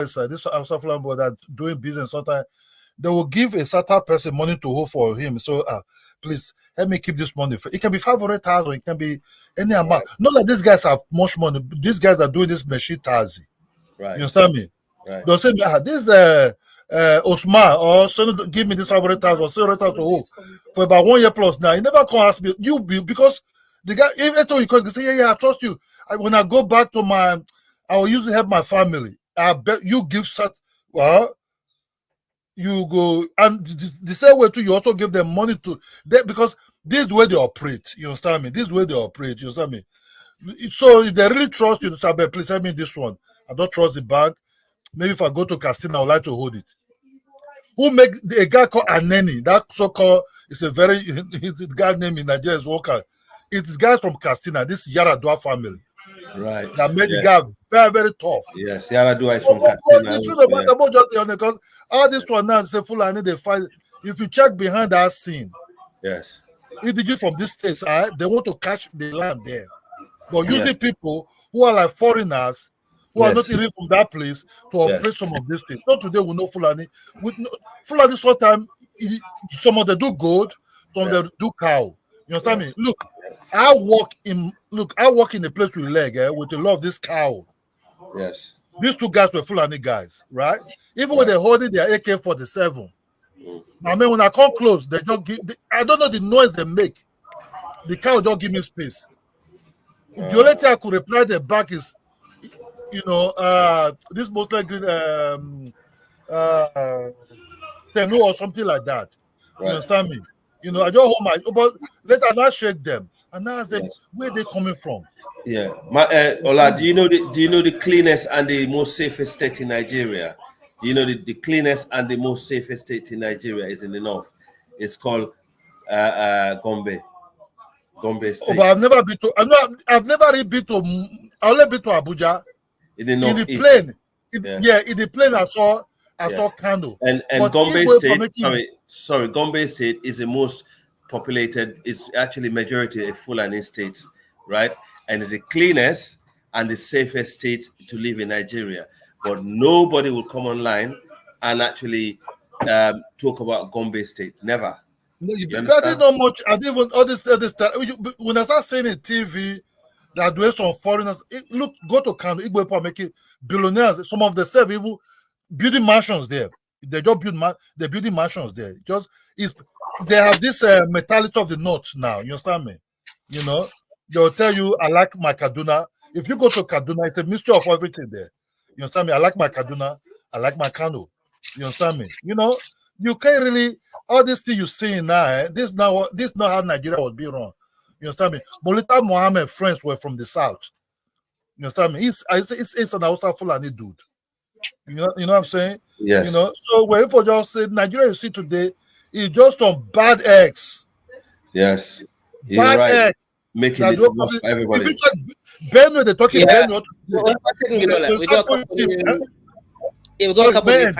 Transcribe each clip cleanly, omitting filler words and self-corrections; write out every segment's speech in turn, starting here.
this Fulani boy that doing business sometimes, they will give a certain person money to hold for him. So please help me keep this money. It can be 500,000, it can be any amount. Right. Not that these guys have much money. These guys are doing this machine tazi. Right. You understand me? Right. They'll say, this Osman, or so give me this 500,000 or 700,000 to hold for about 1 year plus now. He never come ask me, because the guy, even though you can say, yeah, I trust you. When I go back to I will usually help my family. I bet you give you go, and the same way too, you also give them money to them, because this is the way they operate. You understand me? This is the way they operate. You understand me? So if they really trust you, say, please help me this one. I don't trust the bank. Maybe if I go to Castina, I would like to hold it. Who make a guy called Aneni? That so-called is a very the guy name in Nigeria is Walker. It's guys from Castina, this Yaradua family. Right. That made the guy very, very tough. Yes, Yaradua is from Castina. All this one now, say Fulani, they fight. If you check behind that scene, yes, indigenous from this state, they want to catch the land there. But using people who are like foreigners, who are not even from that place, to operate some of these things. Not today we know Fulani. Fulani sometimes, some of them do gold, some of them do cow. You understand me? Look, I walk in a place with leg, with a lot of this cow. Yes. These two guys were Fulani guys, right? Even when they're holding their AK-47. I mean, when I come close, they just give, I don't know the noise they make. The cow just give me space. The only thing I could reply them back is, this most likely Tenu or something like that. Right. You understand me? I just hold my, but later I not shake them and ask them where they coming from. Yeah, Ola, do you know the cleanest and the most safest state in Nigeria? Do you know the cleanest and the most safest state in Nigeria is in the north? It's called Gombe State. Oh, but I've never been to. I've never really been to. I only been to Abuja. In the north. In the plane. In the plane I saw Kano. And Gombe State. Gombe State is the most populated. It's actually majority a Fulani state, right? And it's the cleanest and the safest state to live in Nigeria. But nobody will come online and actually talk about Gombe State. Never. No, I didn't know much. I didn't even all this time. When I start saying in TV that there some foreigners, go to Kano, Igbo making billionaires. Some of the self even building mansions there. They just they're building mansions there. They have this mentality of the north now. You understand me? They'll tell you, I like my Kaduna. If you go to Kaduna, it's a mixture of everything there. You understand me? I like my Kaduna. I like my Kano. You understand me? You can't really, all this thing you see now, this not how Nigeria would be run. You understand me? Molita Mohammed friends were from the south. You understand me? It's an Hausa Fulani dude. You know what I'm saying? Yes. So when people just say Nigeria you see today is just on bad eggs. Yes. Bad eggs. Making it work for everybody. If you check Benue, they're talking Benue. We've got a couple of minutes.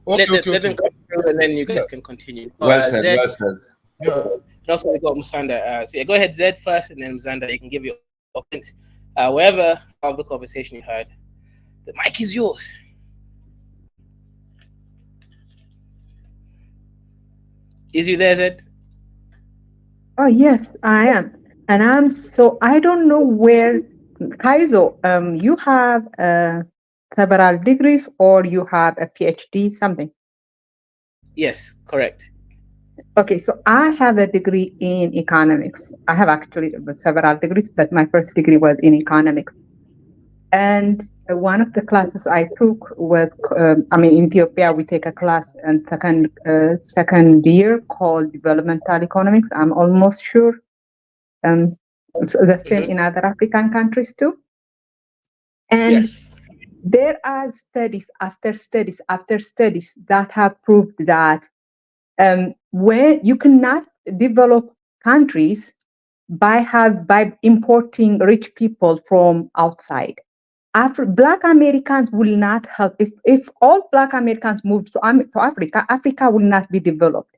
Let them come through and then you guys can continue. Well said. Yeah. Also, we got Musanda. So go ahead, Zed first, and then Musanda, you can give your opinions. Wherever of the conversation you heard, the mic is yours. Is you there, Zed? Oh yes, I am, and I don't know where Kaizo. You have several degrees, or you have a PhD, something. Yes, correct. Okay, so I have a degree in economics. I have actually several degrees, but my first degree was in economics. And one of the classes I took was, in Ethiopia, we take a class in second year called developmental economics. I'm almost sure. So the same in other African countries too. And there are studies after studies after studies that have proved that when you cannot develop countries by importing rich people from outside. Black Americans will not help. If all Black Americans move to Africa, Africa will not be developed.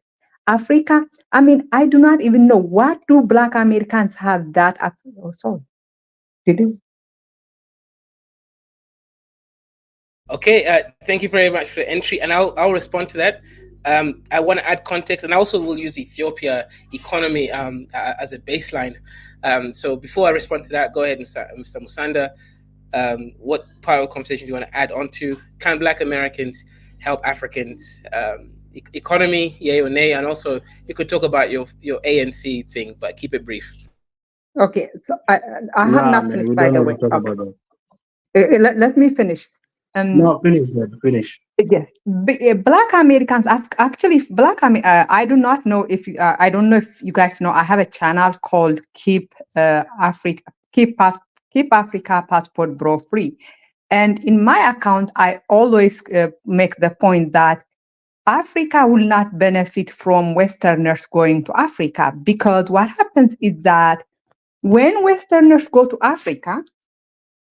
Africa, I do not even know what do Black Americans have that. Did you? Okay, thank you very much for the entry, and I'll respond to that. I want to add context, and I also will use Ethiopia economy as a baseline. So before I respond to that, go ahead, Mr. Musanda. What part of the conversation do you want to add on to? Can Black Americans help Africans? Economy, yay or nay? And also, you could talk about your ANC thing, but keep it brief. Okay, so I have not finished, by the way. Okay. Let me finish. No, finish. Yes, Black Americans actually. I do not know if I don't know if you guys know. I have a channel called Keep Africa Passport Bro Free, and in my account, I always make the point that Africa will not benefit from Westerners going to Africa, because what happens is that when Westerners go to Africa,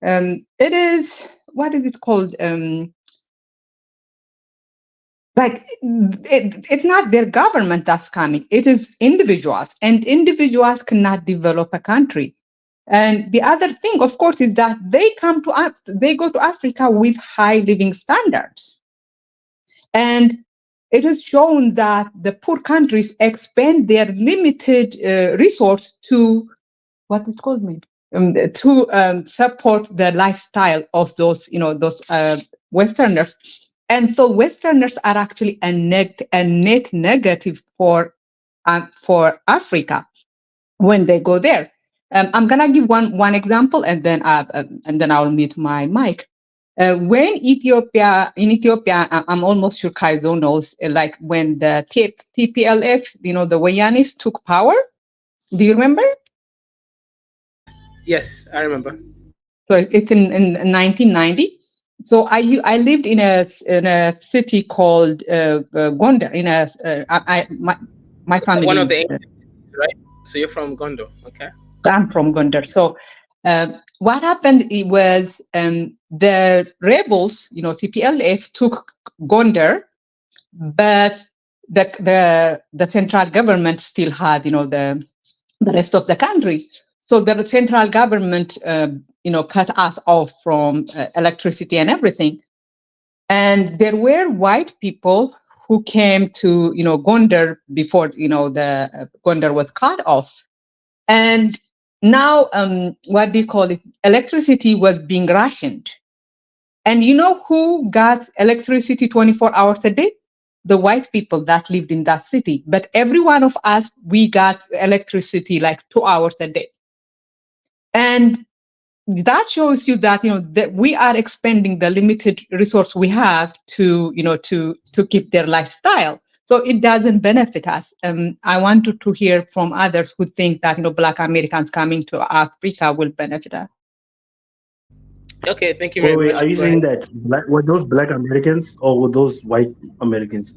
it is, what is it called? It's not their government that's coming, it is individuals, and individuals cannot develop a country. And the other thing, of course, is that they go to Africa with high living standards. And it is shown that the poor countries expend their limited resource to what is called to support the lifestyle of those Westerners. And so Westerners are actually a net negative for Africa when they go there. I'm gonna give one example, and then I'll mute my mic. When in Ethiopia, I'm almost sure Kaizo knows, like when the TPLF, the Wayanis took power. Do you remember? Yes, I remember. So it's in 1990. So I lived in a city called Gondar. My family. One of the ancient cities, right? So you're from Gondo, okay? I'm from Gondar. So what happened was the rebels, TPLF, took Gondar, but the central government still had, the rest of the country. So the central government, cut us off from electricity and everything. And there were white people who came to, Gondar before, the Gondar was cut off. And now, what do you call it? Electricity was being rationed. And you know who got electricity 24 hours a day? The white people that lived in that city. But every one of us, we got electricity like 2 hours a day. And that shows you that, that we are expending the limited resource we have to keep their lifestyle. So it doesn't benefit us. I wanted to hear from others who think that Black Americans coming to Africa will benefit us. Okay, thank you very much. Are you saying that were those Black Americans or were those white Americans?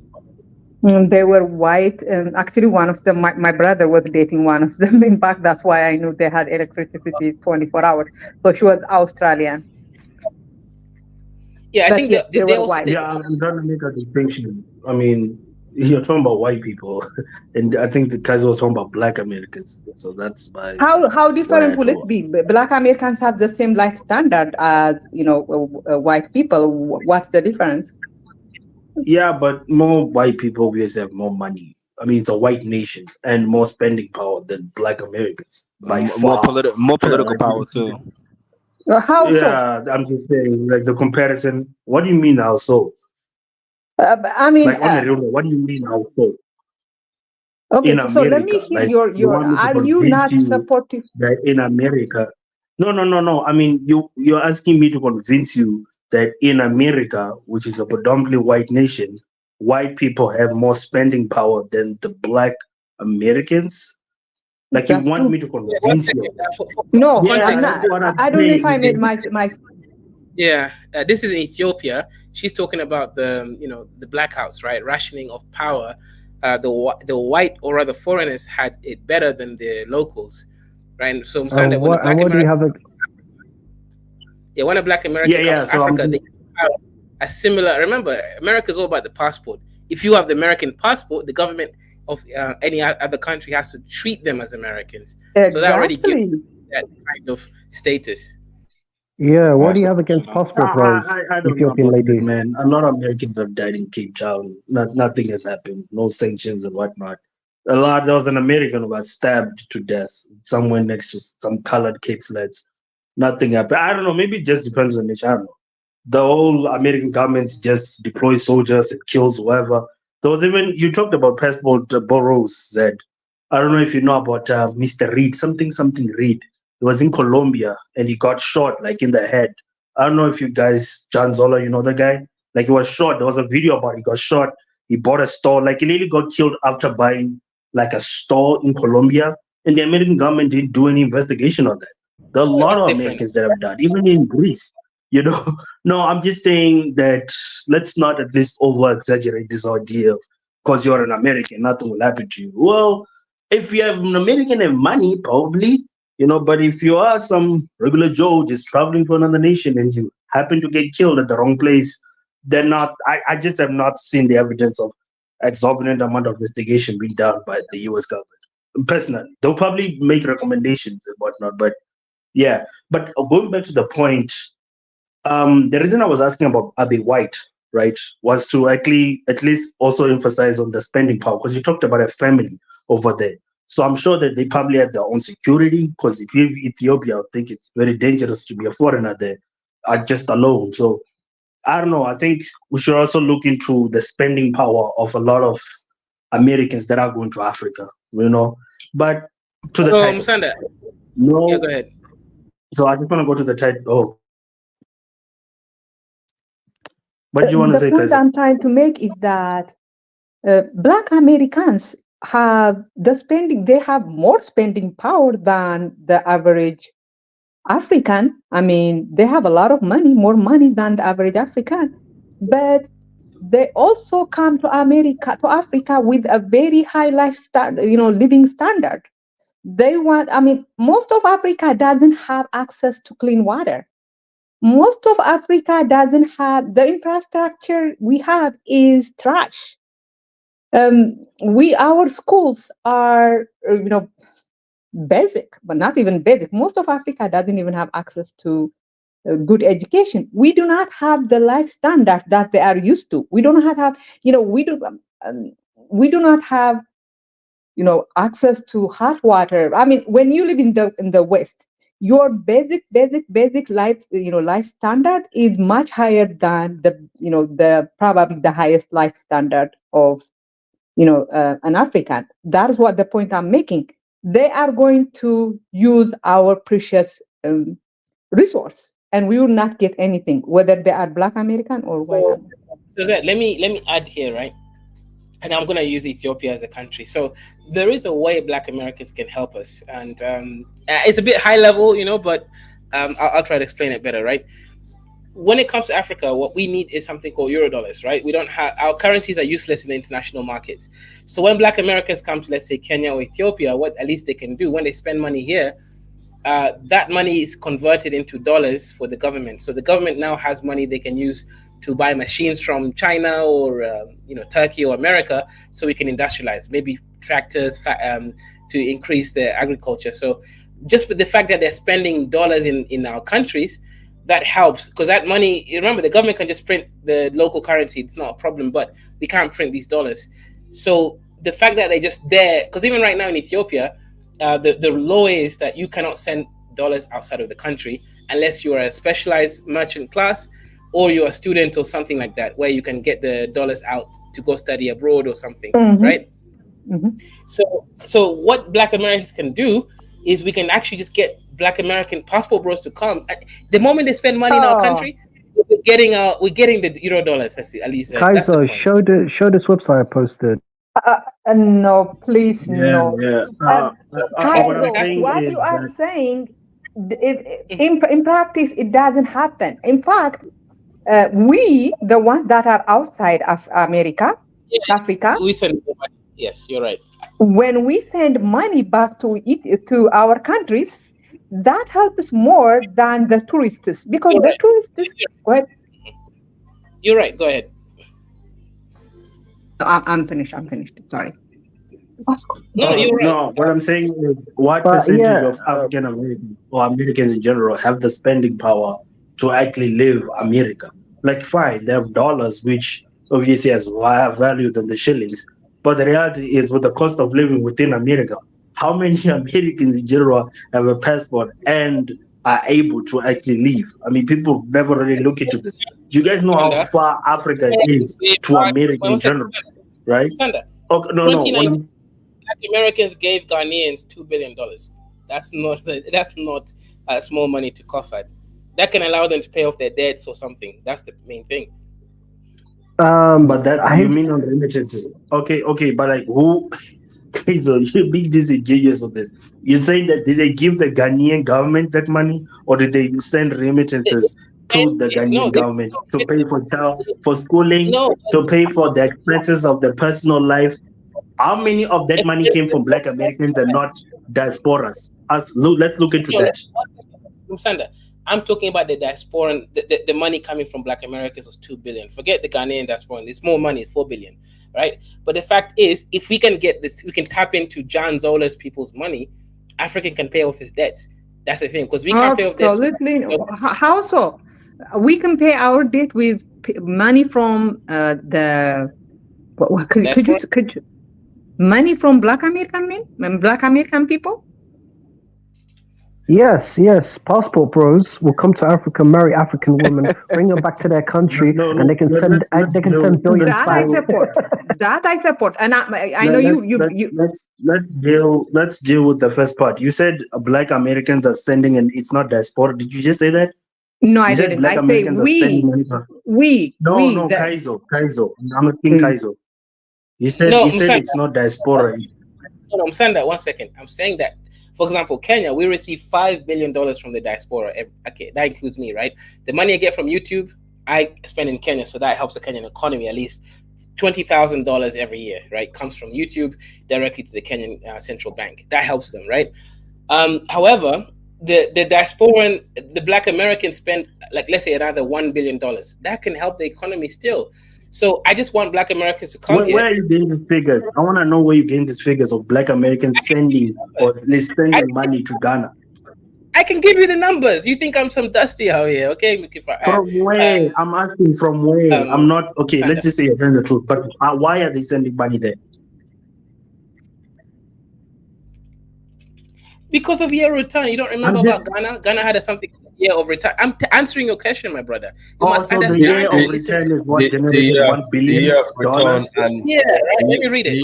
They were white. Actually, one of them, my brother was dating one of them. In fact, that's why I knew they had electricity 24 hours. So she was Australian. Yeah, I think they were white. Yeah, I'm trying to make a distinction. I mean, you're talking about white people, and I think the Kaizo was talking about Black Americans. So that's why. How different will it be? Black Americans have the same life standard as white people. What's the difference? Yeah, but more white people always have more money. I mean, it's a white nation and more spending power than Black Americans. By more political power too. How so? Yeah, I'm just saying, like the comparison. What do you mean how so? I mean, like on the real, what do you mean how so? Okay, in so America, let me hear your. Are you not supportive? That in America, no. I mean, you're asking me to convince you that in America, which is a predominantly white nation, white people have more spending power than the Black Americans. Like you want me to convince you? No, I'm not. I don't know if I made my. Yeah, this is Ethiopia. She's talking about the blackouts, right? Rationing of power. The white or rather foreigners had it better than the locals, right? So when a Black American, when a Black American comes to Africa, they have a similar. Remember, America is all about the passport. If you have the American passport, the government of any other country has to treat them as Americans. Exactly. So that already gives that kind of status. Yeah, what do you have against passport bros? I don't know Ethiopian about that, lady. man. A lot of Americans have died in Cape Town. Nothing has happened. No sanctions and whatnot. There was an American who got stabbed to death somewhere next to some colored Cape Flats. Nothing happened. I don't know. Maybe it just depends on the channel. The whole American government just deploys soldiers and kills whoever. There was even, you talked about passport borrows, Zed. I don't know if you know about Mr. Reed, something Reed. He was in Colombia and he got shot like in the head. I don't know if you guys, John Zola, you know the guy? Like he was shot. There was a video about it. He got shot. He bought a store. Like he nearly got killed after buying like a store in Colombia. And the American government didn't do any investigation on that. There are a lot of Americans that have died, even in Greece. You know, no, I'm just saying that let's not at least over exaggerate this idea of because you're an American, nothing will happen to you. Well, if you have an American and money, probably, you know, but if you are some regular Joe just traveling to another nation and you happen to get killed at the wrong place, then not, I just have not seen the evidence of exorbitant amount of investigation being done by the US government. Personally, they'll probably make recommendations and whatnot, but yeah. But going back to the point, the reason I was asking about Abe White, right, was to actually at least also emphasize on the spending power because you talked about a family over there. So I'm sure that they probably have their own security because if you're Ethiopia, I think it's very dangerous to be a foreigner there just alone. So I don't know. I think we should also look into the spending power of a lot of Americans that are going to Africa, you know. But to the title. Musanda. No. Yeah, go ahead. So I just want to go to the title. Oh. What do you want to say, The point Kaizo? I'm trying to make is that Black Americans have they have more spending power than the average African. I mean, they have a lot of money, more money than the average African, but they also come to Africa with a very high lifestyle, living standard. Most of Africa doesn't have access to clean water. Most of Africa doesn't have the infrastructure we have is trash. Our schools are, basic, but not even basic. Most of Africa doesn't even have access to good education. We do not have the life standard that they are used to. We do not have, we do not have, access to hot water. I mean, when you live in the West, your basic life, life standard is much higher than the probably the highest life standard of, an African. That's what the point I'm making. They are going to use our precious resource, and we will not get anything, whether they are Black American or white American. So that let me add here, right? And I'm going to use Ethiopia as a country. So there is a way Black Americans can help us, and it's a bit high level, but I'll try to explain it better, right? When it comes to Africa, what we need is something called Eurodollars, right? We don't have, our currencies are useless in the international markets. So when Black Americans come to, let's say, Kenya or Ethiopia, what at least they can do when they spend money here, that money is converted into dollars for the government. So the government now has money they can use to buy machines from China or Turkey or America, so we can industrialize, maybe tractors to increase the agriculture. So just with the fact that they're spending dollars in our countries, that helps, because that money, remember, the government can just print the local currency, it's not a problem, but we can't print these dollars. So the fact that they're just there, because even right now in Ethiopia, the law is that you cannot send dollars outside of the country unless you are a specialized merchant class or you're a student or something like that, where you can get the dollars out to go study abroad or something, right? So what Black Americans can do is we can actually just get Black American passport bros to come. The moment they spend money in our country, we're getting the Eurodollars, at least. Kaizo, show this website I posted. No, please, no. Yeah. Kaizo, what you are saying, in practice, it doesn't happen. In fact, we, the ones that are outside of Africa, we send money. Yes, you're right. When we send money back to our countries, that helps more than the tourists, because tourists. Go ahead. You're right. Go ahead. I'm finished. Sorry. No, you're right. No, what I'm saying is, what percentage of African Americans or Americans in general have the spending power to actually live America. Like, fine, they have dollars, which obviously has higher value than the shillings. But the reality is, with the cost of living within America, how many Americans in general have a passport and are able to actually leave? I mean, people never really look into this. Do you guys know how far Africa is to America in general, right? Okay, no, 2019, Black Americans gave Ghanaians $2 billion. That's not small money to cough at. That can allow them to pay off their debts or something. That's the main thing. But that's you mean on remittances? Okay, but like who? So you being disingenuous on this. You're saying that did they give the Ghanaian government that money, or did they send remittances to the Ghanaian government to pay for schooling, to pay for the expenses of their personal life? How many of that money came from Black Americans and not diasporas? Let's look into that. I'm talking about the diaspora. The money coming from Black Americans was $2 billion. Forget the Ghanaian diaspora. It's more money. It's $4 billion, right? But the fact is, if we can get this, we can tap into John Zola's people's money. Africa can pay off his debts. That's the thing, because we can't pay off debts. How so? We can pay our debt with money from could you money from Black American people? Yes. Passport bros will come to Africa, marry African women, bring them back to their country, and they can send billions. That I support. And I know you. Let's deal with the first part. You said Black Americans are sending, and it's not diaspora. Did you just say that? No, I didn't. Black Americans are sending money. No, Kaizo. I'm asking Kaizo. You said it's not diaspora. No, I'm saying that 1 second. I'm saying that, for example, Kenya, we receive $5 billion from the diaspora. Okay, that includes me, right? The money I get from YouTube, I spend in Kenya, so that helps the Kenyan economy at least. $20,000 every year, right? Comes from YouTube directly to the Kenyan central bank. That helps them, right? However, the diaspora, the Black Americans spend, like, let's say another $1 billion. That can help the economy still. So I just want Black Americans to come here. Where are you getting these figures? I want to know where you're getting these figures of Black Americans sending or at least sending money to Ghana. I can give you the numbers. You think I'm some dusty out here, okay? From where? I'm asking from where. I'm not, okay, let's just say you're telling the truth, but why are they sending money there? Because of year return. You don't remember about Ghana? Ghana had something year of return. I'm answering your question, my brother. You must understand. The year of return is what generated $1 billion. Yeah, right. Let me read it.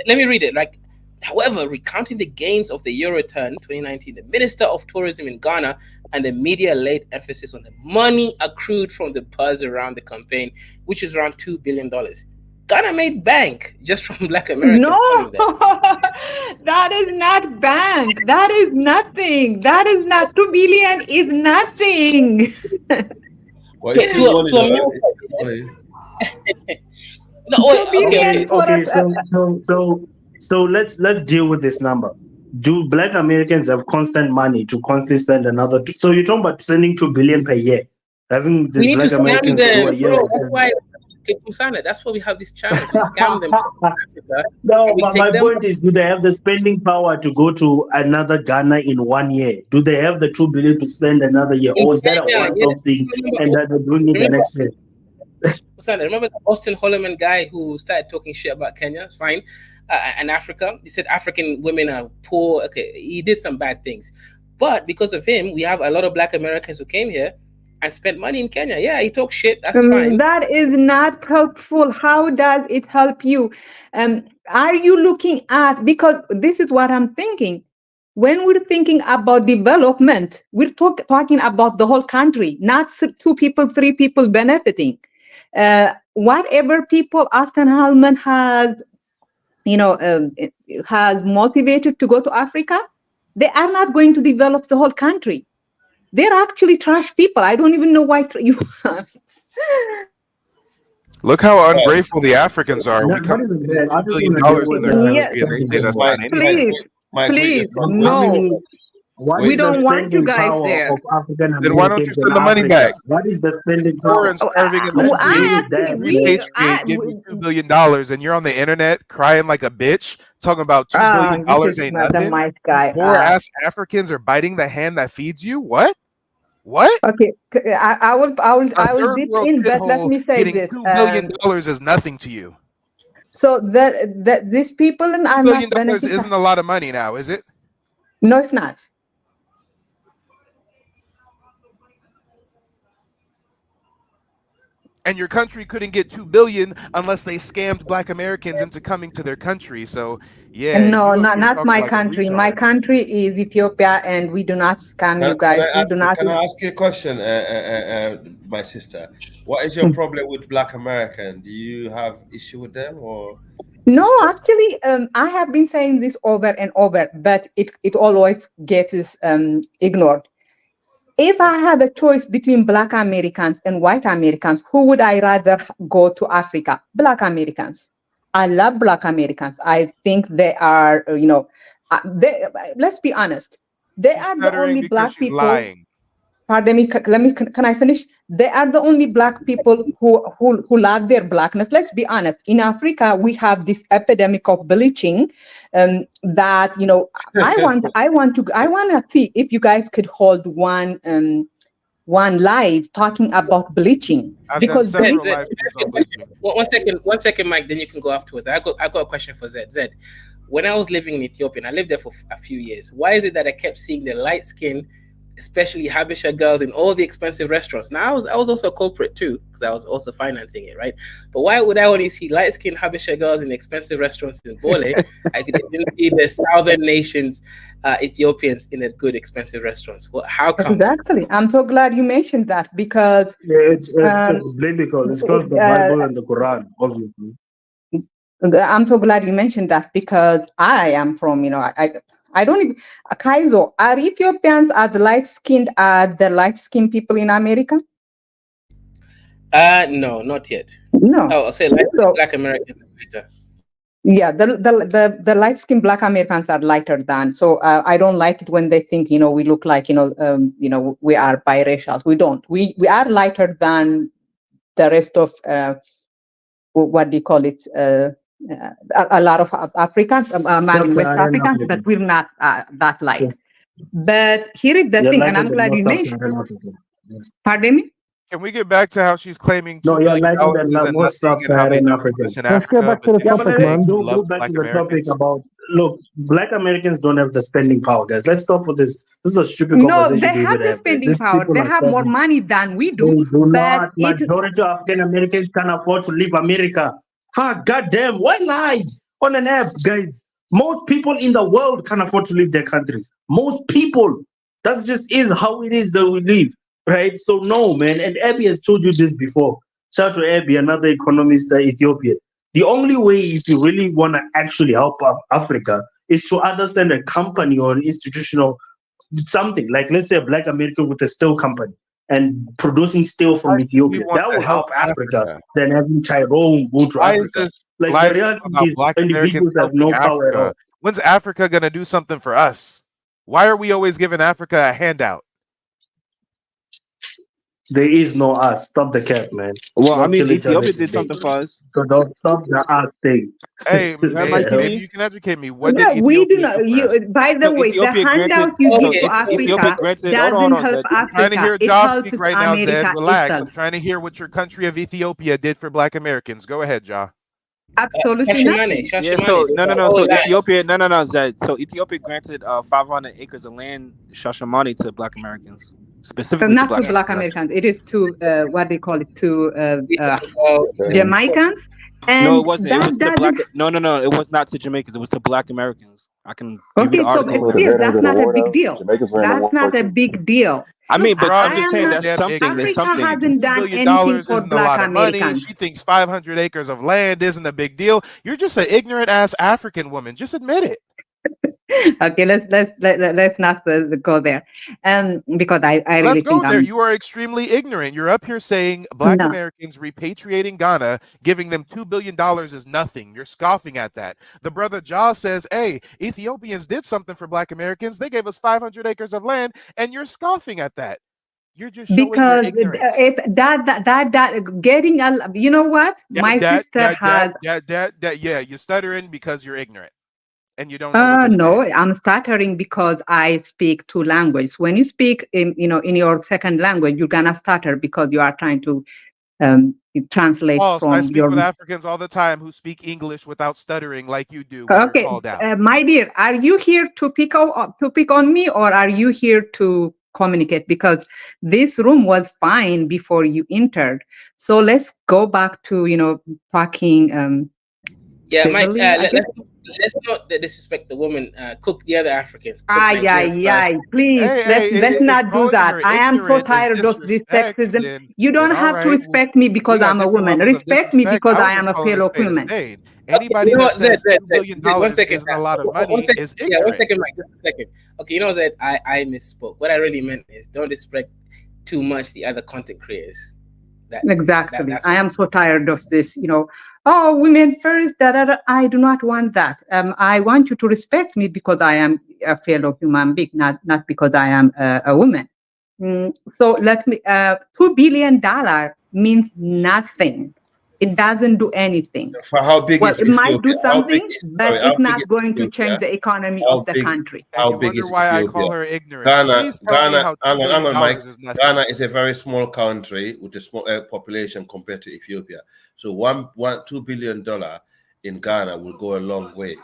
Let me read it. Like, however, recounting the gains of the year return 2019, the Minister of Tourism in Ghana and the media laid emphasis on the money accrued from the buzz around the campaign, which is around $2 billion. Ghana made bank just from Black Americans. No, that is not bank. That is nothing. That is not $2 billion. Is nothing. Well, it's So let's deal with this number. Do Black Americans have constant money to constantly send another? So you're talking about sending $2 billion per year, having these Black Americans do a year. That's why we have this chance to scam them. No, but my point is, do they have the spending power to go to another Ghana in 1 year? Do they have the $2 billion to spend another year, or is that a one-off thing and that they're doing it the next year? Remember the Austin Holloman guy who started talking shit about Kenya? It's fine. And Africa. He said African women are poor. Okay, he did some bad things. But because of him, we have a lot of Black Americans who came here and spent money in Kenya. Yeah, he talks shit. That's fine. That is not helpful. How does it help you? Are you looking at, because this is what I'm thinking. When we're thinking about development, we're talking about the whole country, not 2 people, 3 people benefiting. Whatever people Austin Hallman has, has motivated to go to Africa, they are not going to develop the whole country. They're actually trash people. I don't even know why you. Look how ungrateful the Africans are. We come $1 billion in their country and they say that's not anything. Please, no. What We is the don't want you spending guys power there. of African Then why don't you Americans in send the money back? Africa? What is the spending Poor power? and starving and Let's Lesbian I deal with that. repatriate, give you $2 billion, and you're on the internet crying like a bitch, talking about $2 billion this is ain't not the nothing. mic guy. Poor ass Africans are biting the hand that feeds you. What? Okay, I will A third dip world in, but let shithole me say getting this. $2 billion is nothing to you. So that these people and $2 I'm billion not beneficial. isn't a lot of money now, is it? No, it's not. And your country couldn't get $2 billion unless they scammed Black Americans into coming to their country. So yeah, No, you not my like a country. My retard. country is Ethiopia, and we do not scam you guys. Can I ask you a question, my sister? What is your problem with Black American? Do you have issue with them or? No, actually, I have been saying this over and over, but it always gets ignored. If I have a choice between Black Americans and white Americans, who would I rather go to Africa? Black Americans. I love Black Americans. I think they are, let's be honest. They are the only Black people. Lying. Pardon me. Can I finish? They are the only Black people who love their Blackness. Let's be honest. In Africa, we have this epidemic of bleaching. That I want to see if you guys could hold one live talking about bleaching. One second, Mike. Then you can go afterwards. I got a question for Zed. Zed, when I was living in Ethiopia, and I lived there for a few years, why is it that I kept seeing the light skin, especially Habesha girls, in all the expensive restaurants? Now I was also a culprit too, because I was also financing it, right? But why would I only see light-skinned Habesha girls in expensive restaurants in Bole? I didn't see the southern nations, Ethiopians, in the good expensive restaurants. How come? Exactly. I'm so glad you mentioned that, because it's biblical. It's called the Bible and the Quran, obviously. I'm so glad you mentioned that, because I am from, I don't even, Kaizo, are Ethiopians the light-skinned people in America? No, not yet. No. Oh, I'll say Black Americans later. Yeah, the light-skinned Black Americans are lighter than. So I don't like it when they think, we look like, we are biracials. We don't. We are lighter than the rest of what do you call it? A lot of Africans, West Africans, but we're not that light. Yes. But here is the thing, and I'm glad you mentioned. Pardon me? Can we get back to how she's claiming $2 billion isn't most nothing and how they Africa. Let's get back to the topic, man. Go back to the topic about, look, Black Americans don't have the spending power, guys. Let's stop with this. This is a stupid conversation. No, they have the spending power. They have more money than we do. They do not. Majority of African Americans can afford to leave America. Goddamn, why lie on an app, guys? Most people in the world can afford to leave their countries. Most people. That just is how it is that we live, right? So no, man. And Abby has told you this before. Shout out to Abby, another economist in Ethiopia. The only way, if you really want to actually help Africa, is to understand a company or an institutional something. Like, let's say a Black American with a steel company and producing steel from Ethiopia. That will help Africa than having Tyrone go to Africa. Like, the reality is individuals have no power at all. When's Africa going to do something for us? Why are we always giving Africa a handout? There is no us. Stop the cap, man. Well, I mean, Ethiopia did something for us. So don't stop the us thing. Hey, maybe you can educate me. What did Ethiopia we do not. By the way, the handout you give to Africa doesn't help Africa. I'm trying to hear Josh speak right now, Zed. Relax. I'm trying to hear what your country of Ethiopia did for Black Americans. Go ahead, Ja. Absolutely nothing. Yeah, so no. So Ethiopia, Zed. So Ethiopia granted 500 acres of land, Shashamane, to Black Americans. Specifically not to Black Americans. It is to what they call it, to Jamaicans. And no, it wasn't. It was to Black. No. It was not to Jamaicans. It was to Black Americans. I can give you the article. So that's not a big deal. That's not a big deal. I mean, but I'm just saying that's something. Africa something. hasn't done anything for Black Americans. She thinks 500 acres of land isn't a big deal. You're just an ignorant ass African woman. Just admit it. Okay, let's not go there, because I really Let's go think there. You are extremely ignorant. You're up here saying Black no. Americans repatriating Ghana, giving them $2 billion is nothing. You're scoffing at that. The brother Jaw says, hey, Ethiopians did something for Black Americans. They gave us 500 acres of land, and you're scoffing at that. You're just showing Because your ignorance. if that getting a, you know what, my sister has. Yeah, you're stuttering because you're ignorant. And you don't know what to say. No, I'm stuttering because I speak two languages. When you speak in your second language, you're gonna stutter because you are trying to translate from I speak with Africans all the time who speak English without stuttering like you do when okay, you're called out. My dear, are you here to pick on me, or are you here to communicate? Because this room was fine before you entered. So let's go back to talking civilly. Let's not disrespect the woman. Cook the other Africans. Please, let's not do that. I am so tired of this sexism. You don't have to respect me because I'm a woman. Respect me because I am a fellow human. Anybody that says $2 billion isn't a lot of money is ignorant. Yeah, 1 second, Mike. Just a second. Okay, you know that I misspoke. What I really meant is don't disrespect too much the other content creators. Exactly. I am so tired of this, oh, women first, I do not want that. I want you to respect me because I am a fellow human being, not because I am a woman. So let me, $2 billion means nothing. It doesn't do anything. For how big is it might do something, but it's not is going to change the economy of the country. How big is why Ethiopia? I call her ignorant. Ghana is a very small country with a small population compared to Ethiopia. So $2 billion in Ghana will go a long way,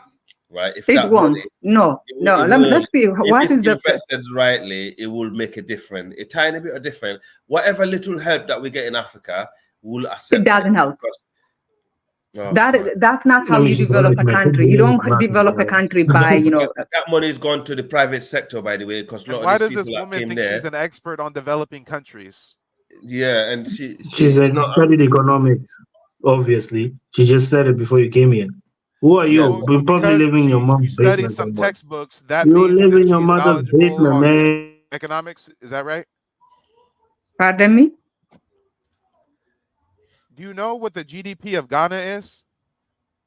right? If it won't. Let's see. What is the invested rightly? It will make a difference. A tiny bit of difference. Whatever little help that we get in Africa. It doesn't help. That's not how you develop a country. You don't develop a country by that money is gone to the private sector, by the way, because why does this woman think she's an expert on developing countries? Yeah, and she's studied economics. Obviously, she just said it before you came here. Who are you? You're probably living in your mom's basement. Studied some textbooks. That you means live in your mother's basement, man. Economics, is that right? Pardon me? Do you know what the GDP of Ghana is?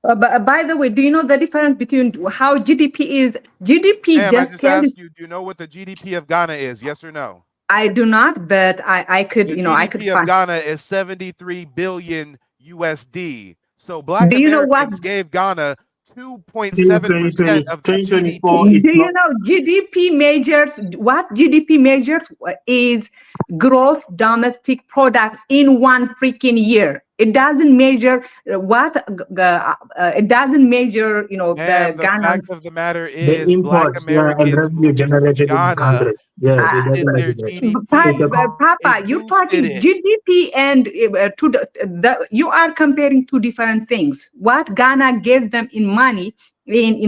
By the way, do you know the difference between how GDP is? GDP I just asked you, do you know what the GDP of Ghana is? Yes or no? I do not, but I could, I could find. GDP of Ghana is 73 billion USD. So Black Americans gave Ghana 2.7% of the GDP. Do you know GDP measures? What GDP measures is gross domestic product in one freaking year. It doesn't measure it doesn't measure, the fact of the matter is Black Americans generated Ghana. Yes, Papa, you're talking GDP and you are comparing two different things. What Ghana gave them in money, in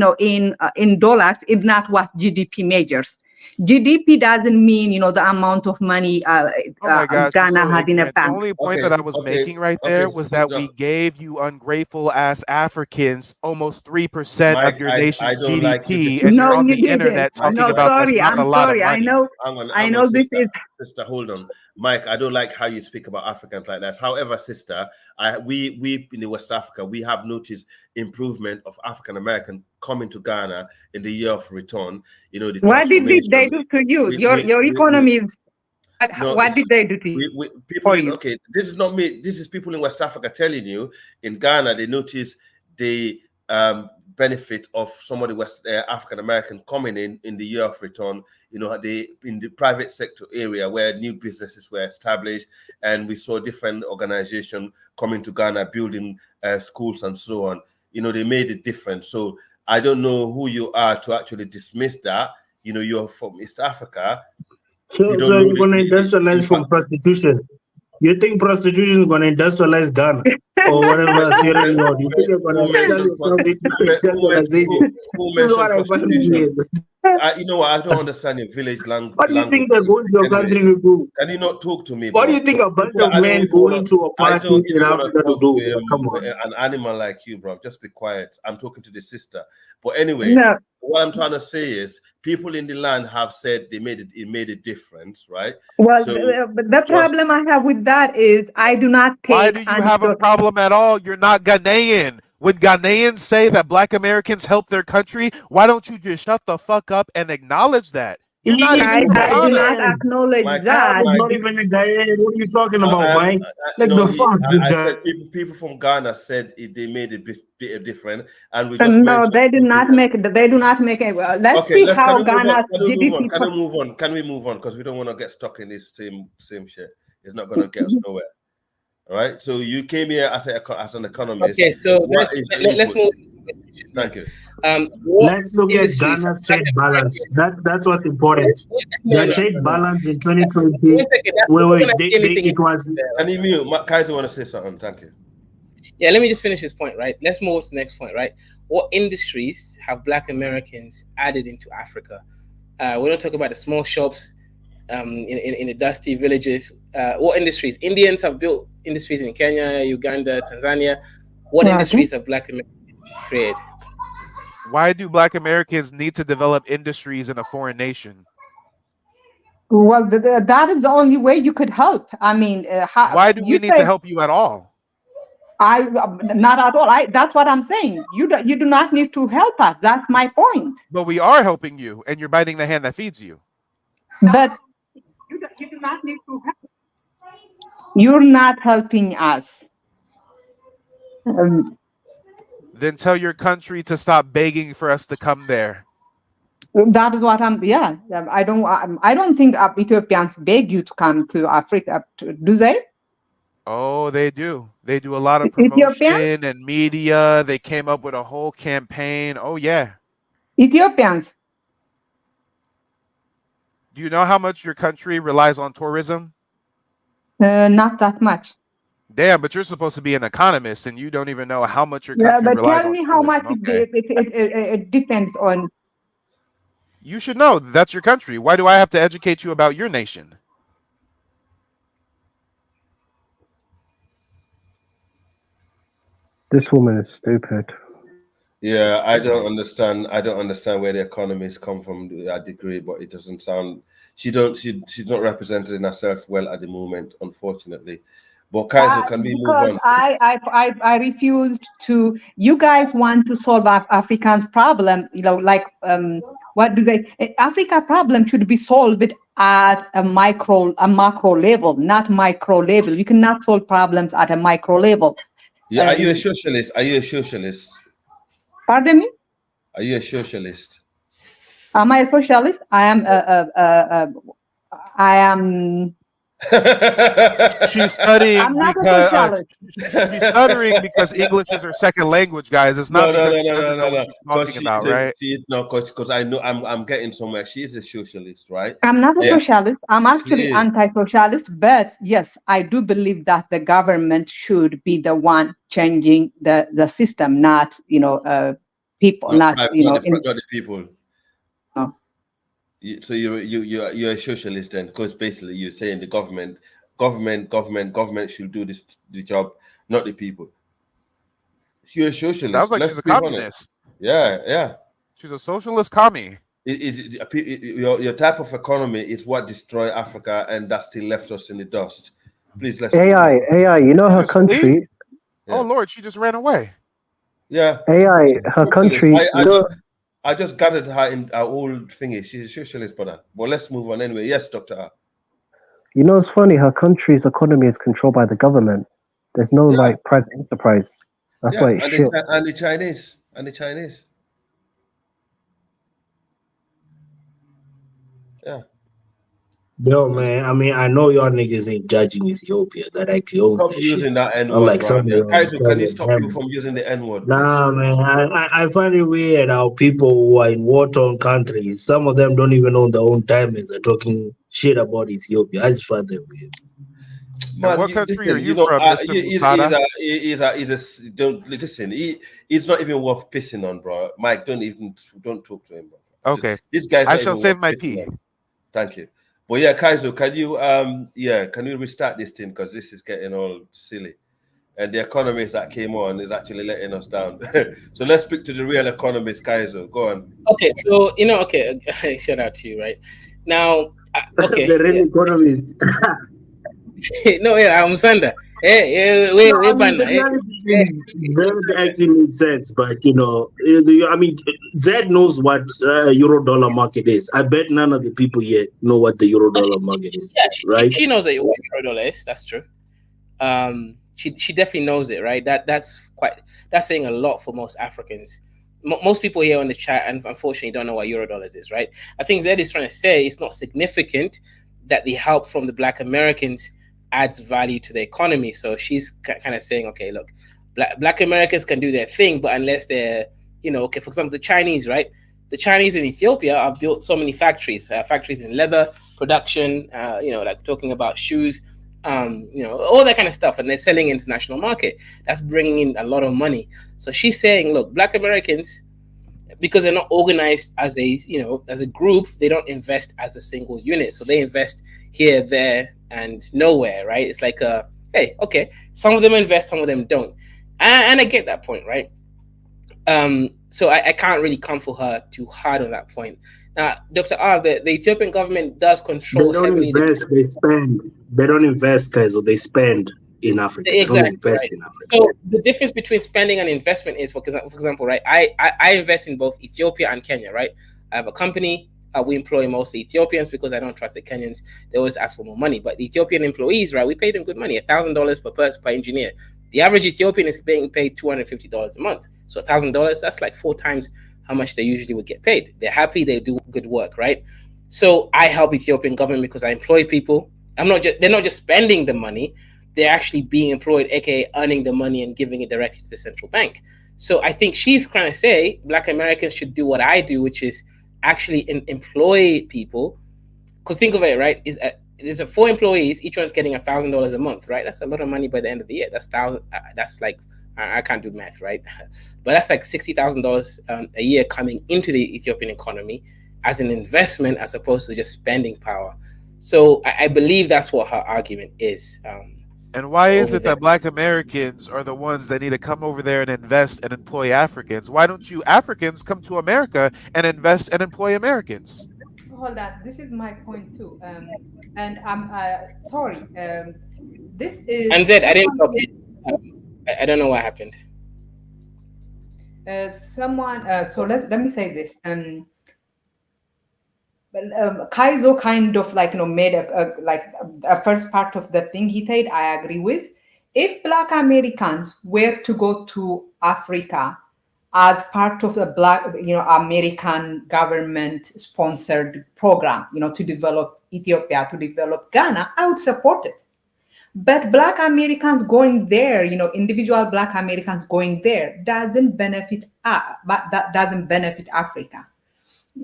dollars, is not what GDP measures. GDP doesn't mean, the amount of money Ghana had in a bank. The only point that I was making right there was that we gave you ungrateful ass Africans almost 3% of your nation's GDP, and you're on the internet talking about that's not a lot of money. I know this is. Sister, hold on. Mike, I don't like how you speak about Africans like that. However, sister, we in the West Africa, we have noticed improvement of African American coming to Ghana in the year of return. What did they do to you? Your economy is. What did they do to you? Okay, this is not me. This is people in West Africa telling you. In Ghana, they notice the benefit of some of the West African American coming in the year of return. In the private sector area where new businesses were established, and we saw different organizations coming to Ghana, building schools and so on. They made it different. So I don't know who you are to actually dismiss that. You're from East Africa. So you're going to industrialize from prostitution. You think prostitution is going to industrialize Ghana? or whatever Sierra Leone. You think you're gonna tell yourself organization? Who This is what mentioned I find weird. you know what? I don't understand your village What do you think they're going to a country to do? Can you not talk to me? What bro? do you think a bunch Bro, of men going to a I party don't in even want Africa to to talk do? to Come on. an animal like you, bro. Just be quiet. I'm talking to the sister. But anyway, No. what I'm trying to say is people in the land have said it made a difference, right? Well, So the problem I have with that is I do not take. Why do you have a problem at all? You're not Ghanaian. When Ghanaians say that Black Americans help their country, why don't you just shut the fuck up and acknowledge that? You're not I even do not Ghana. acknowledge Mike, that. It's not even a guy. What are you talking about, Mike? Like no, the fuck, this I guy. said people from Ghana said they made a bit different, and we So just no, mentioned they do not make. They do not make. Let's okay, see can how we move on? Ghana's Can we move on? GDP. Can we move on? Can we move on? Because we don't want to get stuck in this same shit. It's not going to get us nowhere. All right. So you came here as an economist. Okay, so input? let's move. Thank you. Let's look at Ghana's trade balance. That's what's important. The trade balance in 2020. It was. Can you mute? Kaizo want to say something? Thank you. Yeah, let me just finish this point, right? Let's move on to the next point, right? What industries have Black Americans added into Africa? We don't talk about the small shops in the dusty villages. What industries? Indians have built industries in Kenya, Uganda, Tanzania. What industries have Black Americans created? Why do Black Americans need to develop industries in a foreign nation? Well, that is the only way you could help. I mean, why do we need to help you at all? Not at all. That's what I'm saying. You do not need to help us. That's my point. But we are helping you, and you're biting the hand that feeds you. But you do not need to help. You're not helping us. Then tell your country to stop begging for us to come there. That is what I'm. Yeah, I don't think Ethiopians beg you to come to Africa. Do they? Oh, they do. They do a lot of promotion and media. They came up with a whole campaign. Oh yeah. Ethiopians. Do you know how much your country relies on tourism? Not that much. Damn, but you're supposed to be an economist, and you don't even know how much your country relies on. Tell me how much it depends on. You should know. That's your country. Why do I have to educate you about your nation? This woman is stupid. Yeah, I don't understand. I don't understand where the economists come from to that degree, but it doesn't sound. She's not representing herself well at the moment, unfortunately. But Kaizo, can we move on? I refused to. You guys want to solve Africans' problem. You know, like what do they? Africa problem should be solved at a macro level, not micro level. You cannot solve problems at a micro level. Yeah, are you a socialist? Are you a socialist? Pardon me? Are you a socialist? Am I a socialist? I am. She's studying. I'm not a socialist. She's stuttering because English is her second language, guys. It's not because she doesn't know what she's talking about, right? She's not, because I know I'm getting somewhere. She is a socialist, right? I'm not a socialist. I'm actually anti-socialist, but yes, I do believe that the government should be the one changing the system, not people, not the people. No. So you're a socialist then, because basically you're saying the government should do the job, not the people. You're a socialist. Sounds like she's a communist. Yeah. She's a socialist commie. Your type of economy is what destroyed Africa, and that still left us in the dust. Please let's AI. You know her country. Yeah. Oh Lord, she just ran away. Yeah. AI, her country. I just gathered her in our old thingy. She's a socialist, brother. Well, let's move on anyway. Yes, Dr. You know, it's funny. Her country's economy is controlled by the government. There's no private enterprise. That's why it's shit. And the Chinese. Yeah. Yo, man. I mean, I know y'all niggas ain't judging Ethiopia. That actually owns Stop that using shit. that N word. Like Kaizo, can you stop you from using the N word? Nah, man. I find it weird how people who are in war-torn countries, some of them don't even own their own diamonds, are talking shit about Ethiopia. I just find that weird. Man, what country are you from, Mr. Musada? Don't listen. He's not even worth pissing on, bro. Mike, don't talk to him, bro. Okay. This guy's I not shall even save worth my pissing pee. on. Thank you. But yeah, Kaizo, can you restart this thing, because this is getting all silly. And the economist that came on is actually letting us down. So let's speak to the real economist, Kaizo. Go on. Okay, so shout out to you, right? Now, okay. The real economist. No, yeah, I'm Sanda. Hey, wait, No, I mean, the reality is that actually makes sense, but I mean, Zed knows what euro dollar market is. I bet none of the people yet know what the euro dollar market is, right? She knows that what euro dollar is. That's true. She definitely knows it, right? That's saying a lot for most Africans. Most people here on the chat, and unfortunately, don't know what euro dollars is, right? I think Zed is trying to say it's not significant that the help from the Black Americans adds value to the economy. So she's kind of saying, okay, look, Black Americans can do their thing, but unless they're, okay, for example, the Chinese, right? The Chinese in Ethiopia have built so many factories in leather production, like talking about shoes, all that kind of stuff, and they're selling international market. That's bringing in a lot of money. So she's saying, look, Black Americans, because they're not organized as a group, they don't invest as a single unit. So they invest here, there, and nowhere, right? It's like hey, okay, some of them invest, some of them don't, and I get that point, right? So I can't really come for her too hard on that point. Now, Dr. R, the Ethiopian government does control. They don't invest, they spend. They don't invest, guys, or they spend in Africa. Exactly, they don't invest in Africa. So the difference between spending and investment is, for example, right? I invest in both Ethiopia and Kenya, right? I have a company. We employ mostly Ethiopians because I don't trust the Kenyans. They always ask for more money. But the Ethiopian employees, right? We pay them good money, $1,000 per person per engineer. The average Ethiopian is being paid $250 a month. So $1,000, that's like 4 times how much they usually would get paid. They're happy, they do good work, right? So I help Ethiopian government because I employ people. They're not just spending the money, they're actually being employed, aka earning the money and giving it directly to the central bank. So I think she's trying to say Black Americans should do what I do, which is actually employ people. Because think of it, right? There's 4 employees, each one's getting $1,000 a month, right? That's a lot of money by the end of the year. That's like, I can't do math, right? But that's like $60,000 a year coming into the Ethiopian economy as an investment, as opposed to just spending power. So I believe that's what her argument is. And why is it that Black Americans are the ones that need to come over there and invest and employ Africans? Why don't you Africans come to America and invest and employ Americans? Hold on, this is my point too. And I'm sorry. This is. And Zed, I didn't talk. I don't know what happened. So let me say this. Kaizo kind of made a first part of the thing he said. I agree with. If Black Americans were to go to Africa as part of the Black, American government sponsored program, to develop Ethiopia, to develop Ghana, I would support it. But Black Americans going there, individual Black Americans going there doesn't benefit Africa.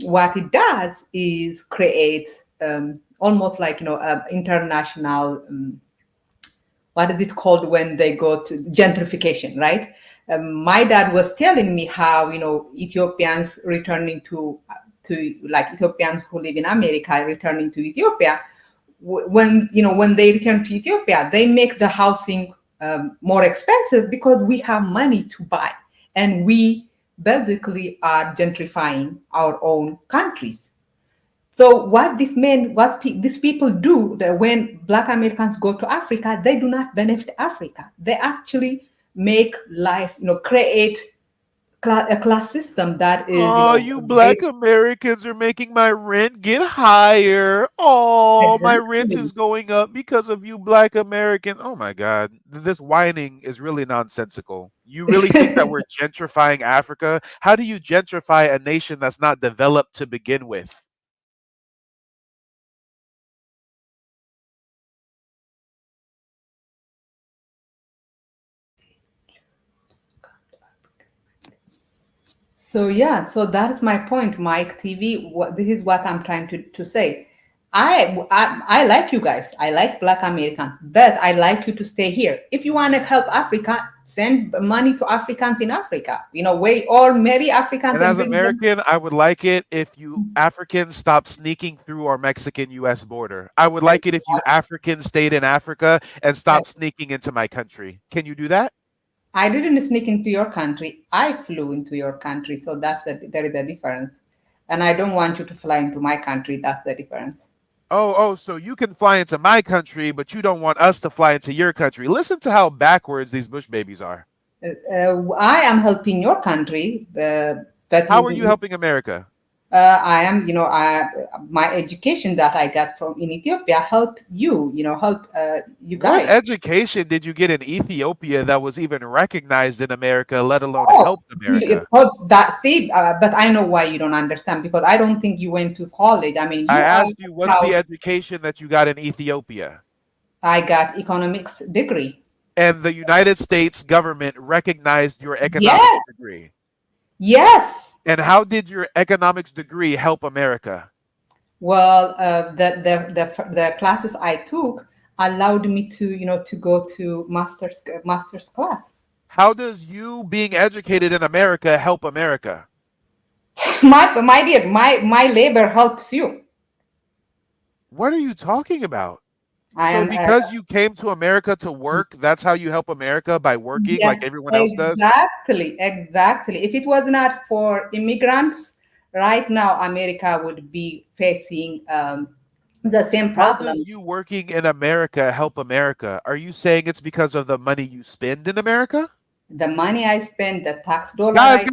What it does is create almost like international. What is it called when they go to gentrification, right? My dad was telling me how Ethiopians returning to like Ethiopians who live in America returning to Ethiopia. When they return to Ethiopia, they make the housing more expensive because we have money to buy, and we basically are gentrifying our own countries. So what these people do, that when Black Americans go to Africa, they do not benefit Africa. They actually make life, create a class system that is. Oh, you Black Americans are making my rent get higher. Oh, exactly. My rent is going up because of you Black Americans. Oh my God, this whining is really nonsensical. You really think that we're gentrifying Africa? How do you gentrify a nation that's not developed to begin with? So yeah, so that's my point, Mike TV. This is what I'm trying to say. I like you guys. I like Black Americans, but I like you to stay here. If you want to help Africa, send money to Africans in Africa. Way or marry Africans And and as bring them. American, I would like it if you Africans stop sneaking through our Mexican-U.S. border. I would like it if you Africans stayed in Africa and stopped sneaking into my country. Can you do that? I didn't sneak into your country. I flew into your country, so there is a difference. And I don't want you to fly into my country. That's the difference. Oh, so you can fly into my country, but you don't want us to fly into your country. Listen to how backwards these Bush babies are. I am helping your country, but how are you helping America? I am, my education that I got from in Ethiopia helped you, help you guys. What education did you get in Ethiopia that was even recognized in America, let alone helped America? But I know why you don't understand, because I don't think you went to college. I mean, I asked you, what's the education that you got in Ethiopia? I got economics degree. And the United States government recognized your economics degree. Yes. And how did your economics degree help America? Well, the classes I took allowed me to go to master's class. How does you being educated in America help America? My dear, my labor helps you. What are you talking about? So because you came to America to work, that's how you help America, by working like everyone else does? Exactly. If it was not for immigrants, right now America would be facing the same problem. How does you working in America help America? Are you saying it's because of the money you spend in America? The money I spend, the tax dollar. Guys,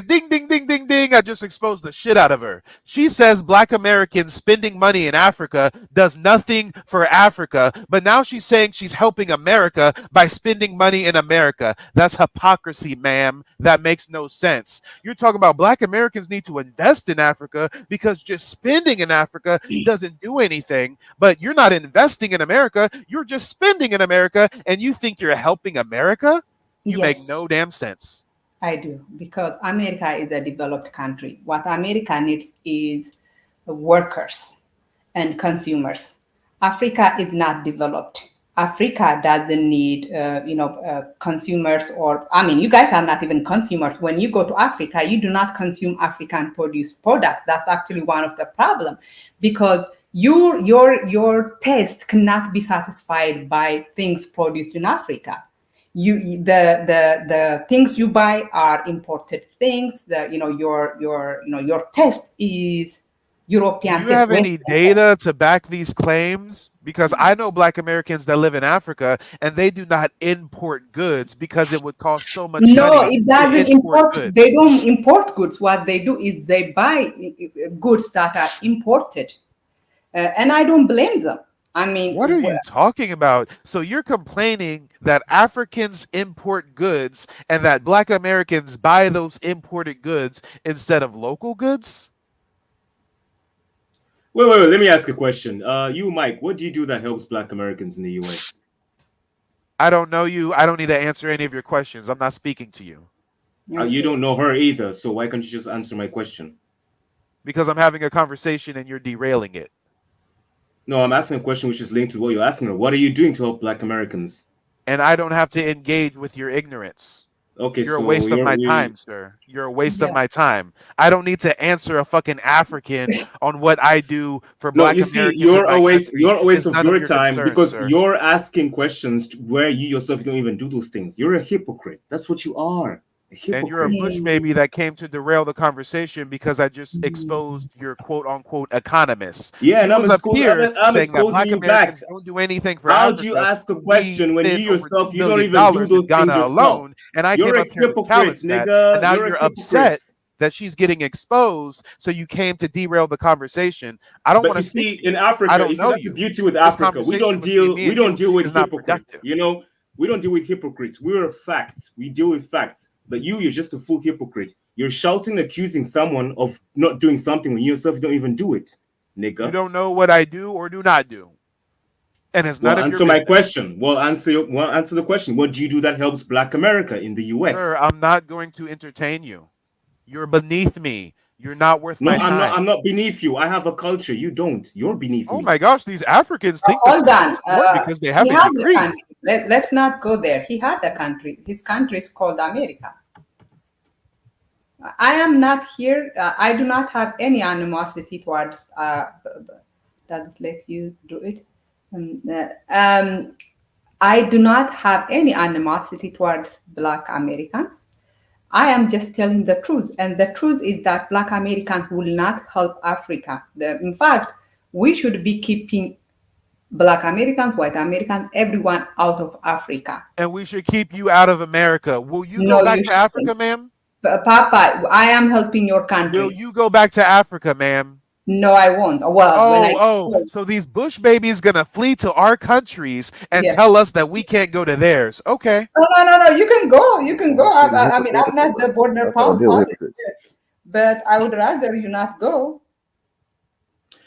ding, ding, ding, ding, ding. I just exposed the shit out of her. She says Black Americans spending money in Africa does nothing for Africa, but now she's saying she's helping America by spending money in America. That's hypocrisy, ma'am. That makes no sense. You're talking about Black Americans need to invest in Africa because just spending in Africa doesn't do anything, but you're not investing in America. You're just spending in America, and you think you're helping America? You make no damn sense. I do, because America is a developed country. What America needs is workers and consumers. Africa is not developed. Africa doesn't need, consumers, or, I mean, you guys are not even consumers. When you go to Africa, you do not consume African produced products. That's actually one of the problems, because your taste cannot be satisfied by things produced in Africa. The things you buy are imported things. Your taste is European. Do you have any data to back these claims? Because I know Black Americans that live in Africa and they do not import goods because it would cost so much money. No, it doesn't import goods. They don't import goods. What they do is they buy goods that are imported, and I don't blame them. I mean, what are you talking about? So you're complaining that Africans import goods and that Black Americans buy those imported goods instead of local goods? Wait. Let me ask a question. You, Mike, what do you do that helps Black Americans in the U.S.? I don't know you. I don't need to answer any of your questions. I'm not speaking to you. You don't know her either. So why can't you just answer my question? Because I'm having a conversation and you're derailing it. No, I'm asking a question which is linked to what you're asking her. What are you doing to help Black Americans? And I don't have to engage with your ignorance. Okay, you're a waste of my time, sir. You're a waste of my time. I don't need to answer a fucking African on what I do for Black Americans. You're a waste of your time because you're asking questions where you yourself don't even do those things. You're a hypocrite. That's what you are. And you're a Bush baby that came to derail the conversation because I just exposed your quote-unquote economists. Yeah, and I'm up here saying that Black Americans don't do anything for How'd Africa. you ask a question when you yourself you don't even do those Ghana things alone? And I came up here to challenge that, and now you're upset that she's getting exposed, so you came to derail the conversation. I don't want to speak in Africa. I don't know that's the beauty with Africa. We don't deal with hypocrites. You know, we don't deal with hypocrites. We're facts. We deal with facts. But you're just a full hypocrite. You're shouting, accusing someone of not doing something when you yourself don't even do it, nigga. You don't know what I do or do not do, and it's not. Answer my question. Well, answer the question. What do you do that helps Black America in the U.S.? Sir, I'm not going to entertain you. You're beneath me. You're not worth No, my time. I'm not beneath you. I have a culture. You don't. You're beneath me. Oh my gosh, these Africans think hold on. because they have He a had degree. a country. Let's not go there. He had a country. His country is called America. I am not here. I do not have any animosity towards that lets you do it. I do not have any animosity towards Black Americans. I am just telling the truth. And the truth is that Black Americans will not help Africa. In fact, we should be keeping Black Americans, white Americans, everyone out of Africa. And we should keep you out of America. Will you go back to Africa, ma'am? Papa, I am helping your country. Will you go back to Africa, ma'am? No, I won't. Well, so these Bush babies gonna flee to our countries and tell us that we can't go to theirs. Okay. No. You can go. You can go. I mean, I'm not the border politician, but I would rather you not go.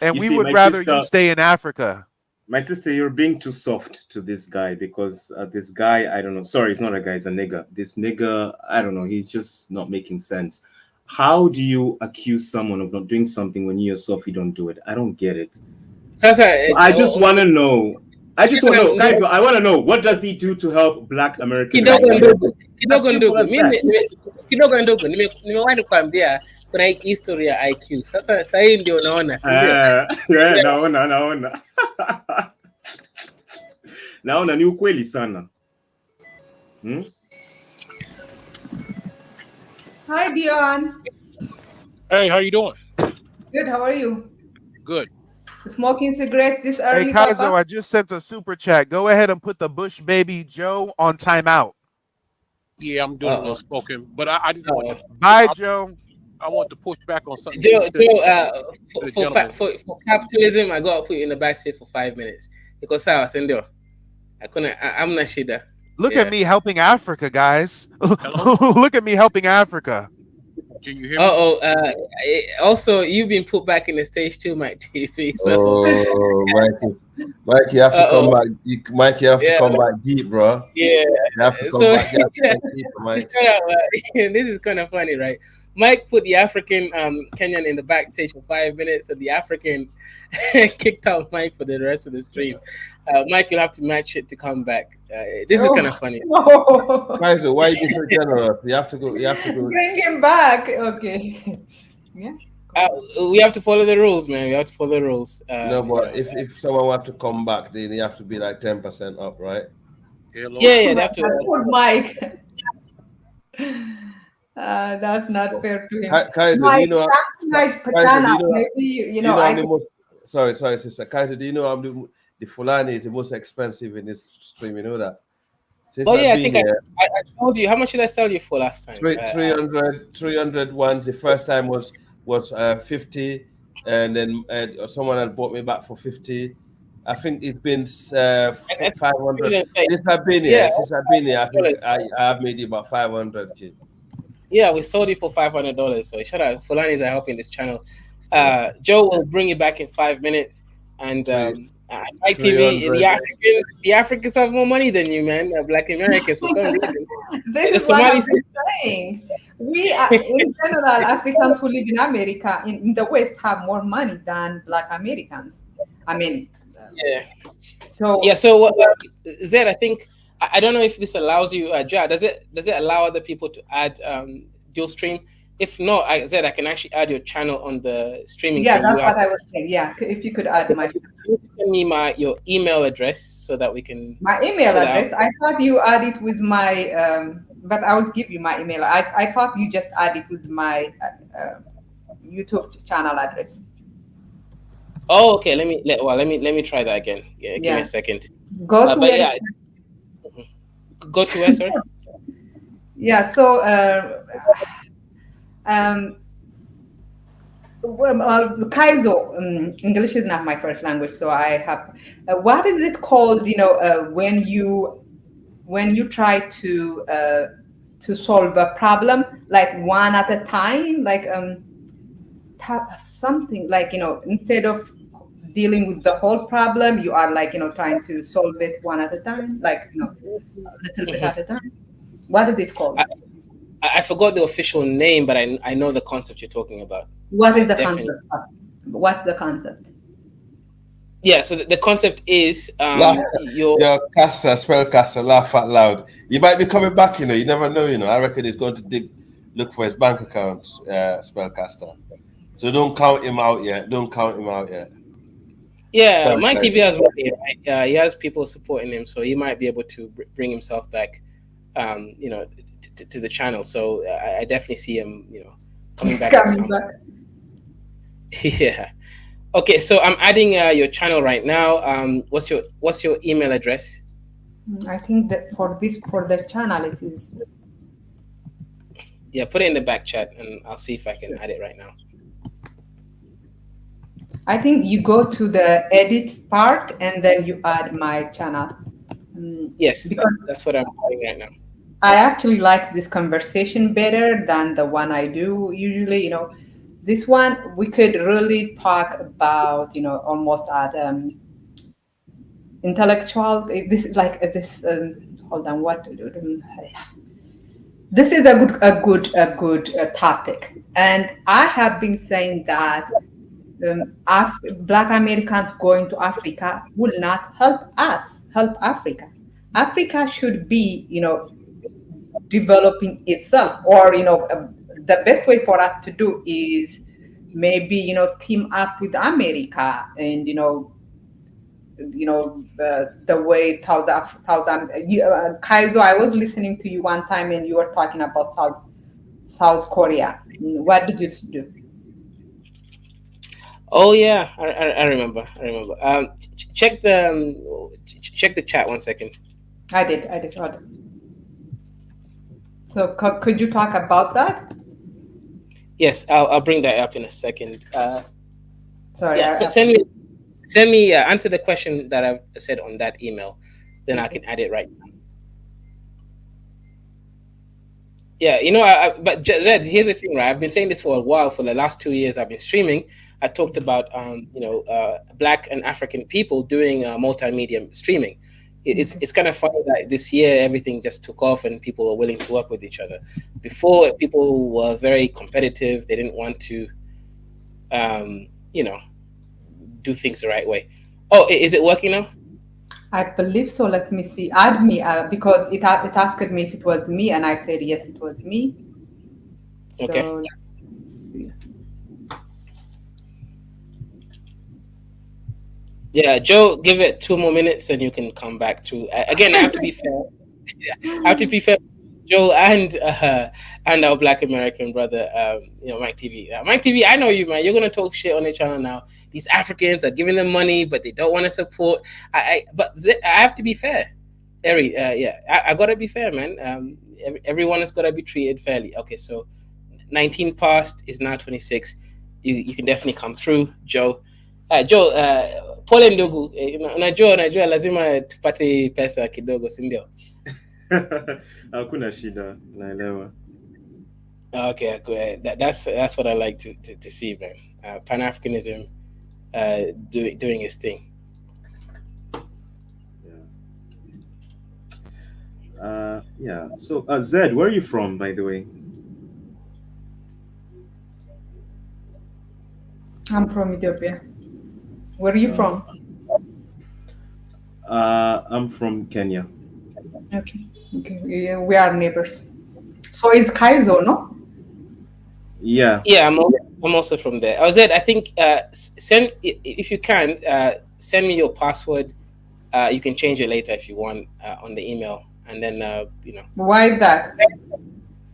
And we would rather you stay in Africa. My sister, you're being too soft to this guy because this guy, I don't know. Sorry, it's not a guy, it's a nigga. This nigga, I don't know. He's just not making sense. How do you accuse someone of not doing something when you yourself you don't do it? I don't get it. I just want to know. I want to know, what does he do to help Black Americans? Kuna historia ya IQ. Sasa hii ndio naona. Naona. Naona ni ukweli sana. Hi, Dion. Hey, how you doing? Good. How are you? Good. Smoking cigarette this early? Hey, Kaizo, I just sent a super chat. Go ahead and put the Bush baby Joe on timeout. Yeah, I'm doing a little smoking, but I just want to. Bye, Joe. I want to push back on something. Joe, for capitalism, I got to put you in the backseat for 5 minutes because I was in there. I'm not sure. Look at me helping Africa, guys. Look at me helping Africa. Can you hear me? Also, you've been put back in the stage too, Mike TV. So. Mikey, you have to come back. Mikey, you have to come back deep, bro. Yeah. You have to come back deep, Mike. This is kind of funny, right? Mike put the African Kenyan in the backstage for 5 minutes, and the African kicked out Mike for the rest of the stream. Mike, you'll have to match it to come back. This is kind of funny. Kaizo, why are you so generous? You have to go. Bring him back. Okay. Yeah. We have to follow the rules, man. We have to follow the rules. No, but if someone wants to come back, then they have to be like 10% up, right? Yeah, that's poor Mike. That's not fair to him. Kaizo, Mike, do you know? Sorry, sister. Kaizo, do you know the Fulani is the most expensive in this stream? You know that? I think I told you. How much did I sell you for last time? 300 ones. The first time was 50, and then someone had bought me back for 50. I think it's been 500. Since I've been here, I think I have made it about 500. Yeah, we sold it for $500. So shout out, Fulanis are helping this channel. Joe will bring you back in 5 minutes, and Mike TV, the Africans have more money than you, man. Black Americans for some reason. This is what I'm saying. We are, in general, Africans who live in America, in the West, have more money than Black Americans. I mean, So Zed, I think I don't know if this allows you, does it allow other people to add dual stream? If not, Zed, I can actually add your channel on the streaming. Yeah, that's what I was saying. Yeah, if you could add my. Send me your email address so that we can. My email address. I thought you add it with my, but I will give you my email. I thought you just add it with my YouTube channel address. Oh, okay. Let me try that again. Yeah, give me a second. Go to where? Go to where? Sorry. Yeah. So. Kaizo, English is not my first language, so I have. What is it called? When you try to solve a problem, like one at a time, like something like instead of dealing with the whole problem, you are like trying to solve it one at a time, like a little bit at a time. What is it called? I forgot the official name, but I know the concept you're talking about. What is the concept? What's the concept? Yeah, so the concept is your Casa, spell Casa, laugh out loud. You might be coming back, you know, you never know, you know. I reckon he's going to look for his bank account, spellcaster. So don't count him out yet. Don't count him out yet. Yeah, sorry, Mike TV has money, right? He has people supporting him, so he might be able to bring himself back, you know, to the channel. So I definitely see him, you know, coming back. Yeah. Okay, so I'm adding your channel right now. What's your email address? I think that for the channel it is. Yeah, put it in the back chat, and I'll see if I can add it right now. I think you go to the edit part and then you add my channel. Yes, because that's what I'm doing right now. I actually like this conversation better than the one I do usually. You know, this one we could really talk about, you know, almost at intellectual. This is like this. Hold on, what? This is a good topic, and I have been saying that Black Americans going to Africa will not help us help Africa. Africa should be, you know, developing itself, or you know, the best way for us to do is maybe, you know, team up with America, and you know the way Kaizo, I was listening to you one time and you were talking about South Korea. What did you do? Oh yeah, I remember. Check the chat 1 second. I did. So could you talk about that? Yes, I'll bring that up in a second. Sorry. Yeah, send me answer the question that I've said on that email, then I can add it right now. Yeah, you know, but Zed, here's the thing, right? I've been saying this for a while. For the last 2 years, I've been streaming. I talked about, you know, Black and African people doing multimedia streaming. It's kind of funny that this year everything just took off and people were willing to work with each other. Before, people were very competitive. They didn't want to, you know, do things the right way. Oh, is it working now? I believe so. Let me see. Add me because it asked me if it was me, and I said yes, it was me. Okay. So, yeah, Joe, give it 2 more minutes, and you can come back to. Again, I have to be fair. I have to be fair, Joe, and our Black American brother, you know, Mike TV. Mike TV, I know you, man. You're gonna talk shit on the channel now. These Africans are giving them money, but they don't want to support. But I have to be fair, Eri. Yeah, I gotta be fair, man. Everyone has gotta be treated fairly. Okay, so 19 past is now 26. You can definitely come through, Joe. Joe, pole ndugu. Najua lazima tupate pesa kidogo, si ndio? Hakuna shida, naelewa. Okay, good. That's what I like to see, man. Pan-Africanism doing its thing. Yeah. So, Zed, where are you from, by the way? I'm from Ethiopia. Where are you from? I'm from Kenya. Okay. Yeah, we are neighbors. So it's Kaizo, no? Yeah. Yeah, I'm also from there. Zed, I think send, if you can, send me your password. You can change it later if you want on the email, and then you know. Why that?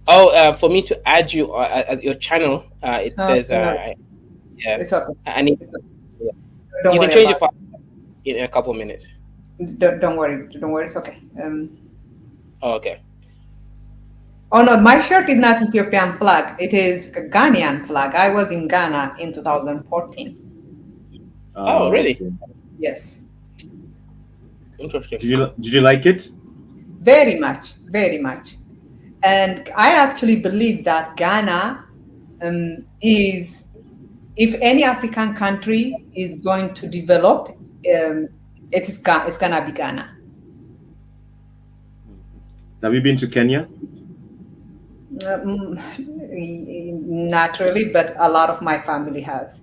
Oh, for me to add you as your channel, it says yeah. It's okay. I need. Don't you worry can change your password in a couple minutes. Don't worry. It's okay. Oh, okay. Oh no, my shirt is not Ethiopian flag. It is a Ghanaian flag. I was in Ghana in 2014. Oh, really? Okay. Yes. Interesting. Did you like it? Very much. And I actually believe that Ghana is, if any African country is going to develop, it's gonna be Ghana. Have you been to Kenya? Not really, but a lot of my family has.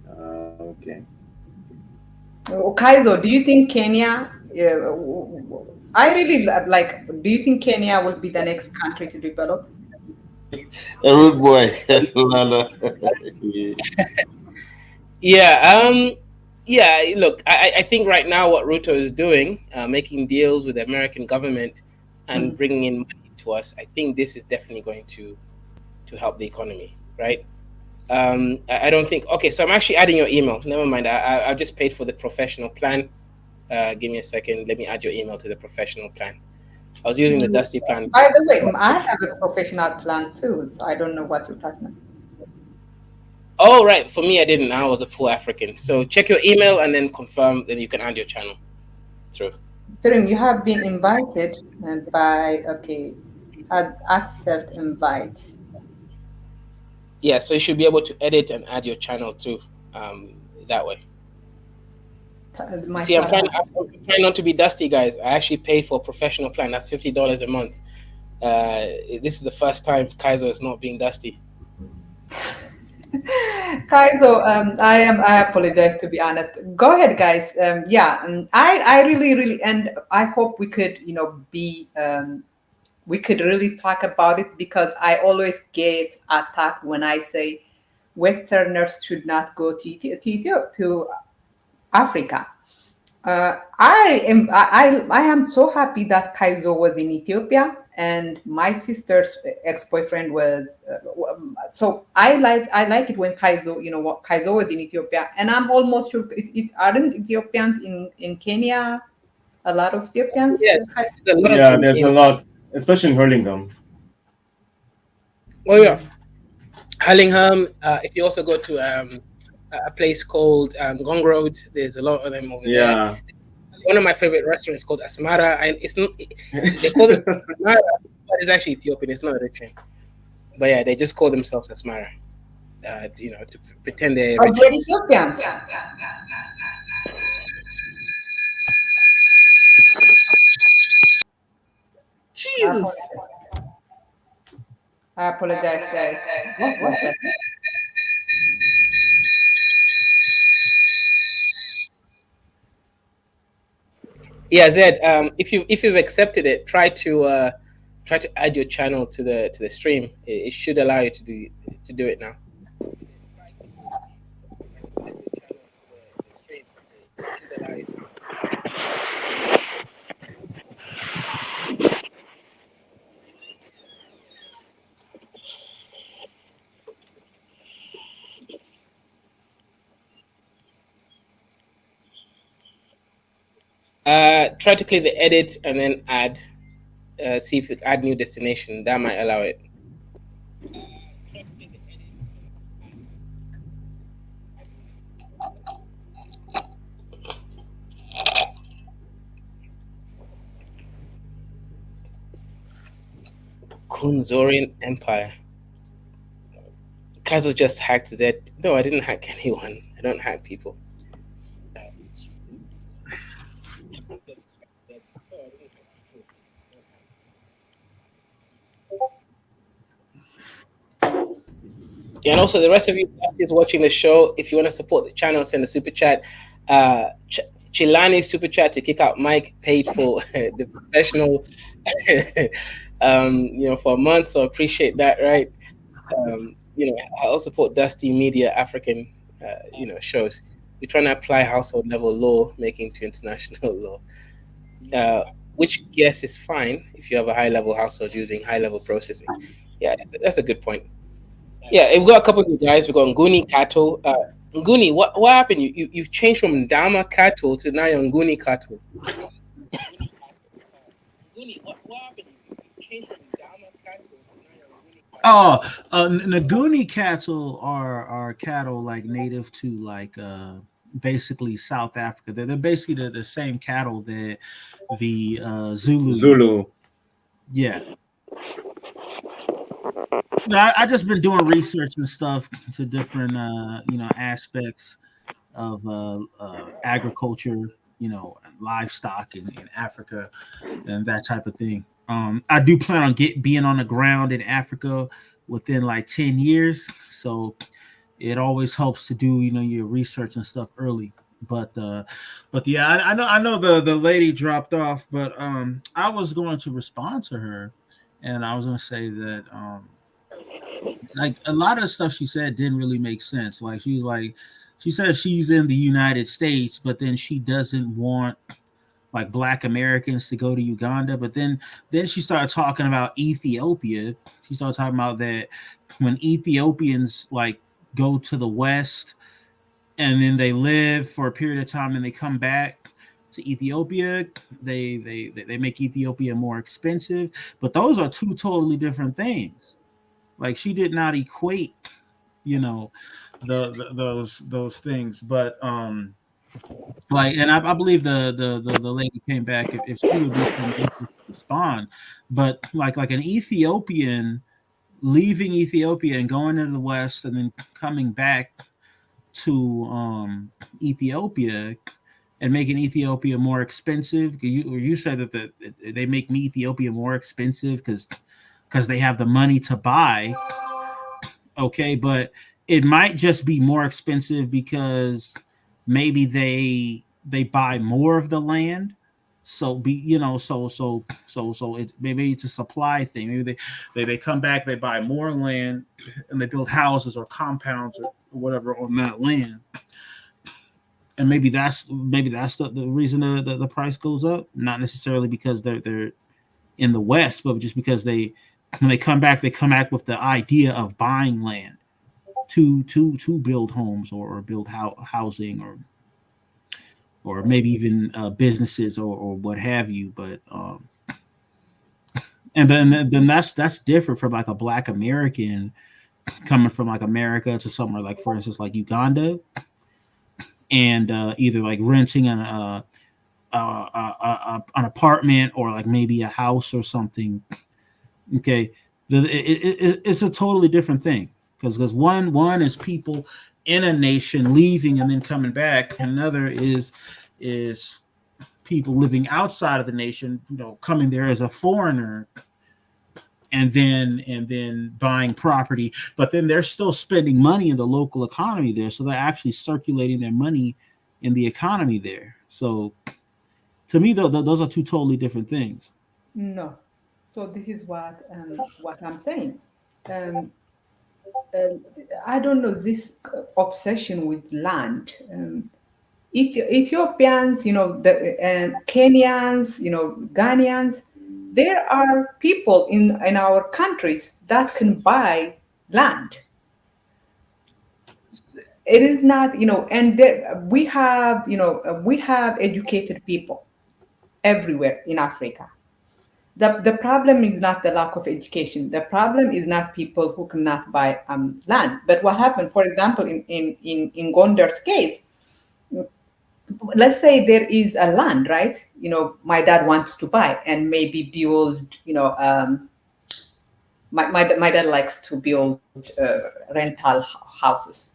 Okay. Kaizo, do you think Kenya? I really like. Do you think Kenya will be the next country to develop? A rude boy. Yeah. Yeah. Look, I think right now what Ruto is doing, making deals with the American government and bringing in money to us, I think this is definitely going to help the economy, right? I don't think. Okay, so I'm actually adding your email. Never mind. I've just paid for the professional plan. Give me a second. Let me add your email to the professional plan. I was using the Dusty plan. By the way, I have a professional plan too, so I don't know what you're talking about. Oh, right. For me, I didn't. I was a poor African. So check your email and then confirm. Then you can add your channel through. Turing, you have been invited by, accept invite. Yeah, so you should be able to edit and add your channel too, that way. See, I'm trying not to be dusty, guys. I actually pay for a professional plan. That's $50 a month. This is the first time Kaizo is not being dusty. Kaizo, I apologize, to be honest. Go ahead, guys. I really, and I hope we could, we could really talk about it, because I always get attacked when I say Westerners should not go to Africa. I am so happy that Kaizo was in Ethiopia, and my sister's ex-boyfriend was. So I like it when Kaizo Kaizo was in Ethiopia, and I'm almost sure aren't Ethiopians in Kenya? A lot of Ethiopians. Yeah, there's a lot, especially in Hurlingham. Oh yeah, Hurlingham. If you also go to a place called Ngong Road, there's a lot of them over there. One of my favorite restaurants is called Asmara, and it's not. They call it Asmara, but it's actually Ethiopian. It's not Eritrean. But yeah, they just call themselves Asmara. To pretend they're Ethiopians. Jesus. I apologize, guys. What the? Yeah, Zed. If you've accepted it, try to add your channel to the stream. It should allow you to do it now. Try to click the edit and then add. See if you add new destination. That might allow it. Kunzorian Empire. Kaizo just hacked Zed. No, I didn't hack anyone. I don't hack people. Yeah, and also the rest of you guys watching the show, if you want to support the channel, send a super chat. Chilani super chat to kick out Mike, paid for the professional, for a month. So appreciate that, right? I'll support Dusty Media African, shows. We're trying to apply household level law making to international law, which yes is fine if you have a high level household using high level processing. Yeah, that's a good point. Yeah, we've got a couple of new guys. We've got Nguni Cattle. Nguni, what happened? You've changed from Dama Cattle to now you're Nguni Cattle. Nguni, what happened? You changed from Dama Cattle to now you're Nguni Cattle. Nguni cattle are cattle like native to basically South Africa. They're basically the same cattle that the Zulu. Yeah. I just been doing research and stuff to different aspects of agriculture, livestock in Africa and that type of thing. I do plan on being on the ground in Africa within like 10 years. So it always helps to do, your research and stuff early. But yeah, I know the lady dropped off, but I was going to respond to her, and I was going to say that like a lot of the stuff she said didn't really make sense. Like she said she's in the United States, but then she doesn't want like Black Americans to go to Uganda. But then she started talking about Ethiopia. She started talking about that when Ethiopians like go to the West and then they live for a period of time and they come back to Ethiopia, they make Ethiopia more expensive. But those are two totally different things. Like she did not equate, those things. But like, and I believe the lady came back if she would be able to respond. But like an Ethiopian leaving Ethiopia and going into the West and then coming back to Ethiopia and making Ethiopia more expensive. You said that they make Ethiopia more expensive because they have the money to buy. Okay, but it might just be more expensive because maybe they buy more of the land. So so it maybe it's a supply thing. Maybe they come back, they buy more land, and they build houses or compounds or whatever on that land. And maybe that's the reason the price goes up. Not necessarily because they're in the West, but just because when they come back with the idea of buying land to build homes or build housing or maybe even businesses or what have you. But and then that's different from like a Black American coming from like America to somewhere like, for instance, like Uganda, and either like renting an apartment or like maybe a house or something. Okay, it's a totally different thing because one is people in a nation leaving and then coming back, and another is people living outside of the nation, coming there as a foreigner and then buying property, but then they're still spending money in the local economy there, so they're actually circulating their money in the economy there. So to me, those are two totally different things. No. So this is what I'm saying. I don't know, this obsession with land. Ethiopians, the Kenyans, Ghanaians, there are people in our countries that can buy land. It is not, and we have educated people everywhere in Africa. The problem is not the lack of education. The problem is not people who cannot buy land. But what happened, for example, in Gondar's case, let's say there is a land, right? My dad wants to buy and maybe build, my dad likes to build rental houses.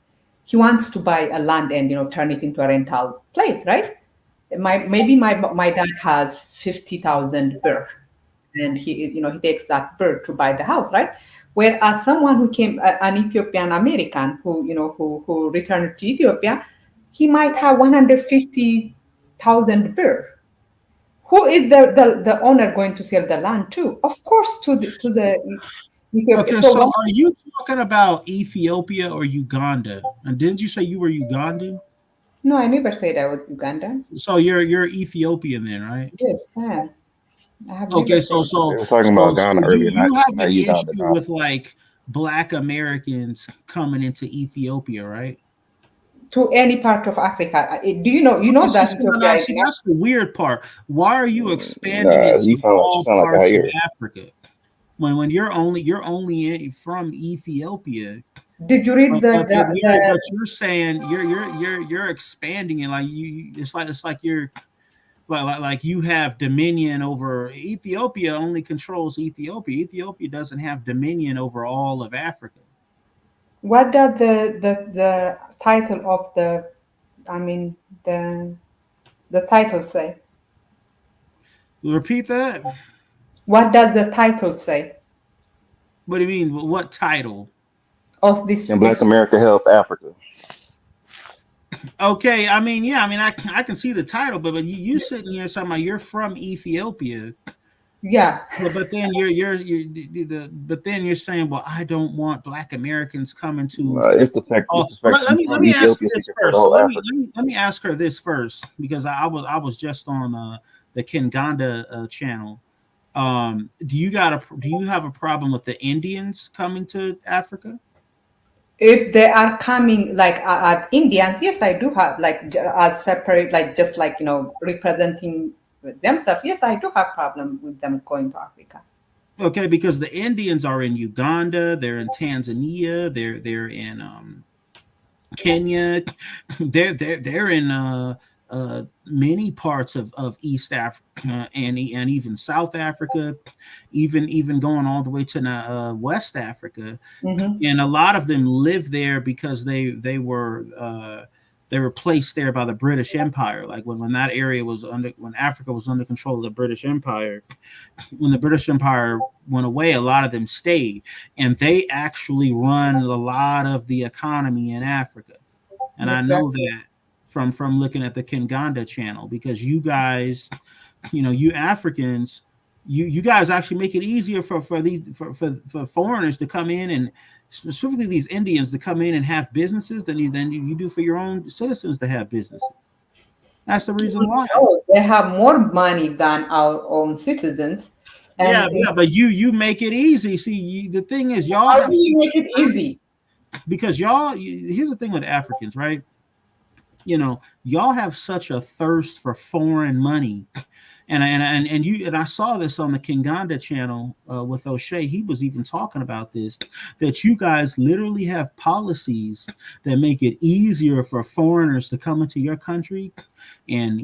He wants to buy a land and, turn it into a rental place, right? Maybe my dad has 50,000 birr, and he takes that birr to buy the house, right? Whereas someone who came, an Ethiopian American who returned to Ethiopia, he might have 150,000 birr. Who is the owner going to sell the land to? Of course, to the Ethiopia. Okay, so are you talking about Ethiopia or Uganda? And didn't you say you were Ugandan? No, I never said I was Ugandan. So you're Ethiopian then, right? Yes, I have. Okay, so we're talking about Ghana earlier. You have an Uganda, issue with like Black Americans coming into Ethiopia, right? To any part of Africa. Do you know that Ethiopia is that's the weird part. Why are you expanding it to all parts of Africa? When you're only from Ethiopia. Did you read but you're saying you're expanding it, like it's like you're like you have dominion over Ethiopia. Only controls Ethiopia. Ethiopia doesn't have dominion over all of Africa. What does the title of the title say? Repeat that. What does the title say? What do you mean? What title? Of this. And Black America helps Africa. Okay, I mean, yeah, I mean, I can see the title, but you sitting here talking about you're from Ethiopia. Yeah. But then but then you're saying, well, I don't want Black Americans coming to. It's the fact. Let me ask her this first. Let me ask her this first, because I was just on the Kinganda channel. Do you have a problem with the Indians coming to Africa? If they are coming like as Indians, yes, I do have like as separate, like just like representing themselves. Yes, I do have problem with them going to Africa. Okay, because the Indians are in Uganda, they're in Tanzania, they're in Kenya, they're in many parts of East Africa and even South Africa, even going all the way to West Africa. Mm-hmm. And a lot of them live there because they were placed there by the British Empire. Like when that area was when Africa was under control of the British Empire, when the British Empire went away, a lot of them stayed, and they actually run a lot of the economy in Africa. And I know that from looking at the Kinganda channel, because you guys, you Africans, you guys actually make it easier for foreigners to come in, and specifically these Indians to come in and have businesses than you do for your own citizens to have businesses. That's the reason why. No, they have more money than our own citizens. And yeah, but you make it easy. See, the thing is, y'all how do you make it easy? Because here's the thing with Africans, right? Y'all have such a thirst for foreign money. And I saw this on the Kinganda channel with O'Shea. He was even talking about this, that you guys literally have policies that make it easier for foreigners to come into your country and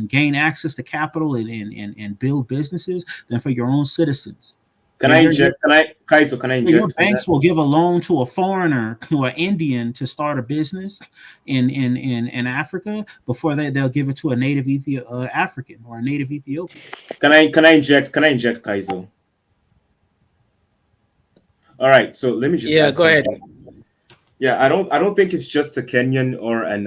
gain access to capital and build businesses than for your own citizens. Kaizo, can I inject? Your banks will give a loan to a foreigner, to an Indian, to start a business in Africa before they'll give it to a native African or a native Ethiopian. Can I inject, Kaizo? All right, so let me just go ahead. Yeah, I don't think it's just a Kenyan or an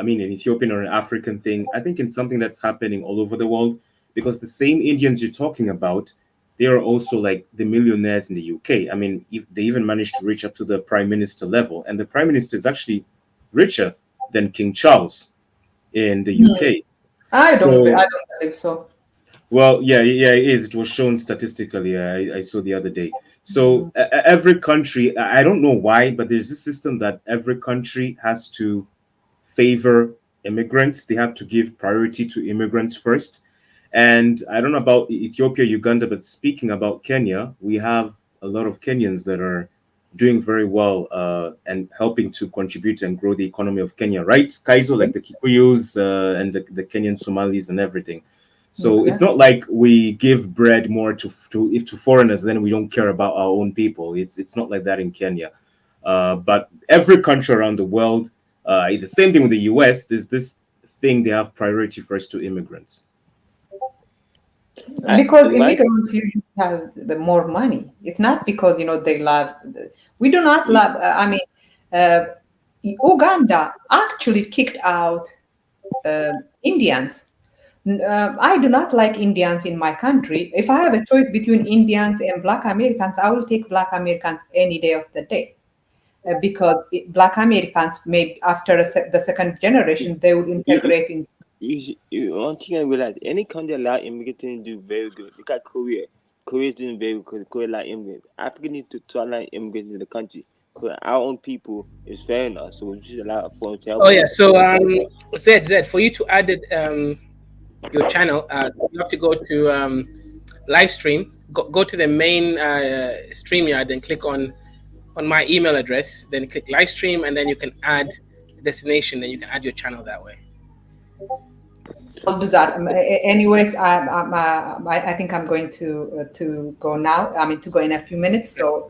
Ethiopian or an African thing. I think it's something that's happening all over the world, because the same Indians you're talking about, they are also like the millionaires in the UK. I mean, they even managed to reach up to the prime minister level, and the prime minister is actually richer than King Charles in the UK. I don't believe so. Well, yeah, it is. It was shown statistically. I saw the other day. So every country, I don't know why, but there's this system that every country has to favor immigrants. They have to give priority to immigrants first. And I don't know about Ethiopia, Uganda, but speaking about Kenya, we have a lot of Kenyans that are doing very well and helping to contribute and grow the economy of Kenya, right? Kaizo, like the Kikuyus and the Kenyan Somalis and everything. So it's not like we give bread more to foreigners, then we don't care about our own people. It's not like that in Kenya. But every country around the world, the same thing with the US, there's this thing, they have priority first to immigrants. Because immigrants usually have the more money. It's not because they love. We do not love. Uganda actually kicked out Indians. I do not like Indians in my country. If I have a choice between Indians and Black Americans, I will take Black Americans any day of the day. Because Black Americans, maybe after the second generation, they will integrate in. One thing I realize, any country allow immigrants to do very good. Look at Korea. Korea is doing very good. Korea allow immigrants. Africa needs to allow immigrants in the country. Because our own people is fair enough, so we should allow foreign to help. Oh yeah, so Zed, for you to add your channel, you have to go to live stream. Go to the main StreamYard and click on my email address. Then click live stream, and then you can add destination. Then you can add your channel that way. I'll do that. Anyways, I think I'm going to go now. I mean, to go in a few minutes. So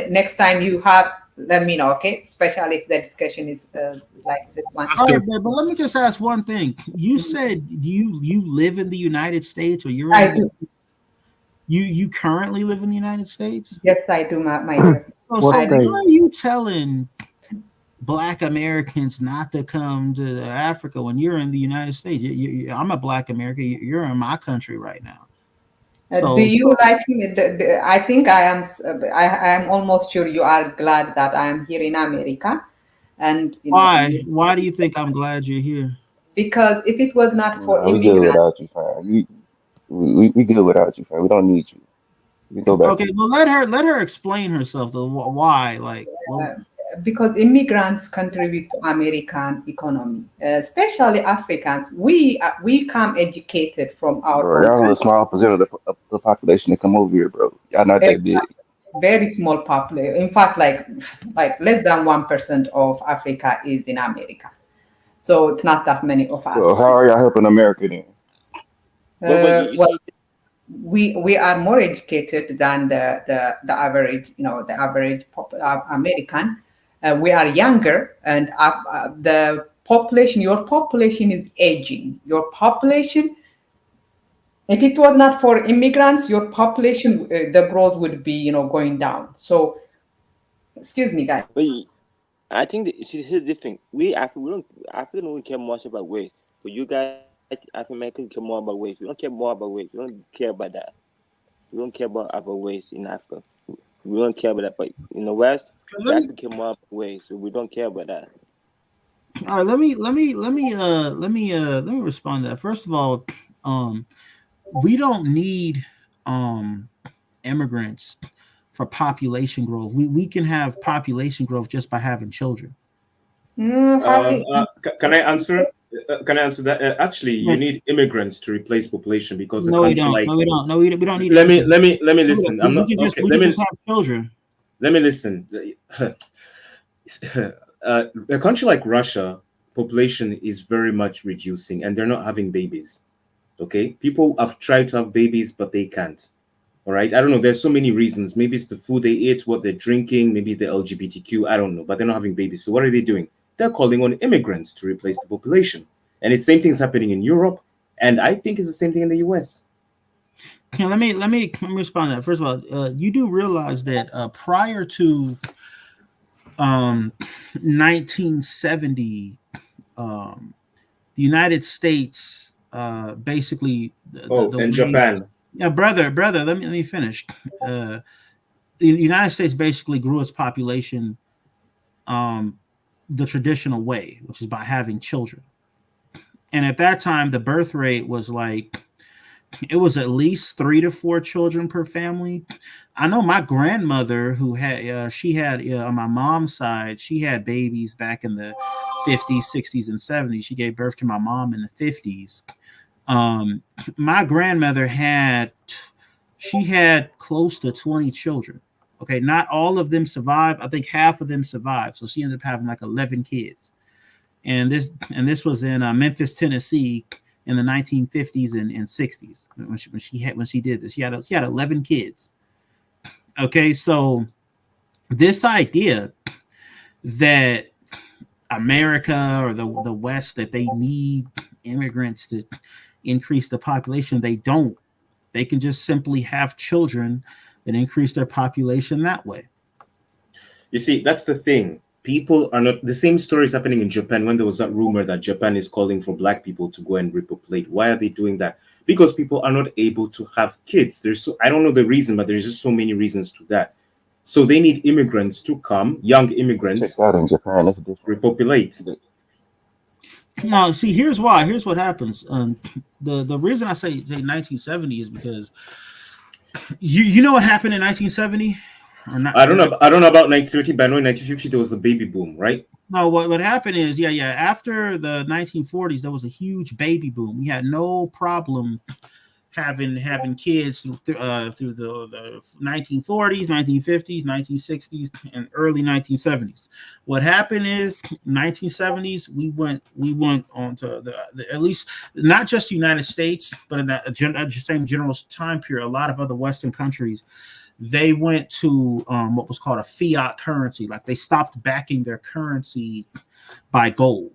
next time you have, let me know, okay? Especially if the discussion is like this one. All right, but let me just ask one thing. You said you live in the United States, or you're? I do. You currently live in the United States? Yes, I do, my So why are you telling Black Americans not to come to Africa when you're in the United States? I'm a Black American. You're in my country right now. Do you like me? I think I am. I am almost sure you are glad that I am here in America. And why? Why do you think I'm glad you're here? Because if it was not for we good without you, fam. We good without you, fam. We don't need you. We go back. Okay, well let her explain herself. The why, like. Because immigrants contribute to American economy, especially Africans. We come educated from our. Bro, y'all a small percent of the population that come over here, bro. Y'all not that big. Very small population. In fact, like less than 1% of Africa is in America, so it's not that many of us. So how are y'all helping America then? Well, we are more educated than the average, the average American. We are younger, and the population. Your population is aging. Your population. If it was not for immigrants, your population, the growth would be, going down. So, excuse me, guys. But I think here's the thing. African don't care much about race, but you guys, African Americans, care more about race. We don't care more about race. We don't care about that. We don't care about our race in Africa. We don't care about that. But in the West, we actually care more about race. So we don't care about that. All right, let me respond to that. First of all, we don't need immigrants for population growth. We can have population growth just by having children. Can I answer? Can I answer that? Actually, you need immigrants to replace population because no, we don't. No, we don't. No, we don't need. Let me listen. I'm not. We can just have children. Let me listen. A country like Russia, population is very much reducing, and they're not having babies. Okay, people have tried to have babies, but they can't. All right, I don't know. There's so many reasons. Maybe it's the food they eat, what they're drinking. Maybe it's the LGBTQ. I don't know, but they're not having babies. So what are they doing? They're calling on immigrants to replace the population, and the same thing is happening in Europe, and I think it's the same thing in the US. Okay, let me respond to that. First of all, you do realize that prior to 1970, the United States basically. And Japan. Yeah, brother. Let me finish. The United States basically grew its population the traditional way, which is by having children. And at that time, the birth rate was it was at least 3 to 4 children per family. I know my grandmother, who had she had on my mom's side, she had babies back in the 50s, 60s, and 70s. She gave birth to my mom in the 50s. My grandmother had close to 20 children. Okay, not all of them survived. I think half of them survived. So she ended up having 11 kids. And this was in Memphis, Tennessee, in the 1950s and 60s when she did this. She had 11 kids. Okay, so this idea that America or the West, that they need immigrants to increase the population, they don't. They can just simply have children and increase their population that way. You see, that's the thing. People are not. The same story is happening in Japan when there was that rumor that Japan is calling for Black people to go and repopulate. Why are they doing that? Because people are not able to have kids. I don't know the reason, but there's just so many reasons to that. So they need immigrants to come, young immigrants, in Japan, repopulate. Now, see, here's why. Here's what happens. The reason I say 1970 is because you know what happened in 1970? Or not? I don't know about 1930, but I know in 1950 there was a baby boom, right? No, what happened is, after the 1940s, there was a huge baby boom. We had no problem having kids through the 1940s, 1950s, 1960s, and early 1970s. What happened is 1970s we went on to the at least not just the United States, but in that same general time period, a lot of other Western countries, they went to what was called a fiat currency. Like they stopped backing their currency by gold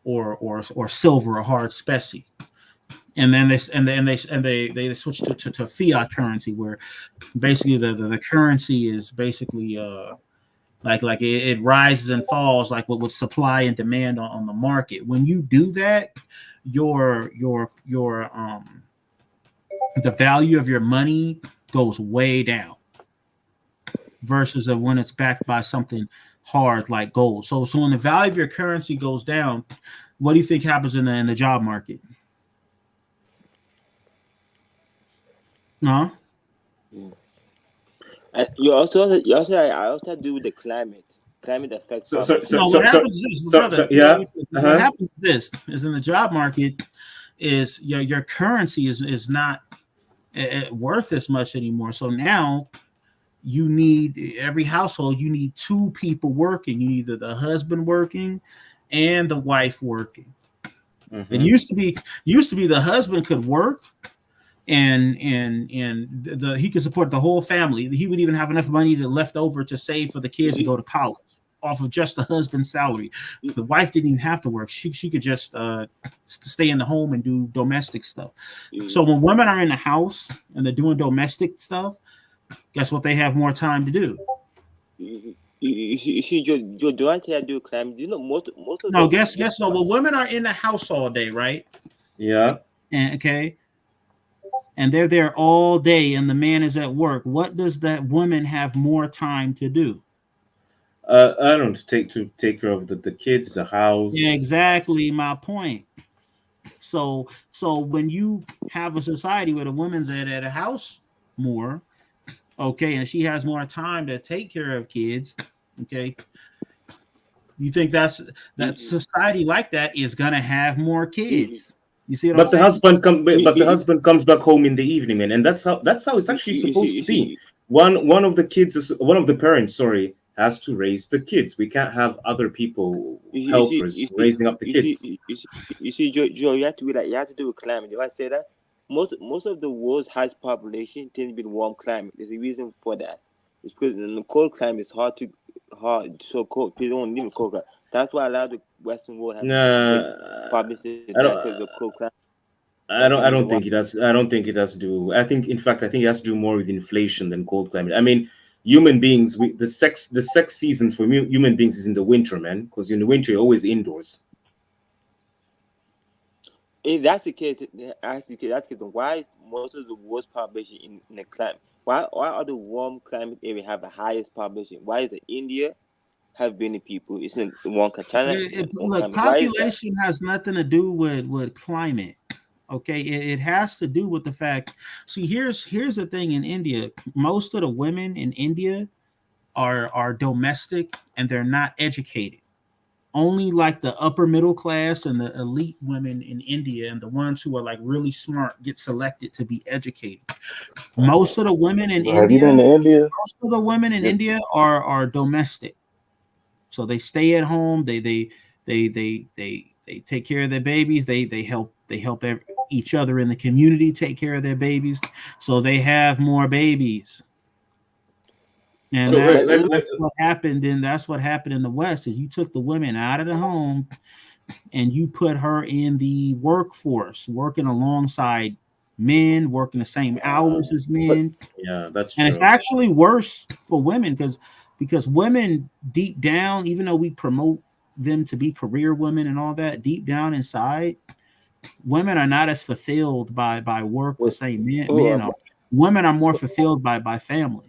or silver or hard specie. and then they switch to fiat currency, where basically the currency is basically like it rises and falls like with supply and demand on the market. When you do that, your the value of your money goes way down versus when it's backed by something hard like gold. So when the value of your currency goes down, what do you think happens in the job market? No. You also I also do with the climate. Climate affects. What happens is this: is in the job market, is your currency is not worth as much anymore. So now you need every household. You need two people working. You need the husband working and the wife working. Mm-hmm. It used to be the husband could work and he could support the whole family. He would even have enough money left over to save for the kids to go to college off of just the husband's salary. The wife didn't even have to work. She could just stay in the home and do domestic stuff. So when women are in the house and they're doing domestic stuff, guess what? They have more time to do. You see, Joe, don't I do crime? You know, most of no. Guess no. Well, women are in the house all day, right? Yeah. And okay. And they're there all day, and the man is at work. What does that woman have more time to do? I don't take care of the kids, the house. Yeah, exactly my point. So when you have a society where the woman's at a house more, okay, and she has more time to take care of kids, okay, you think that society like that is gonna have more kids? You see what I'm saying? The husband comes back home in the evening, and that's how it's actually supposed to be. One of the parents, has to raise the kids. We can't have other people helpers raising up the kids. You see, Joe, you have to be like, you have to do with climate. Do I say that? Most of the world's highest population tends to be in warm climate. There's a reason for that. It's because in the cold climate it's so cold. People don't live in cold climate. That's why a lot of the Western world has population because of the cold climate. I don't think it has. I don't think it has to do. I think it has to do more with inflation than cold climate. I mean, human beings, the sex season for human beings is in the winter, man. Because in the winter you're always indoors. If that's the case, why is most of the world's population in the climate? Why are the warm climate area have the highest population? Why is it India have many people? Isn't it one China? Look, population has nothing to do with climate. Okay, it has to do with the fact. See, here's the thing in India. Most of the women in India are domestic and they're not educated. Only like the upper middle class and the elite women in India and the ones who are like really smart get selected to be educated. Most of the women in Have you been to India? Most of the women in India are domestic. So they stay at home. They take care of their babies. They help each other in the community take care of their babies. So they have more babies. And that's what happened. And that's what happened in the West is you took the women out of the home and you put her in the workforce, working alongside men, working the same hours as men. Yeah, that's true. And it's actually worse for women because women deep down, even though we promote them to be career women and all that, deep down inside, women are not as fulfilled by work the same men are. Women are more fulfilled by family.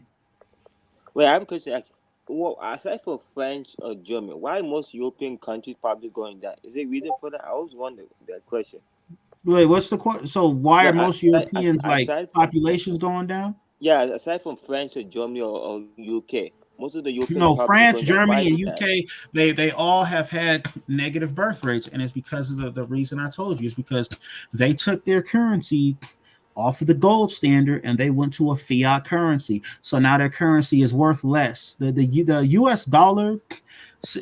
Wait, I have a question. Well, aside from French or German, why most European countries probably going down? Is there a reason for that? I always wonder that question. Wait, what's the question? So why are most Europeans populations going down? Yeah, aside from French or Germany or UK, most of the European France, Germany, and UK, they all have had negative birth rates, and it's because of the reason I told you. It's because they took their currency off of the gold standard and they went to a fiat currency. So now their currency is worth less. The US dollar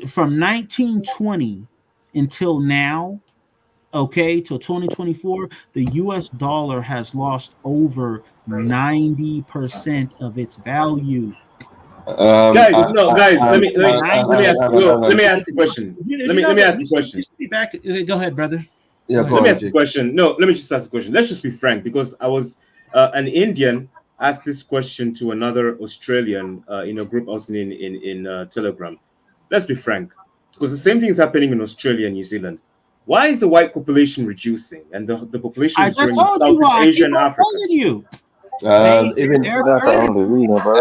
from 1920 until now, okay, till 2024, the US dollar has lost over 90% of its value. Guys, let me ask you a question. Let me ask you a question. Go ahead, brother. Yeah, let me ask a question. No, let me just ask a question. Let's just be frank, because I was an Indian asked this question to another Australian in a group I was in Telegram. Let's be frank, because the same thing is happening in Australia and New Zealand. Why is the white population reducing and the population is growing in Southeast Asia and Africa? You. Even that's the only reason, bro.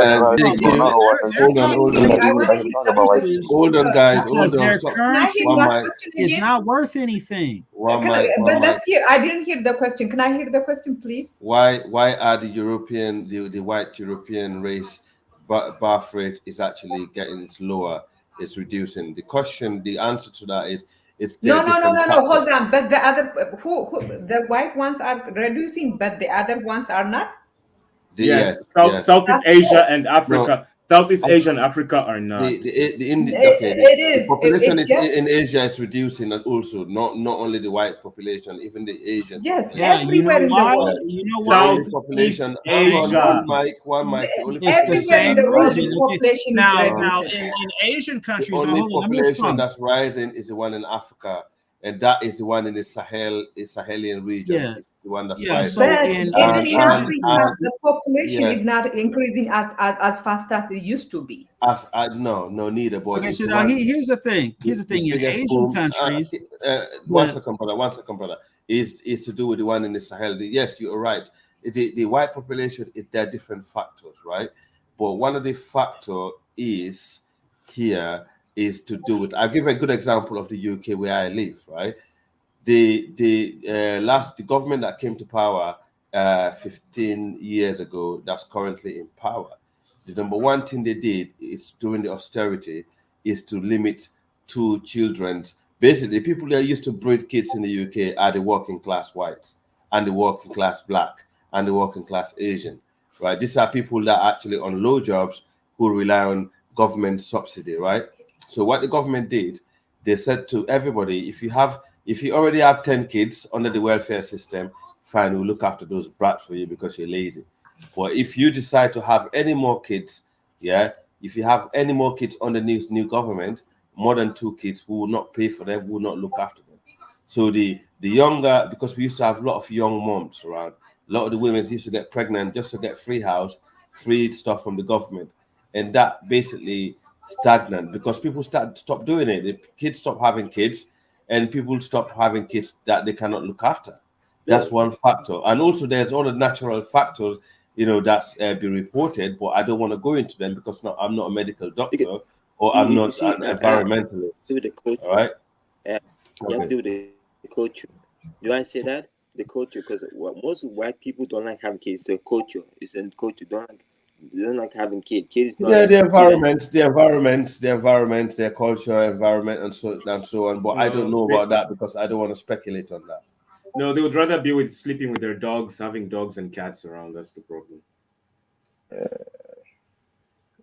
Hold on, guys. Because Hold on. their currency is not worth anything. But let's hear. I didn't hear the question. Can I hear the question, please? Why are the white European race birth rate is actually getting lower? It's reducing. The answer to that is No. Hold on. But the other the white ones are reducing, but the other ones are not. Yes. Southeast Asia and Africa. Southeast Asia and Africa are not. The population in Asia is reducing, and also not only the white population, even the Asians. Yes, everywhere in the world. You know what? Population. One mic. Everywhere in the world, the population now in Asian countries, the only population that's rising is the one in Africa, and that is the one in the Sahelian region. Yeah. The one that's rising. So even in Africa, the population is not increasing as fast as it used to be. Neither. But okay, so now here's the thing. Here's the thing in Asian countries. One second, brother. Is to do with the one in the Sahel. Yes, you're right. The white population, there are different factors, right? But one of the factor is to do with. I'll give a good example of the UK where I live, right? The government that came to power 15 years ago, that's currently in power. The number one thing they did is during the austerity is to limit 2 children. Basically, people that used to breed kids in the UK are the working class whites and the working class black and the working class Asian, right? These are people that are actually on low jobs who rely on government subsidy, right? So what the government did, they said to everybody, if you already have 10 kids under the welfare system, fine, we'll look after those brats for you because you're lazy. But if you decide to have any more kids, if you have any more kids under new government, more than 2 kids, we will not pay for them, we will not look after them. So the younger, because we used to have a lot of young moms around, a lot of the women used to get pregnant just to get free house, free stuff from the government. And that basically stagnant because people stop doing it. The kids stop having kids and people stop having kids that they cannot look after. That's one factor. And also there's all the natural factors, that's be reported, but I don't want to go into them because I'm not a medical doctor or I'm not an environmentalist. Do the culture. All right? You have to do the culture. Do I say that? The culture, because most white people don't like having kids. The culture is in culture. They don't like having kids. The environment, their culture, environment, and so on. But I don't know about that because I don't want to speculate on that. No, they would rather be sleeping with their dogs, having dogs and cats around. That's the problem.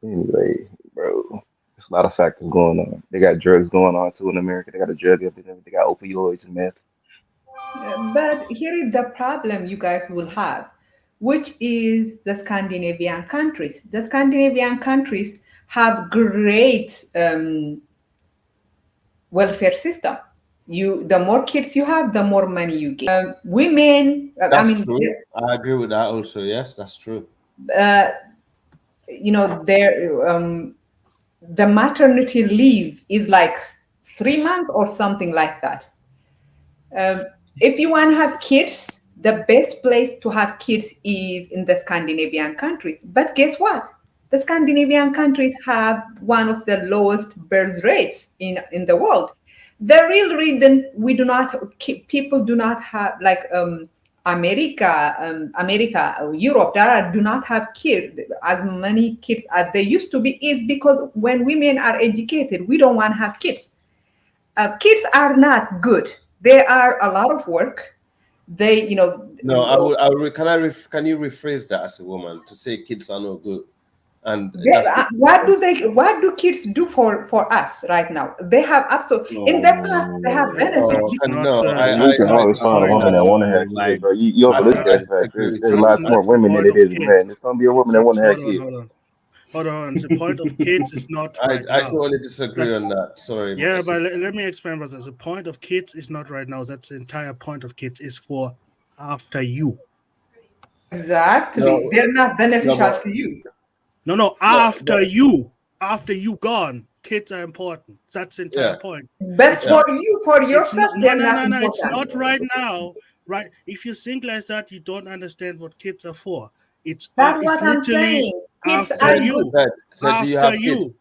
Anyway, bro, there's a lot of factors going on. They got drugs going on too in America. They got a drug epidemic. They got opioids and meth. But here is the problem you guys will have, which is the Scandinavian countries. The Scandinavian countries have great welfare system. The more kids you have, the more money you get. Women, that's true. I agree with that also. Yes, that's true. The maternity leave is like 3 months or something like that. If you want to have kids, the best place to have kids is in the Scandinavian countries. But guess what? The Scandinavian countries have one of the lowest birth rates in the world. The real reason people do not have, like America, Europe, do not have kids, as many kids as they used to be, is because when women are educated, we don't want to have kids. Kids are not good. They are a lot of work. They, No, can you rephrase that as a woman to say kids are no good? And what do kids do for us right now? They have absolutely in the past they have benefits. You can always find a woman that want to have kids, bro. You overlook that fact. There's lots more women than it is men. There's gonna be a woman that want to have kids. Hold on. The point of kids is not right I now. totally disagree on that. Sorry. Yeah, but let me explain what the point of kids is not right now. That's the entire point of kids is for after you. Exactly. No, They're not beneficial to you. No, after you. After you gone, kids are important. That's the entire point. But for you, for yourself, no, it's not right now. Right? If you think like that, you don't understand what kids are for. It's what I'm literally saying. Kids after are you. good. After you.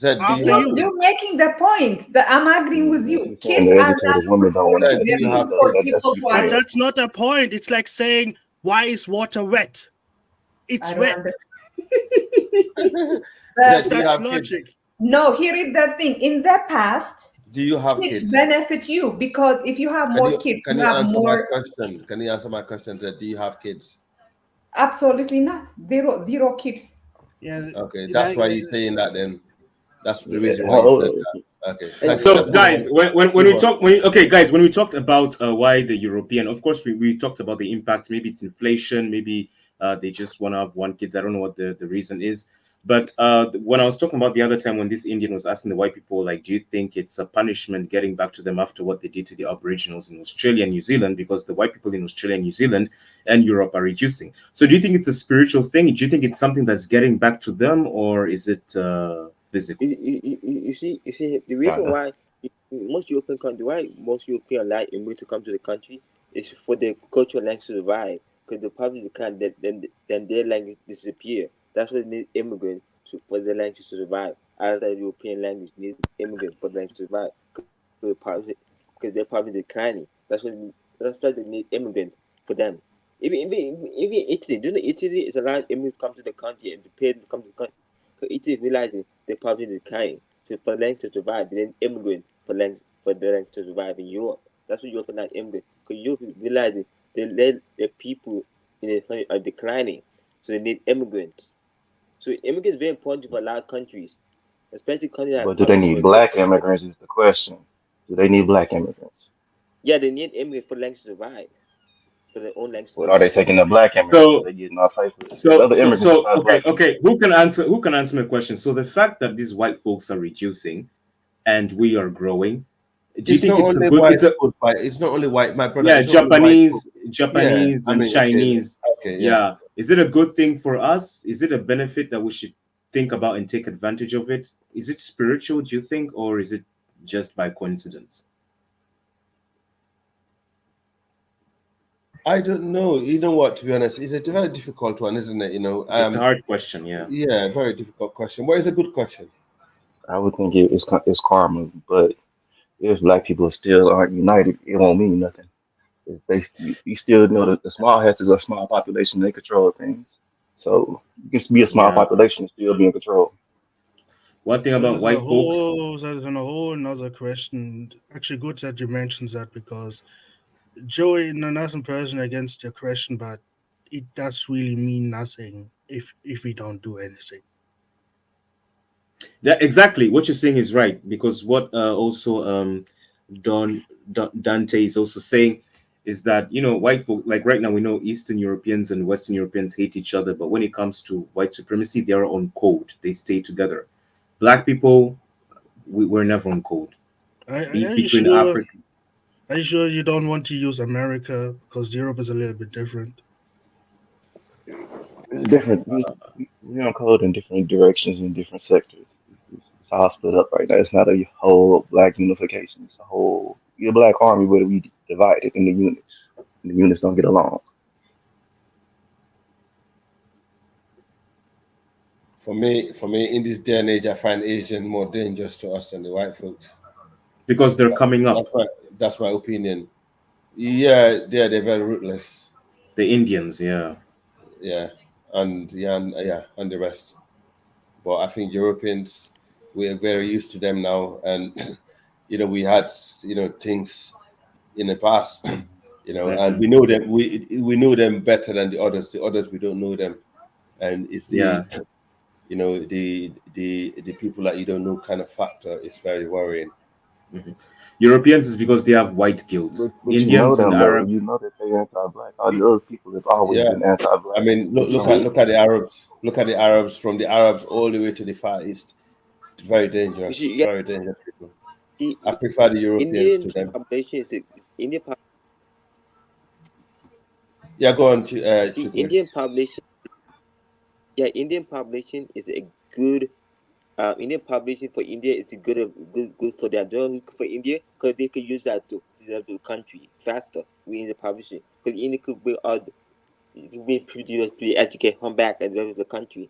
After you. You're making the point that I'm agreeing with you. Kids the are educated not women don't want to good. do They're this good stuff. for people who are. But that's not a point. It's like saying, why is water wet? It's wet. That's logic. No, here is the thing. In the past, do you have kids benefit you because if you have more kids, can you you have answer more. my question? Can you answer my question? Do you have kids? Absolutely not. Zero kids. Yeah. Okay, that's why you're saying that. Then that's the reason why you said that. Okay. So guys, when we talk, guys, when we talked about why the European, of course, we talked about the impact. Maybe it's inflation. Maybe they just want to have one kids. I don't know what the reason is. But when I was talking about the other time when this Indian was asking the white people, like, do you think it's a punishment getting back to them after what they did to the Aboriginals in Australia and New Zealand? Because the white people in Australia and New Zealand and Europe are reducing. So do you think it's a spiritual thing? Do you think it's something that's getting back to them, or is it physical? You see, the reason why most European countries, why most European like immigrants to come to the country is for the cultural language to survive. Because the probably can't, then their language disappear. That's why they need immigrants for their language to survive. Other European language need immigrants for the language to survive. Because they're probably declining. That's why they need immigrants for them. Even Italy, do you know Italy is a lot of immigrants come to the country and prepare to come to the country. So Italy is realizing they're probably declining. So for the language to survive, they need immigrants for the language to survive in Europe. That's what Europe is not immigrants. Because Europe is realizing their people in the country are declining. So they need immigrants. So immigrants is very important for a lot of countries, especially countries that. But do they need black immigrants? Is the question. Do they need black immigrants? Yeah, they need immigrants for language to survive, for their own language. But are they taking the black immigrants? So They getting off type of other immigrants. Okay. Who can answer my question? So the fact that these white folks are reducing, and we are growing. Do you think it's a good? It's not only white. My brother. Yeah, Japanese and Chinese. Okay. Yeah. Is it a good thing for us? Is it a benefit that we should think about and take advantage of it? Is it spiritual, do you think, or is it just by coincidence? I don't know. You know what? To be honest, it's a very difficult one, isn't it? You know, it's a hard question. Yeah. Yeah, very difficult question. What is a good question? I would think it's karma, but if black people still aren't united, it won't mean nothing. You still know that the small hats is a small population. They control things, so you can be a small population and still be in control. One thing about white folks. That's a whole another question. Actually, good that you mentioned that because Joey, nothing personal against your question, but it does really mean nothing if we don't do anything. Yeah, exactly. What you're saying is right, because what also Dante is also saying is that, you know, white folk, like right now we know Eastern Europeans and Western Europeans hate each other, but when it comes to white supremacy, they're on code. They stay together. Black people, we're never on code. Are you sure you don't want to use America because Europe is a little bit different? It's different. We're on code in different directions in different sectors. It's all split up right now. It's not a whole black unification. It's a whole black army, but we divided in the units. And the units don't get along. For me, in this day and age, I find Asian more dangerous to us than the white folks because they're coming up. That's my opinion. Yeah, they're very ruthless. The Indians, yeah, and the rest. But I think Europeans, we are very used to them now, and you know, we had things in the past, and we know them. We know them better than the others. The others, we don't know them, and it's the the people that you don't know kind of factor is very worrying. Mm-hmm. Europeans is because they have white guilt. But Indians you know and them though. Arabs. You know that they anti-black. All the other people have always Yeah, been anti-black. I mean, For some reason. look at the Arabs. Look at the Arabs, from the Arabs all the way to the Far East. Very dangerous. Yeah, Very dangerous people. the I prefer the Europeans Indian to them. population is Indian. Yeah, go on, See, Chukwu. Indian population. Yeah, Indian population is a good. Indian population for India is good for them. They're looking for India because they could use that to develop the country faster. We in the population because India could bring all be pretty educated, come back and develop the country.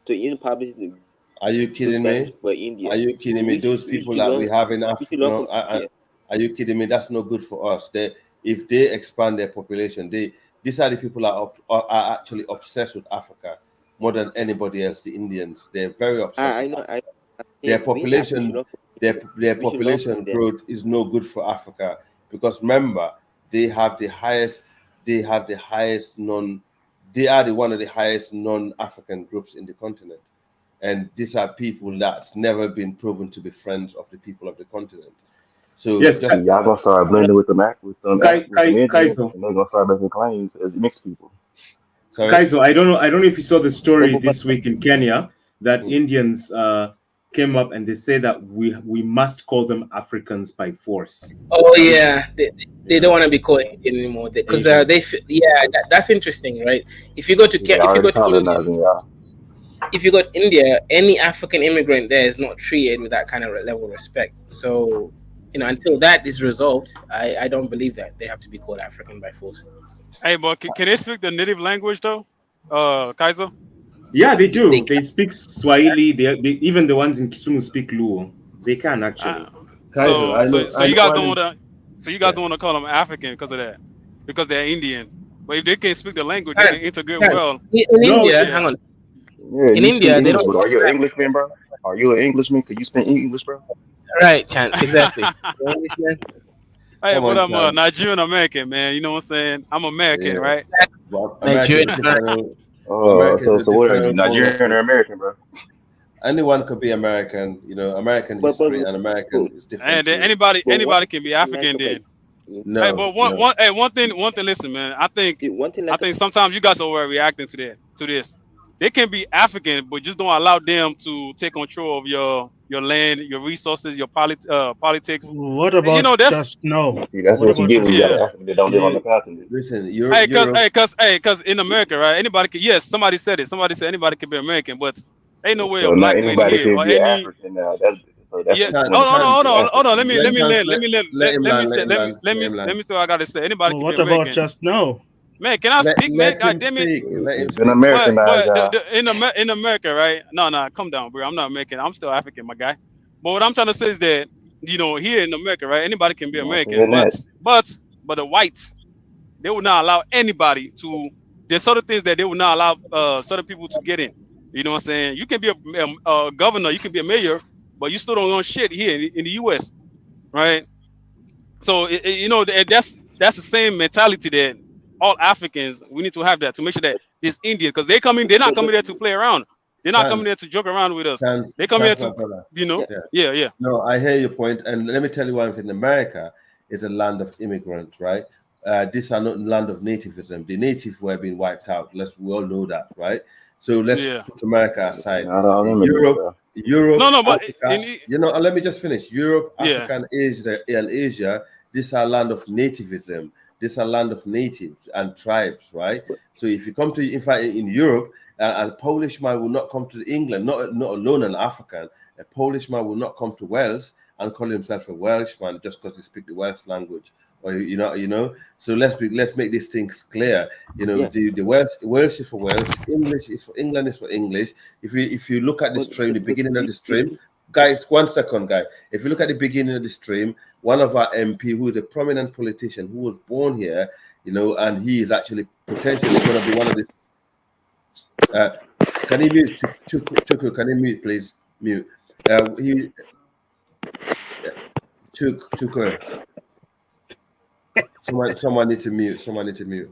So Indian population is Are you kidding me? for India. Are you kidding me? Those people that we have in We Africa, should learn no, from India. are you kidding me? That's no good for us. If they expand their population, these are the people that are actually obsessed with Africa more than anybody else. The Indians, they're very obsessed. I know. Their We in Africa should population, learn from their we should learn from population them. growth is no good for Africa, because remember, they have the highest they are one of the highest non-African groups in the continent. And these are people that's never been proven to be friends of the people of the continent. So Yes, See, y'all gonna start blending with them Indians, Kaizo. and they're gonna start making claims as mixed people. Sorry? Kaizo, I don't know if you saw the story this week in Kenya that Indians came up and they say that we must call them Africans by force. Oh yeah, they don't want to be called Indian anymore because that's interesting, right? If you go to if you go to India, any African immigrant there is not treated with that kind of level of respect. So until that is resolved, I don't believe that they have to be called African by force. Hey, but can they speak the native language though, Kaiser? Yeah, they do. They speak Swahili. They even the ones in Kisumu speak Luo. They can actually. So you guys don't want to call them African because of that, because they're Indian. But if they can't speak the language, they can integrate well. In India, hang on. Yeah, in India, they don't. Are you an Englishman, bro? Are you an Englishman? Could you speak English, bro? Right, Chance, exactly. Englishman. Hey, but I'm a Nigerian American, man. You know what I'm saying? I'm American, right? Well, Nigerian. So what are you, Nigerian or American, bro? Anyone could be American. American history and American is different. And then anybody can be African then. No. Hey, but one thing. Listen, man. I think sometimes you guys are overreacting to this. They can be African, but just don't allow them to take control of your land, your resources, your politics. What about just no? See, that's what you get when you got an African that don't live on the continent. Listen, because in America, right? Anybody can. Yes, somebody said it. Somebody said anybody can be American, but ain't no way So a black not man anybody here can or be any. African now. That's Yeah. Hold on. Let me say what I gotta say. Anybody can what be about American. just no? Man, can I speak, man? God damn it. It's been Americanized, in America, right? No, calm down, bro. I'm not American. I'm still African, my guy. But what I'm trying to say is that, here in America, right? Anybody can be American. But the whites, they will not allow anybody to. There's certain things that they will not allow certain people to get in. You know what I'm saying? You can be a governor, you can be a mayor, but you still don't own shit here in the U.S., right? So that's the same mentality that all Africans, we need to have that to make sure that this Indian, because they're not coming there to play around. They're not coming there to joke around with us. They come here to, yeah. No, I hear your point, and let me tell you one thing. America is a land of immigrants, right? These are not land of nativism. The natives were being wiped out. We all know that, right? So let's put America aside. Europe, but Africa, let me just finish. Europe, Africa, and Asia, these are land of nativism. These are land of natives and tribes, right? So if you come to, in fact, in Europe, a Polish man will not come to England, not alone an African. A Polish man will not come to Wales and call himself a Welshman just because he speaks the Welsh language, or So let's make these things clear. The Welsh is for Welsh, English is for England, is for English. If you look at the stream, the beginning of the stream, guys, 1 second, guy. If you look at the beginning of the stream, one of our MP, who is a prominent politician who was born here, and he is actually potentially going to be one of the. Can you mute, Chuku? Can you mute, please? Mute. Chuku. Someone need to mute.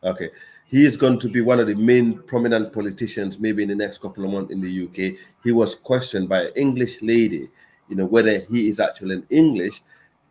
Okay. He is going to be one of the main prominent politicians maybe in the next couple of months in the UK. He was questioned by an English lady, whether he is actually an English,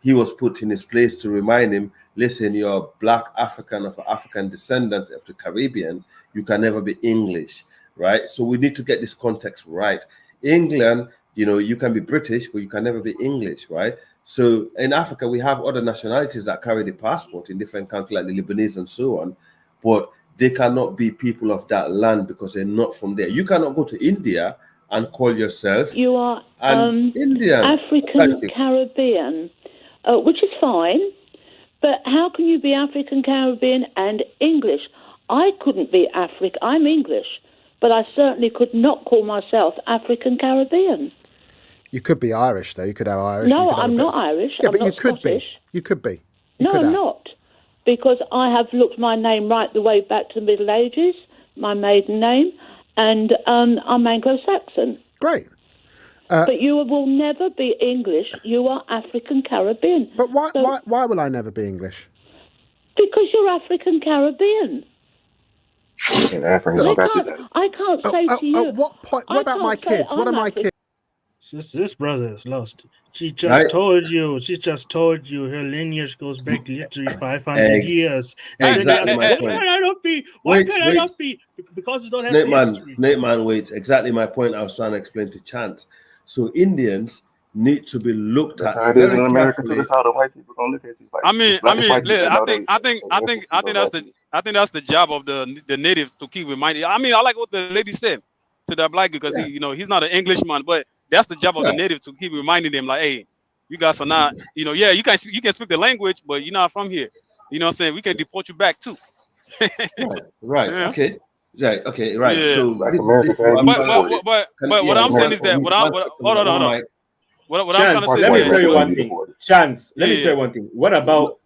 he was put in his place to remind him, listen, you're a black African of African descendant of the Caribbean. You can never be English, right? So we need to get this context right. England, you can be British, but you can never be English, right? So in Africa, we have other nationalities that carry the passport in different countries, like the Lebanese and so on, but they cannot be people of that land because they're not from there. You cannot go to India and call yourself Indian. African Caribbean, which is fine, but how can you be African Caribbean and English? I couldn't be African. I'm English, but I certainly could not call myself African Caribbean. You could be Irish, though. You could have Irish. No, I'm not Irish. Yeah, I'm but not you could Scottish. be. You could be. No, I'm not, because I have looked my name right the way back to the Middle Ages, my maiden name, and I'm Anglo-Saxon. Great. But you will never be English. You are African Caribbean. But why will I never be English? Because you're African Caribbean. I can't say to you. At what point? What about my kids? What are my kids? This brother is lost. She just told you. She just told you her lineage goes back literally 500 years. And Exactly my why point. can I not be? Why can I not be? Because you don't have history. Snake man, wait. Exactly my point I was trying to explain to Chance. So Indians need to be looked at very carefully. That's how the white people gonna look at you. I think that's the job of the natives to keep reminding. I mean, I like what the lady said to that black guy, because he's not an Englishman, but that's the job of the native to keep reminding them, like, hey, you guys are not, yeah, you can speak the language, but you're not from here. You know what I'm saying? We can deport you back too. Right. Yeah. Okay. Right. Okay. Right. Yeah. So, but what I'm saying is that what I'm trying to say. Let me tell you one thing. Chance. Let me tell you one thing. What about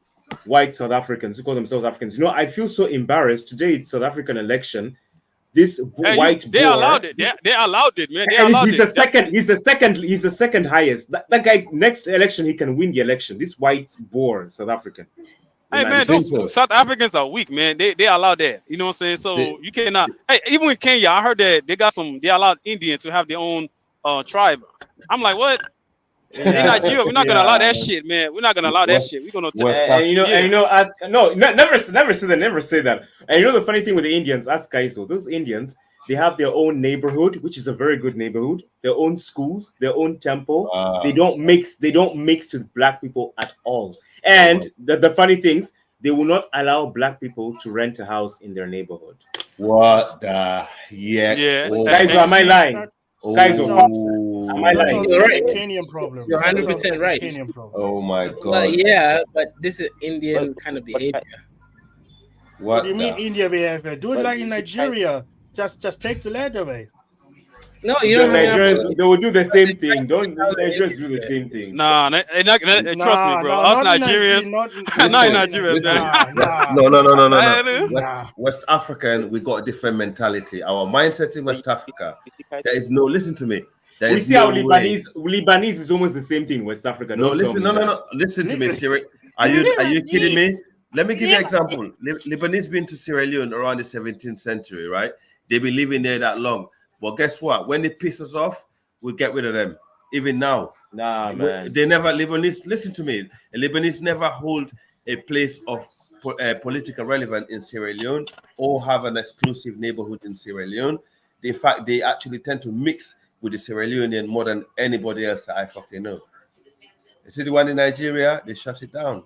white South Africans who call themselves Africans? I feel so embarrassed. Today it's South African election. This They allowed it. They allowed it, man. He's the second highest. That guy, next election, he can win the election. This white boar South African. Hey man, those South Africans are weak, man. They allow that. You know what I'm saying? So you cannot. Hey, even in Kenya, I heard that they allowed Indians to have their own tribe. I'm like, what? In Nigeria, we're not gonna allow that shit, man. We're not gonna allow that shit. We're gonna never say that. And the funny thing with the Indians, ask Kaizo, those Indians, they have their own neighborhood, which is a very good neighborhood, their own schools, their own temple. They don't mix with black people at all. And the funny things, they will not allow black people to rent a house in their neighborhood. What the yeah. Guys, am I lying? Guys, am I lying? That's a Kenyan problem. You're 100% right. Kenyan problem. Oh my God. Yeah, but this is Indian kind of behavior. What do you mean India behavior? Do it like in Nigeria. Just take the land away. No, you don't. Nigerians, they will do the same thing. Don't Nigerians do the same thing? Nah, trust me, bro. Us Nigerians, not in Nigeria. No. West African, we got a different mentality. Our mindset in West Africa, there is no. Listen to me. We see how Lebanese is almost the same thing in West Africa. No. Listen to me, Siri. Are you kidding me? Let me give you an example. Lebanese been to Sierra Leone around the 17th century, right? They've been living there that long. But guess what? When they piss us off, we get rid of them. Even now. Nah, man. They never, Lebanese, listen to me. Lebanese never hold a place of political relevance in Sierra Leone or have an exclusive neighborhood in Sierra Leone. In fact, they actually tend to mix with the Sierra Leonean more than anybody else that I fucking know. You see the one in Nigeria, they shut it down.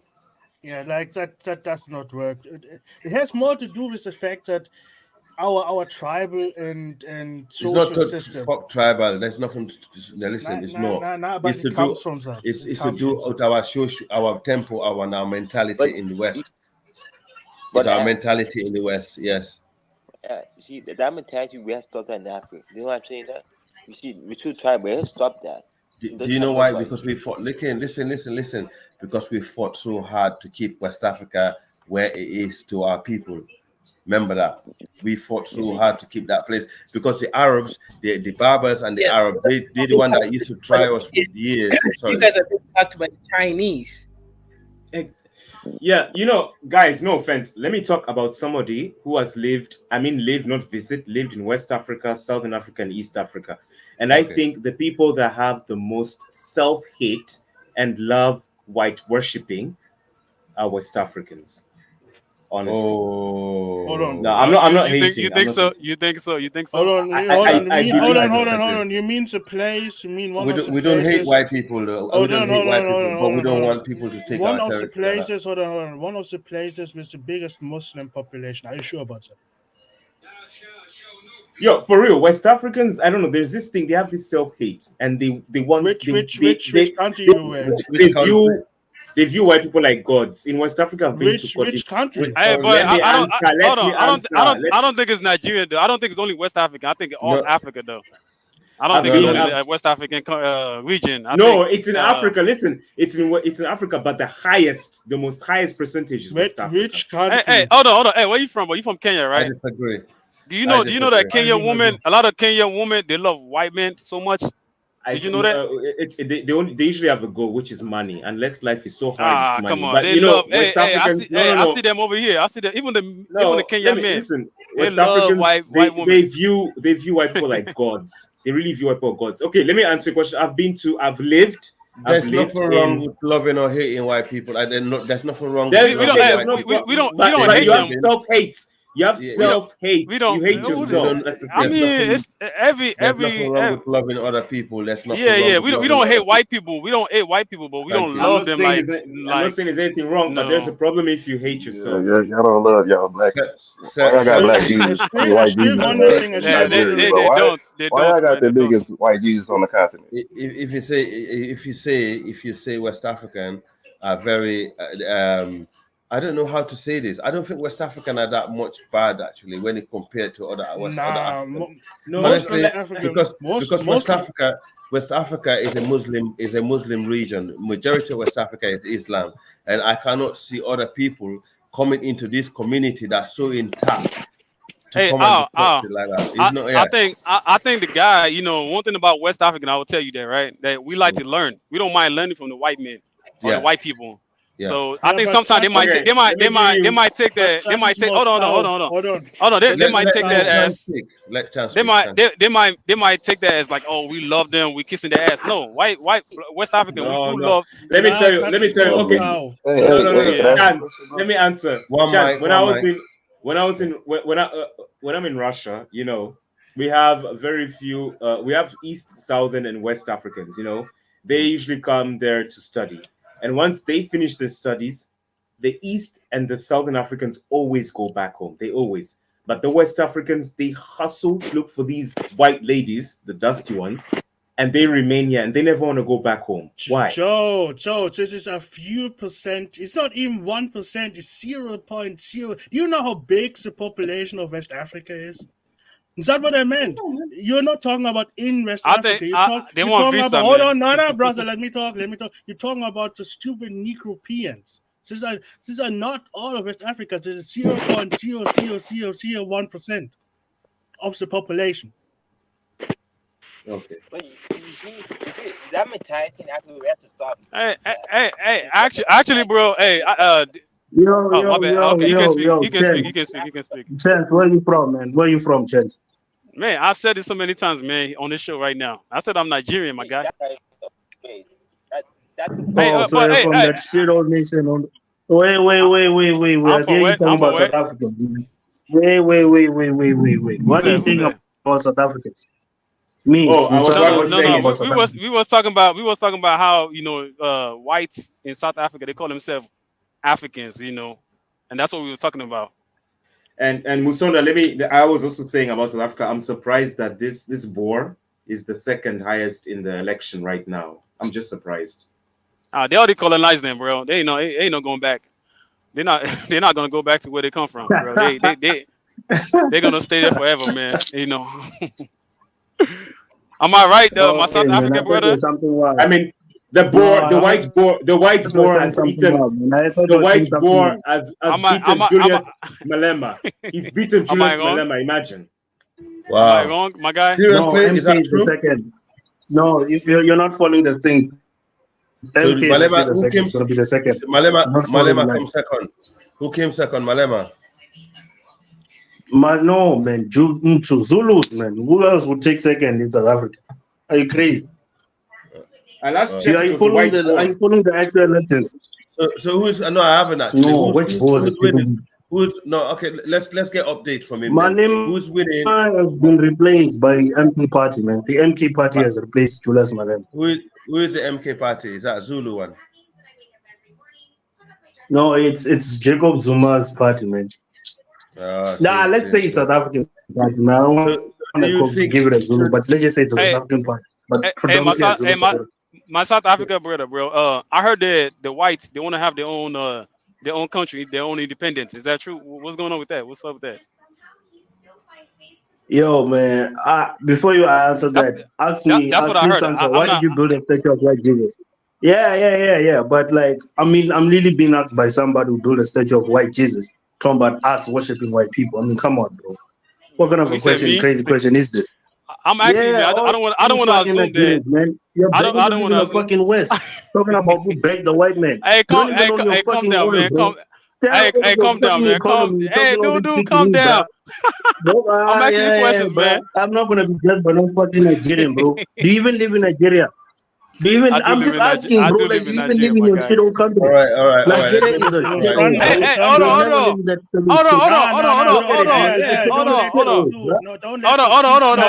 Yeah, like that does not work. It has more to do with the fact that our tribal and social system. Fuck tribal. There's nothing. Listen, it's not. But it comes from that. It's to do with our social, our tempo, our mentality in the West. It's our mentality in the West. Yes. See that mentality we have to stop that in Africa. You know what I'm saying? That you see, we're too tribal. We have to stop that. Do you know why? Because we fought. Listen. Because we fought so hard to keep West Africa where it is to our people. Remember that we fought so hard to keep that place because the Arabs, the Berbers, and the Arabs, they're the one that used to try us for years. You guys are talking about the Chinese. Yeah, guys, no offense. Let me talk about somebody who has lived, not visit, lived in West Africa, Southern Africa, and East Africa. And I think the people that have the most self-hate and love white worshipping are West Africans. Honestly. Oh. Hold on. No, I'm not you hating. You think so? You think so? You think so? Hold on. Hold on. You mean the place? You mean one of the places? We don't hate white people, though. We don't hate white people, but we don't want people to take one our of the territory. places. Hold on. One of the places with the biggest Muslim population. Are you sure about that? Yo, for real, West Africans, I don't know. There's this thing. They have this self-hate, and they want which country you were? They view white people like gods. In West Africa, I've been to which country? Hey, but I don't think it's Nigeria though. I don't think it's only West Africa. I think all Africa though. I don't think it's only the West African region. It's in Africa. Listen, it's in Africa, but the most highest percentage is West Africa. Which country? Hey, hold on. Hey, where you from? Are you from Kenya, right? I disagree. Do you know that Kenyan women? A lot of Kenyan women, they love white men so much. Did you know that? They usually have a goal, which is money. Unless life is so hard, it's money. Come on. But they love. I see them over here. I see them. Even the Kenyan men. Listen, West Africans, white women. They view white people like gods. They really view white people like gods. Okay, let me answer your question. I've lived. There's nothing wrong with loving or hating white people. There's nothing wrong. We don't hate them. Self-hate. You have self-hate. You hate yourself. I mean, it's every with loving other people. That's not. Yeah. We don't hate white people. We don't hate white people, but we don't love them. I'm not saying there's anything wrong, but there's a problem if you hate yourself. Yeah, y'all don't love y'all black. Why y'all got black Jesus? White Jesus. Why y'all got the biggest white Jesus on the continent? If you say West African are very I don't know how to say this. I don't think West African are that much bad actually when it compared to other Africans. Because West Africa is a Muslim region. Majority of West Africa is Islam, and I cannot see other people coming into this community that's so intact. Hey, I think the guy, one thing about West African, I will tell you that, right? That we like to learn. We don't mind learning from the white men or the white people. Yeah. So I think sometimes they might take that. They might take. Hold on. They might take that as. They might take that as like, oh, we love them, we kissing their ass. No, white West African, we love. Let me tell you. Okay. No. Let me answer. When I'm in Russia, we have very few. We have East, Southern, and West Africans. They usually come there to study. And once they finish their studies, the East and the Southern Africans always go back home. They always. But the West Africans, they hustle to look for these white ladies, the dusty ones, and they remain here and they never want to go back home. Why? Joe, this is a few percent. It's not even 1%. It's 0.0. You know how big the population of West Africa is? Is that what I meant? You're not talking about in West Africa. Hold on, no, brother. Let me talk. You're talking about the stupid Negropeans. These are not all of West Africa. This is 0.00001% of the population. Okay. But you see, that mentality, actually, we have to stop. Hey, actually, bro. Hey, You can speak. Chance, where you from, man? Where you from, Chance? Man, I've said it so many times, man, on this show right now. I said I'm Nigerian, my guy. So you're from that shit old nation. Wait. I hear you talking about South Africans. Wait. What do you think about South Africans? Me. We was talking about how whites in South Africa, they call themselves Africans, and that's what we was talking about. And Musonda, I was also saying about South Africa, I'm surprised that this Boer is the second highest in the election right now. I'm just surprised. They already colonized them, bro. They ain't no going back. They're not gonna go back to where they come from, bro. They're gonna stay there forever, man. Am I right, my South African brother? I mean, the white boar has beaten Julius Malema. He's beaten Julius Malema. Imagine. Wow. Am I wrong, my guy? Seriously, is that true? No, if you're not following this thing. So Malema, who came second? Malema came second. Who came second? Malema. No, man. Zulus, man. Who else would take second in South Africa? Are you crazy? I last Alright. checked. Are It you was a following white the? Are you following the actual letters? So who's? No, I haven't actually. No, which boys? Who's winning? Who's no? Okay, let's get update from him. Then. Malema Who's winning? has been replaced by MK Party, man. The MK Party has replaced Julius Malema. Who is the MK Party? Is that Zulu one? No, it's Jacob Zuma's party, man. Let's say it's South African party. Now I don't want to give it a Zulu, but let's just say it's a South African party. But my South Africa brother, bro. I heard that the whites they want to have their own country, their own independence. Is that true? What's going on with that? What's up with that? Yo, man. Before you answer that, ask me, Sanka, why did you build a statue of white Jesus? Yeah. But like, I mean, I'm really being asked by somebody who built a statue of white Jesus, talking about us worshiping white people. I mean, come on, bro. What kind of a crazy question is this? I'm actually, I don't want to assume that. Man. You're I don't want to fucking West. Talking about who begged the white man. Hey, calm down, man. Calm down, man. Hey, dude, calm down. I'm asking you questions, man. I'm not gonna be judged by no fucking Nigerian, bro. Do you even live in Nigeria? Do you even? I'm just asking, bro. Like, do you even live in your shit old country? All right. Nigeria is a shithole. Hey, hold on.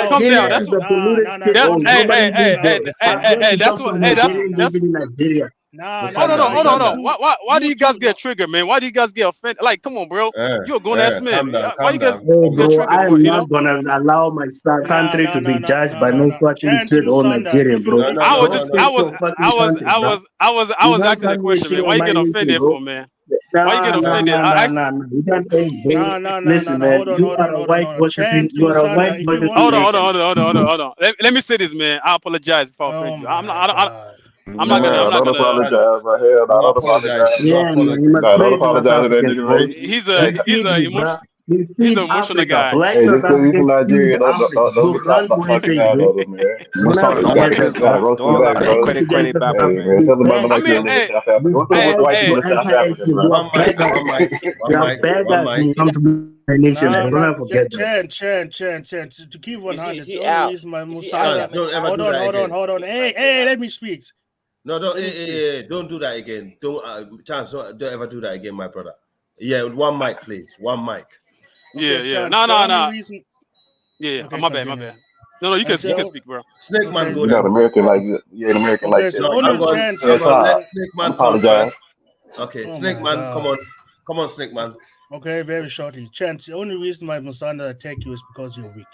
Calm down. That's what. Hold on. Why do you guys get triggered, man? Why do you guys get offended? Like, come on, bro. You're a grown ass man. Why you guys get triggered? I'm not gonna allow my country to be judged by no fucking shit or Nigerian, bro. I was asking a question, man. Why you get offended for, man? Why you get offended? Listen, man. You are a white worshiping. You are a white worshiping. Hold on. Let me say this, man. I apologize if I offended you. I'm not gonna apologize. Don't apologize. Don't apologize to that nigga, right? He's an emotional guy. Hey, just because he's from Nigeria, don't stop fucking out of him, man. Don't credit back, man. I mean, Chan, to keep 100. The only reason my Musada. Hold on. Hey, let me speak. No, don't do that again. Chance, don't ever do that again, my brother. Yeah, one mic, please. One mic. Okay, yeah. No. Yeah. Okay, my bad. No, you can speak, bro. Snake man, go down. Not American like you. Yeah, an American like that. Let Snake man apologize. Okay, Snake man, come on, Snake man. Okay, very shortly. Chance, the only reason why Musanda attack you is because you're weak.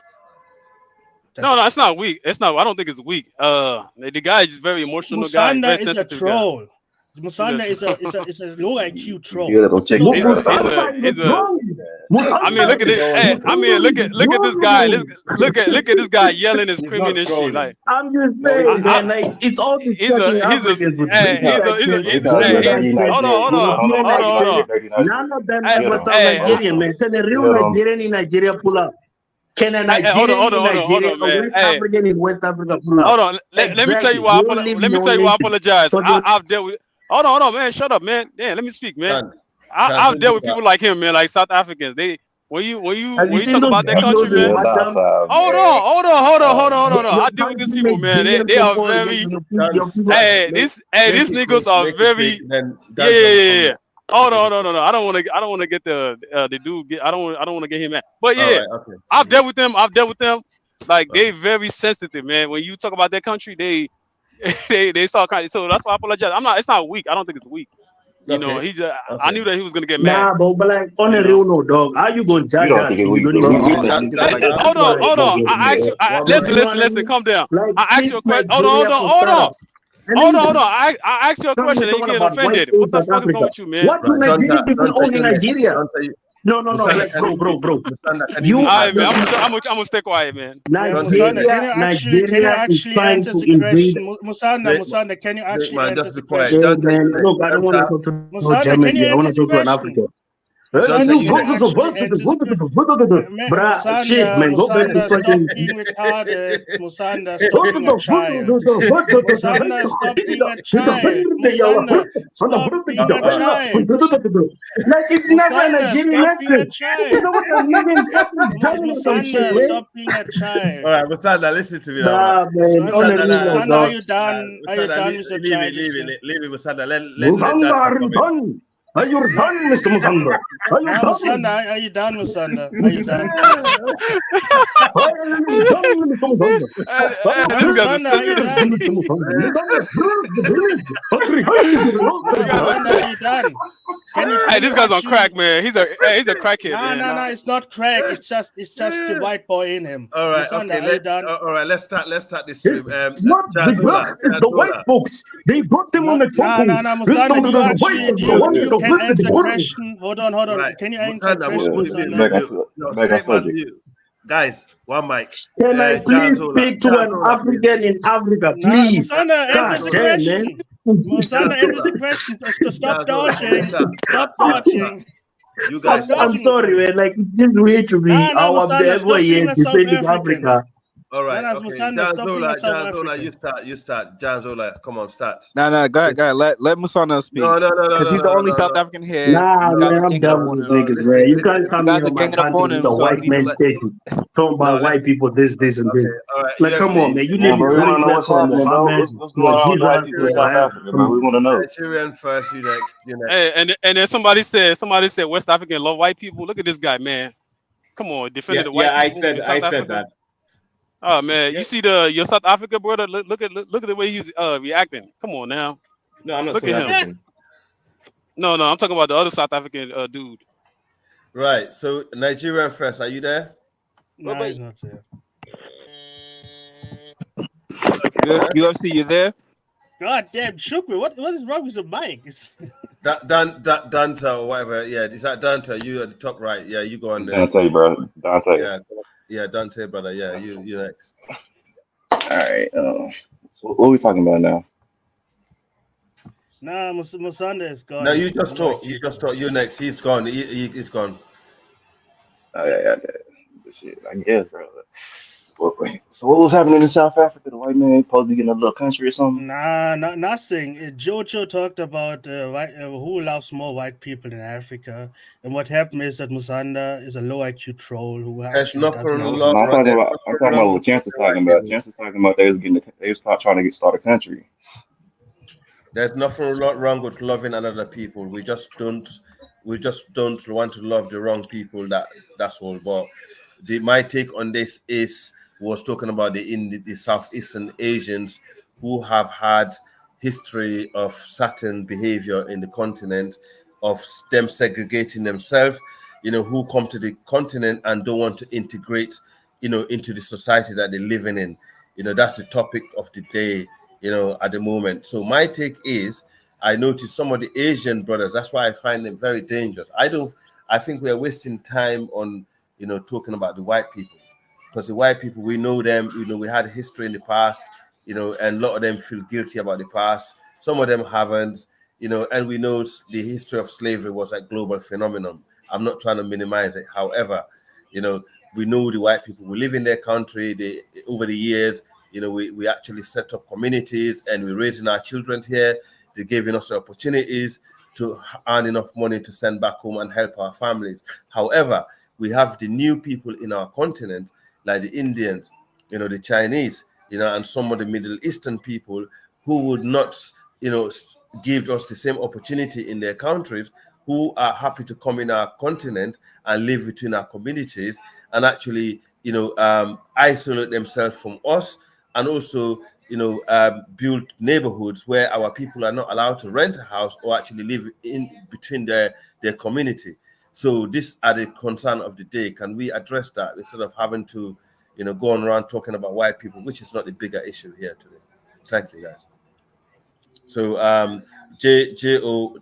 No, it's not weak. It's not. I don't think it's weak. The guy is very emotional. Musanda is a troll. Musanda is a low IQ troll. I mean, look at this. Hey, I mean, look at this guy. Look at this guy yelling and screaming and shit. Like, I'm just saying, man. Like, it's all the Hold on. None of them ever sound Nigerian, man. Can a real Nigerian in Nigeria pull up? Can a Nigerian in Nigeria, a West African in West Africa pull up? Hold on. Let me tell you why. I apologize. I've dealt with. Hold on, man. Shut up, man. Damn, let me speak, man. I've dealt with people like him, man, like South Africans. When you talk about that country, man. Hold on. I deal with these people, man. They are very. These niggas are very. Yeah. Hold on. I don't want to get the dude. I don't want to get him mad. But yeah, okay. I've dealt with them. Like they very sensitive, man. When you talk about that country, they start kind of, so that's why I apologize. It's not weak. I don't think it's weak. You know, he just I knew that he was gonna get mad. Nah, but like on a real note, dog, how you gonna judge that? Hold on. Listen, calm down. I asked you a question. Hold on. I asked you a question and you get offended. What the fuck is wrong with you, man? What do Nigerian people own in Nigeria? No, like, bro. I'm gonna stay quiet, man. Nigeria can you actually answer the question? Musanda, can you actually answer the question? Look, I don't want to talk to Germany. I want to talk to an African. Shit, man, go back to Musanda, fucking. stop being retarded. Musanda, stop being a child. Musanda, stop being a child. Musanda, stop being a child. Like it's never a Musanda, Nigerian stop being a accent. child. It's what a living fucking dialect and shit, Musanda, man. stop being a child. All right, Musanda, listen to me now, Nah, man, on a real note, Musanda, are dog. you done? Are you done with your childishness? Leave it, Musanda. Let Musanda, that are you come in. done? Are you done, Mr. Musanda? Are you Now, done? Musanda, are you done, Musanda? Are you done? Musanda, are you done? Musanda, are you done? Hey, this guy's on crack, man. He's a crackhead, man. No, it's not crack. It's just the white boy in him. All right, Musanda, okay. are you done? All right, let's start this stream. It's not the black, it's the white folks. They brought them on the total. No, Musanda, you can answer question. Hold on. Right. Can you answer question, Musanda? Guys, one mic. Can I please speak to an African in Africa, please? Musanda, answer the question. Musanda, answer the question. Stop dodging. Stop dodging. You guys, I'm sorry, man. Like it's just weird to me how I'm ever here defending Africa. All right, okay. Janzola, you start. Janzola, come on, start. No, go ahead. Let Musanda speak. No. Because he's the only South African here. Nah, man, I'm done with these niggas, man. You can't come here on my country with a white man station. Talking about white people, this, and this. Right, like, come on, man. You live in we want to know what's happening, bro. What's going on with white people in South Africa, bro? We want to know. Nigerian first, you next. Hey, and then somebody said West African love white people. Look at this guy, man. Come on, defending the white people. I said that. Oh man, you see your South Africa brother? Look at the way he's reacting. Come on now. No, I'm not Look South at him. African. No, I'm talking about the other South African dude. Right. So Nigerian first, are you there? No, he's not there. UFC, you there? God damn, Shukri, what is wrong with the mic? Dante or whatever. Yeah, is that Dante? You at the top right. Yeah, you go on there. Dante, bro. Dante. Yeah, Dante, brother. Yeah, you next. All right. So what are we talking about now? Nah, Musanda is gone. No, you just talk. You next. He's gone. He's gone. Oh, yeah. Shit, I guess, bro. So what was happening in South Africa? The white man supposed to be getting a little country or something? Nah, nothing. Jojo talked about who loves more white people in Africa, and what happened is that Musanda is a low IQ troll who has I'm talking about what Chance was talking about. Chance was talking about they was trying to start a country. There's nothing wrong with loving another people. We just don't want to love the wrong people. That's all. But my take on this was talking about the Southeastern Asians who have had history of certain behavior in the continent, of them segregating themselves, who come to the continent and don't want to integrate, into the society that they're living in. That's the topic of the day, at the moment. So my take is, I noticed some of the Asian brothers, that's why I find them very dangerous. I think we are wasting time on, talking about the white people. Because the white people, we know them, we had history in the past, and a lot of them feel guilty about the past. Some of them haven't, and we know the history of slavery was a global phenomenon. I'm not trying to minimize it. However, we know the white people, we live in their country. Over the years, we actually set up communities and we're raising our children here. They're giving us the opportunities to earn enough money to send back home and help our families. However, we have the new people in our continent, like the Indians, the Chinese, and some of the Middle Eastern people who would not, give us the same opportunity in their countries, who are happy to come in our continent and live within our communities and actually, isolate themselves from us, and also, build neighborhoods where our people are not allowed to rent a house or actually live in between their community. So these are the concern of the day. Can we address that instead of having to, go on around talking about white people, which is not the bigger issue here today? Thank you, guys. So J.O.,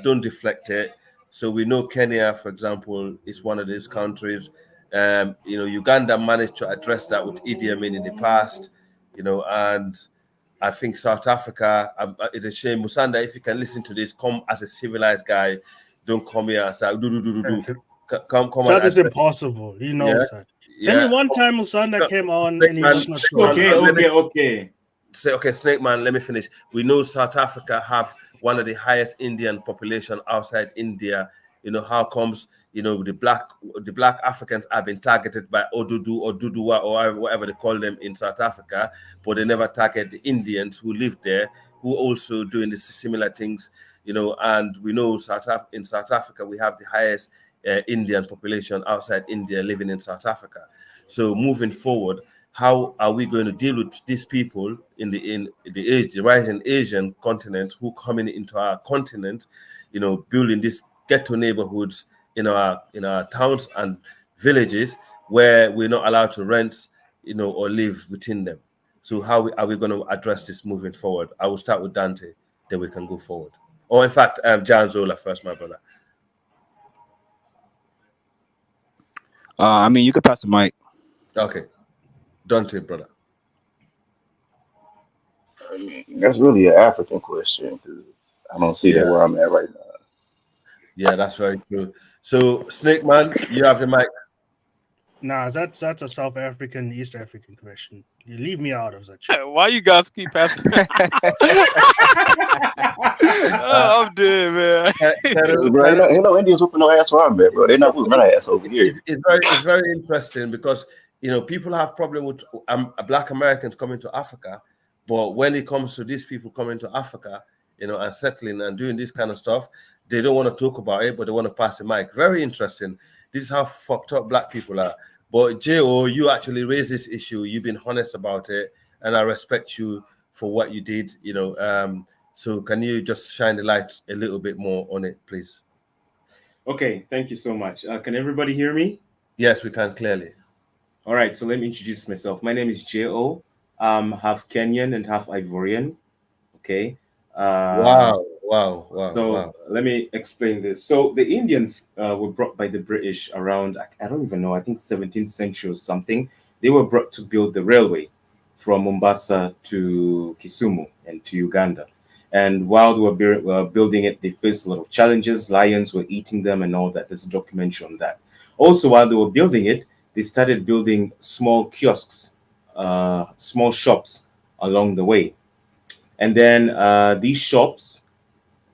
don't deflect it. So we know Kenya, for example, is one of these countries. Uganda managed to address that with Idi Amin in the past, and I think South Africa, it's a shame. Musanda, if you can listen to this, come as a civilized guy. Don't come here and say do. Come on. That is impossible. He knows that. Tell me one time Musanda came on and he was not sure. Okay. Say, okay, Snake Man, let me finish. We know South Africa have one of the highest Indian population outside India. You know, how comes, you know, the black Africans have been targeted by Odudu or Dudua or whatever they call them in South Africa, but they never target the Indians who live there, who also doing the similar things, you know. And we know in South Africa, we have the highest Indian population outside India living in South Africa. So moving forward, how are we going to deal with these people in the rising Asian continent who coming into our continent, you know, building these ghetto neighborhoods in our towns and villages where we're not allowed to rent, you know, or live within them? So how are we going to address this moving forward? I will start with Dante, then we can go forward. Or in fact, Jan Zola first, my brother. I mean, you could pass the mic. Okay. Dante, brother. I mean, that's really an African question because I don't see that where I'm at right now. Yeah, that's very true. So, Snake Man, you have the mic. Nah, that's a South African, East African question. You leave me out of that shit. Why you guys keep asking? I'm dead, man. Bro, ain't no Indians whooping no ass where I'm at, bro. They're not whooping my ass over here. It's very interesting because, you know, people have problem with Black Americans coming to Africa, but when it comes to these people coming to Africa, you know, and settling and doing this kind of stuff, they don't want to talk about it, but they want to pass the mic. Very interesting. This is how fucked up Black people are. But J.O., you actually raised this issue. You've been honest about it, and I respect you for what you did, you know. So can you just shine the light a little bit more on it, please? Okay, thank you so much. Can everybody hear me? Yes, we can clearly. All right, so let me introduce myself. My name is J.O. Half Kenyan and half Ivorian. Okay. Wow. So let me explain this. So the Indians were brought by the British around, I don't even know, I think 17th century or something. They were brought to build the railway from Mombasa to Kisumu and to Uganda. And while they were building it, they faced a lot of challenges. Lions were eating them and all that. There's a documentary on that. Also, while they were building it, they started building small kiosks, small shops along the way. And then these shops,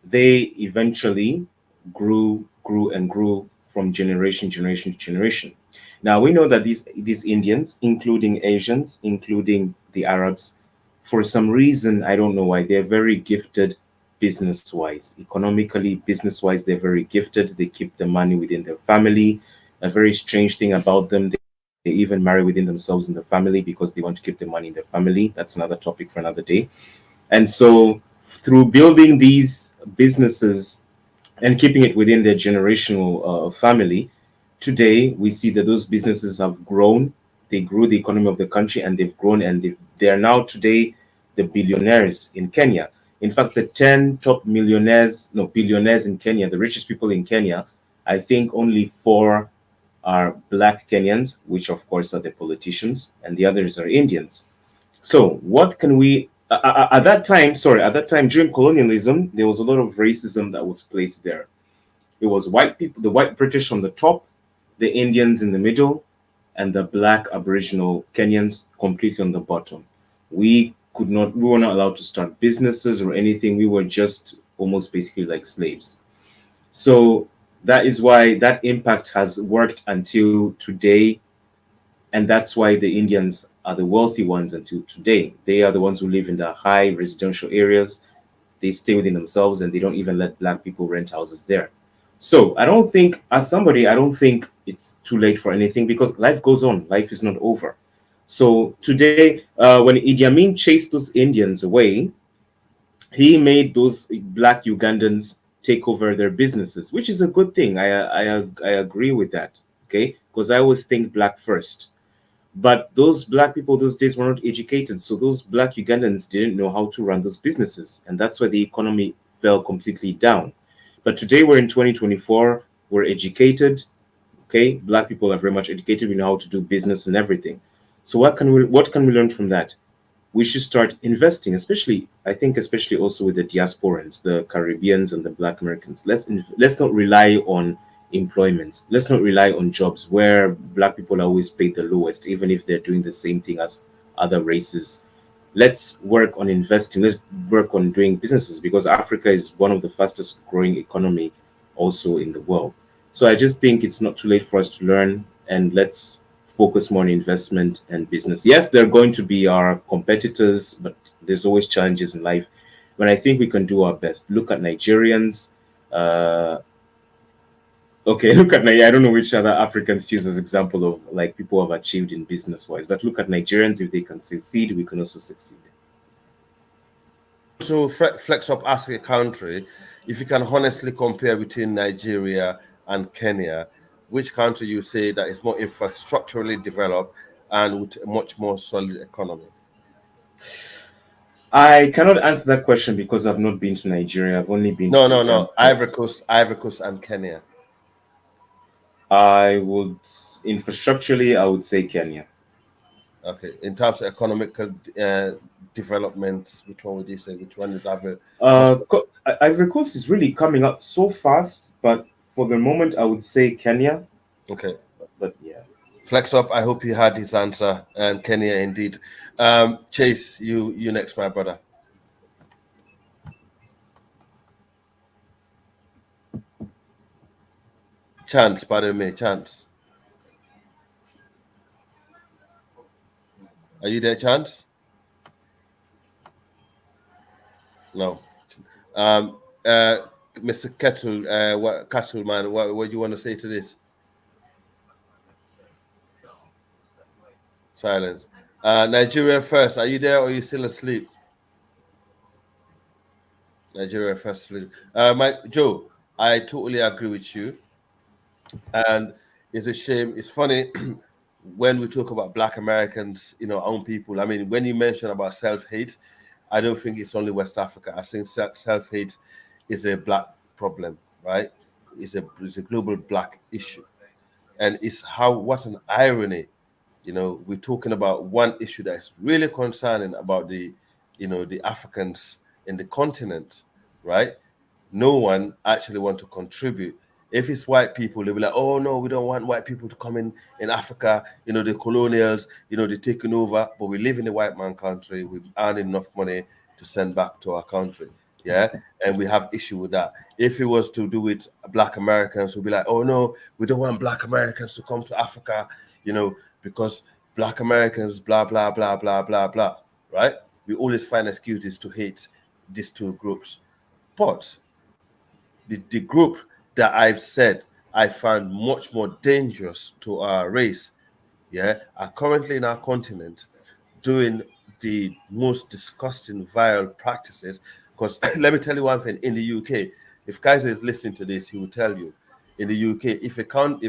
they eventually grew from generation to generation. Now, we know that these Indians, including Asians, including the Arabs, for some reason, I don't know why, they're very gifted business-wise. Economically, business-wise, they're very gifted. They keep the money within their family. A very strange thing about them, they even marry within themselves in the family because they want to keep the money in their family. That's another topic for another day. And so through building these businesses and keeping it within their generational family, today we see that those businesses have grown. They grew the economy of the country, and they've grown, and they are now today the billionaires in Kenya. In fact, the 10 top billionaires in Kenya, the richest people in Kenya, I think only 4 are Black Kenyans, which of course are the politicians, and the others are Indians. So what can we, at that time during colonialism, there was a lot of racism that was placed there. It was white people, the white British on the top, the Indians in the middle, and the Black Aboriginal Kenyans completely on the bottom. We were not allowed to start businesses or anything. We were just almost basically like slaves. So that is why that impact has worked until today. And that's why the Indians are the wealthy ones until today. They are the ones who live in the high residential areas. They stay within themselves, and they don't even let Black people rent houses there. So I don't think it's too late for anything, because life goes on. Life is not over. So today, when Idi Amin chased those Indians away, he made those Black Ugandans take over their businesses, which is a good thing. I agree with that, okay? Because I always think Black first. But those Black people those days were not educated, so those Black Ugandans didn't know how to run those businesses, and that's why the economy fell completely down. But today we're in 2024, we're educated, okay? Black people are very much educated, we know how to do business and everything. So what can we learn from that? we should start investing, especially also with the diasporans, the Caribbeans and the Black Americans. Let's not rely on employment. Let's not rely on jobs where Black people are always paid the lowest, even if they're doing the same thing as other races. Let's work on investing. Let's work on doing businesses, because Africa is one of the fastest growing economy also in the world. So I just think it's not too late for us to learn, and let's focus more on investment and business. Yes, they're going to be our competitors, but there's always challenges in life. But I think we can do our best. Look at Nigerians. Okay, look at I don't know which other Africans choose as example of like people who have achieved in business wise, but look at Nigerians. If they can succeed, we can also succeed. So Flex Up ask a country, if you can honestly compare between Nigeria and Kenya, which country you say that is more infrastructurally developed and with a much more solid economy? I cannot answer that question because I've not been to Nigeria. I've only been to No. Ivory Coast, and Kenya. Infrastructurally, I would say Kenya. Okay. In terms of economic development, which one would you say? Which one would have Ivory Coast is really coming up so fast, but for the moment, I would say Kenya. Okay. But yeah. Flex Up, I hope you had his answer, and Kenya indeed. Chase, you next, my brother. Chance, pardon me, Chance. Are you there, Chance? No. Mr. Kettleman, what do you want to say to this? Silence. Nigeria first. Are you there, or are you still asleep? Nigeria first. Joe, I totally agree with you. And it's a shame. It's funny when we talk about Black Americans, our own people. I mean, when you mention about self-hate, I don't think it's only West Africa. I think self-hate is a Black problem, right? It's a global Black issue. And it's what an irony, we're talking about one issue that is really concerning about the Africans in the continent, right? No one actually want to contribute. If it's white people, they'll be like, oh no, we don't want white people to come in Africa, the colonials, they're taking over, but we live in a white man country, we earn enough money to send back to our country. Yeah, and we have issue with that. If it was to do with Black Americans, we'll be like, oh no, we don't want Black Americans to come to Africa, because Black Americans, blah, blah, blah, blah, blah, blah, right? We always find excuses to hate these two groups. But the group that I've said I find much more dangerous to our race, are currently in our continent doing the most disgusting, vile practices. Because let me tell you one thing, in the UK, if Kaizo is listening to this, he will tell you, in the UK, if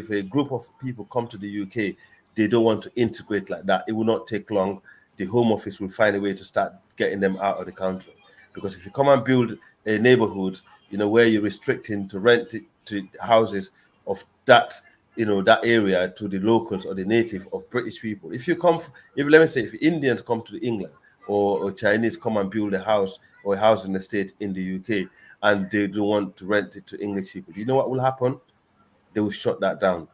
a group of people come to the UK, they don't want to integrate like that, it will not take long. The Home Office will find a way to start getting them out of the country. Because if you come and build a neighborhood, where you're restricting to rent to houses of that, that area to the locals or the native of British people. If if Indians come to England or Chinese come and build a house or a housing estate in the UK and they don't want to rent it to English people, you know what will happen? They will shut that down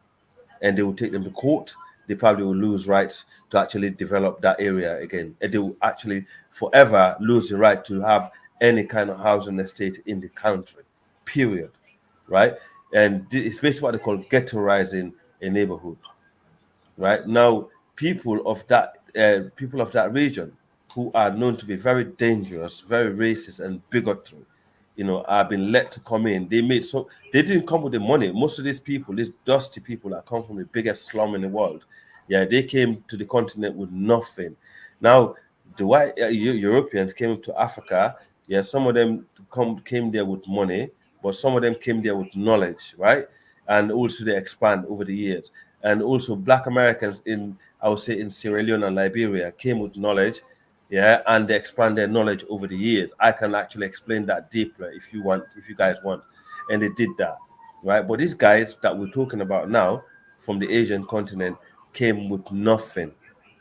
and they will take them to court. They probably will lose rights to actually develop that area again. And they will actually forever lose the right to have any kind of housing estate in the country, period, right? And it's basically what they call ghettoizing a neighborhood, right? Now, people of that region who are known to be very dangerous, very racist and bigotry, have been let to come in. They didn't come with the money. Most of these people, these dusty people that come from the biggest slum in the world, they came to the continent with nothing. Now, the white Europeans came to Africa. Some of them came there with money, but some of them came there with knowledge, right? And also they expand over the years. And also Black Americans I would say in Sierra Leone and Liberia came with knowledge, and they expand their knowledge over the years. I can actually explain that deeper if you guys want. And they did that, right? But these guys that we're talking about now from the Asian continent came with nothing,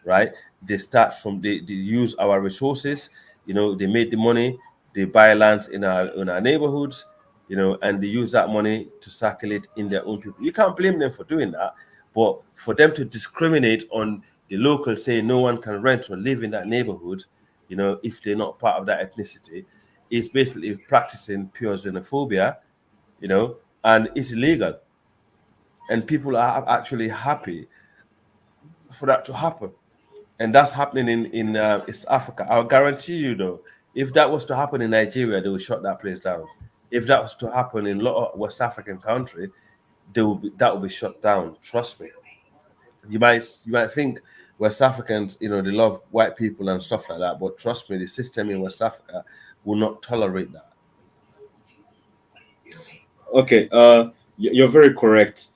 right? they start from they use our resources. You know, they made the money, they buy lands in our neighborhoods, you know, and they use that money to circulate in their own people. You can't blame them for doing that, but for them to discriminate on the local, saying no one can rent or live in that neighborhood, you know, if they're not part of that ethnicity, is basically practicing pure xenophobia, you know, and it's illegal. And people are actually happy for that to happen. And that's happening in East Africa. I'll guarantee you, though, if that was to happen in Nigeria, they would shut that place down. If that was to happen in a lot of West African country, that will be shut down. Trust me. You might think West Africans, you know, they love white people and stuff like that, but trust me, the system in West Africa will not tolerate that. Okay, you're very correct.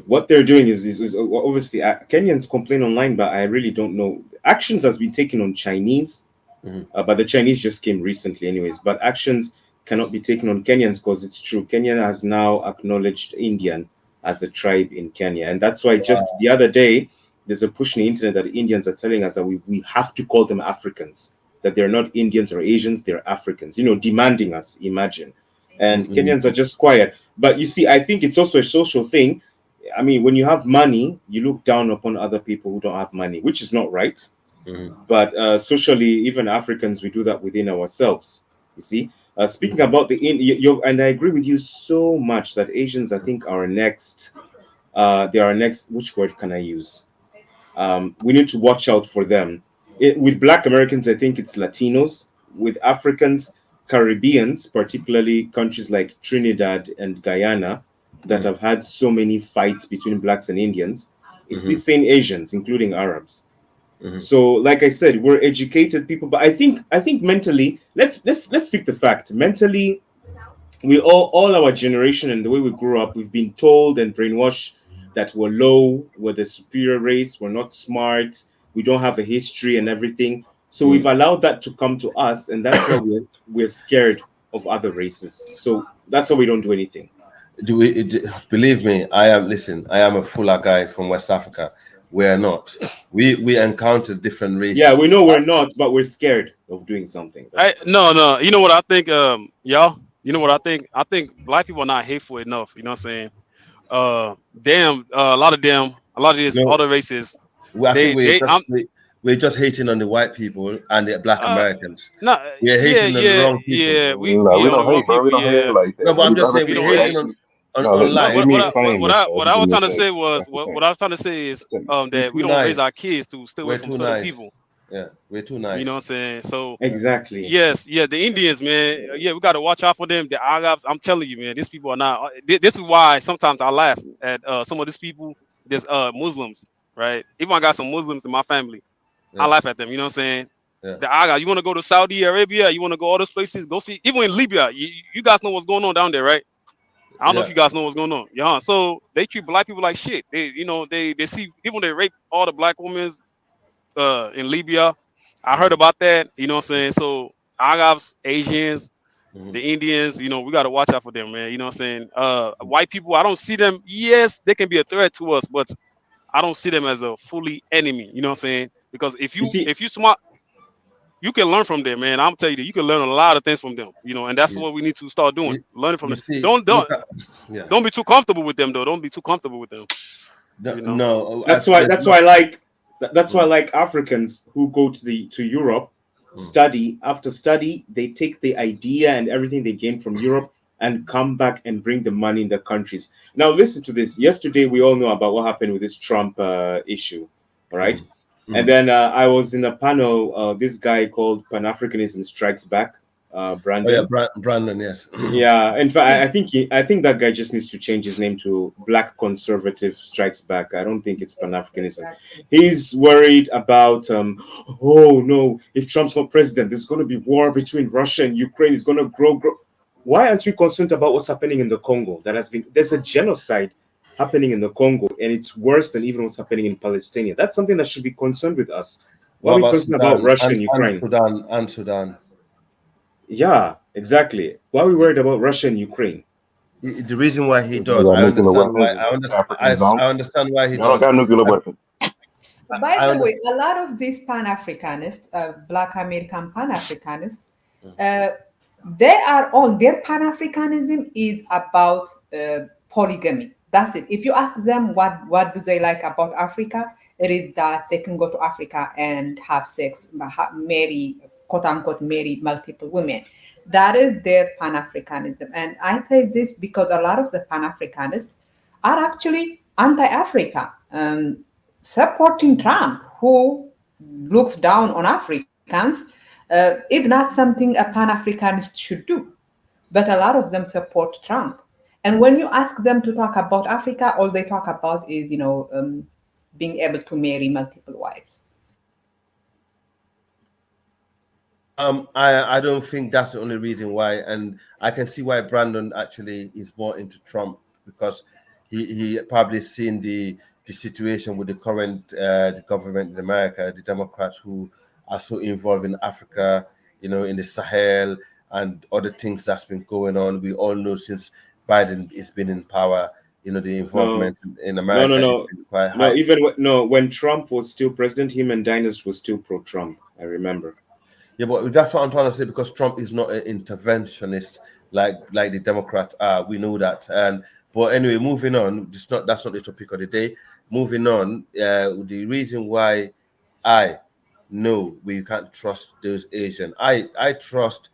What they're doing is obviously Kenyans complain online, but I really don't know. Actions has been taken on Chinese, but the Chinese just came recently, anyways. But actions cannot be taken on Kenyans because it's true. Kenya has now acknowledged Indian as a tribe in Kenya, and that's why just the other day there's a push on the internet that the Indians are telling us that we have to call them Africans, that they're not Indians or Asians, they're Africans. You know, demanding us. Imagine, and Kenyans are just quiet. But you see, I think it's also a social thing. I mean, when you have money, you look down upon other people who don't have money, which is not right. But socially, even Africans, we do that within ourselves. You see, speaking about and I agree with you so much that Asians, I think, are next. They are next. Which word can I use? We need to watch out for them. With Black Americans, I think it's Latinos. With Africans, Caribbeans, particularly countries like Trinidad and Guyana, that have had so many fights between Blacks and Indians, it's the same Asians, including Arabs. So, like I said, we're educated people, but I think mentally, let's speak the fact. Mentally, we all our generation and the way we grew up, we've been told and brainwashed that we're low, we're the superior race, we're not smart, we don't have a history and everything. So we've allowed that to come to us, and that's why we're scared of other races. So that's why we don't do anything. Believe me, I am a Fula guy from West Africa. We're not. We encounter different races. Yeah, we know we're not, but we're scared of doing something. No. You know what I think, y'all? You know what I think? I think Black people are not hateful enough. You know what I'm saying? A lot of these other races. We're just hating on the white people and the Black Americans. We're hating on the wrong people. Yeah, we don't hate, bro. We don't hate like that. No, but I'm just saying we're hating on what I was trying to say was what I was trying to say is that we don't raise our kids to stay away from certain people. Yeah, we're too nice. You know what I'm saying? So exactly. Yes, the Indians, man. Yeah, we got to watch out for them. The Arabs, I'm telling you, man. These people are not. This is why sometimes I laugh at some of these people. There's Muslims, right? Even I got some Muslims in my family. I laugh at them. You know what I'm saying? The Arabs. You want to go to Saudi Arabia? You want to go all those places? Go see. Even in Libya, you guys know what's going on down there, right? I don't know if you guys know what's going on. Yeah. So they treat Black people like shit. They see even they rape all the Black women in Libya. I heard about that. You know what I'm saying? So Arabs, Asians, the Indians, we got to watch out for them, man. You know what I'm saying? White people, I don't see them. Yes, they can be a threat to us, but I don't see them as a fully enemy. You know what I'm saying? Because if you smart, you can learn from them, man. I'm telling you, you can learn a lot of things from them, and that's what we need to start doing. Learning from them. Don't be too comfortable with them, though. Don't be too comfortable with them. No, that's why I like Africans who go to Europe, study. After study, they take the idea and everything they gain from Europe and come back and bring the money in the countries. Now, listen to this. Yesterday, we all know about what happened with this Trump issue, all right? And then I was in a panel. This guy called Pan-Africanism Strikes Back, Brandon. Oh, yeah, Brandon, yes. Yeah, in fact, I think that guy just needs to change his name to Black Conservative Strikes Back. I don't think it's Pan-Africanism. He's worried about, oh no, if Trump's not president, there's going to be war between Russia and Ukraine. It's going to grow. Why aren't we concerned about what's happening in the Congo? There's a genocide happening in the Congo, and it's worse than even what's happening in Palestine. That's something that should be concerned with us. Why are we concerned about Russia and Ukraine? And Sudan. Yeah, exactly. Why are we worried about Russia and Ukraine? The reason why he does, I understand why he does. Y'all got nuclear weapons. By the way, a lot of these Pan-Africanists, Black American Pan-Africanists, they are all, their Pan-Africanism is about polygamy. That's it. If you ask them what do they like about Africa, it is that they can go to Africa and have sex, marry, quote unquote, marry multiple women. That is their Pan-Africanism. And I say this because a lot of the Pan-Africanists are actually anti-Africa, supporting Trump, who looks down on Africans. Is not something a Pan-Africanist should do. But a lot of them support Trump. And when you ask them to talk about Africa, all they talk about is, being able to marry multiple wives. I don't think that's the only reason why, and I can see why Brandon actually is more into Trump, because he probably seen the situation with the current the government in America, the Democrats who are so involved in Africa, in the Sahel and other things that's been going on. We all know since Biden has been in power, the involvement in America has been quite high. When Trump was still president, him and Dinas was still pro-Trump. I remember. Yeah, but that's what I'm trying to say, because Trump is not an interventionist like the Democrats are. We know that. But anyway, moving on. That's not the topic of the day. Moving on. The reason why I know we can't trust those Asian. I 100%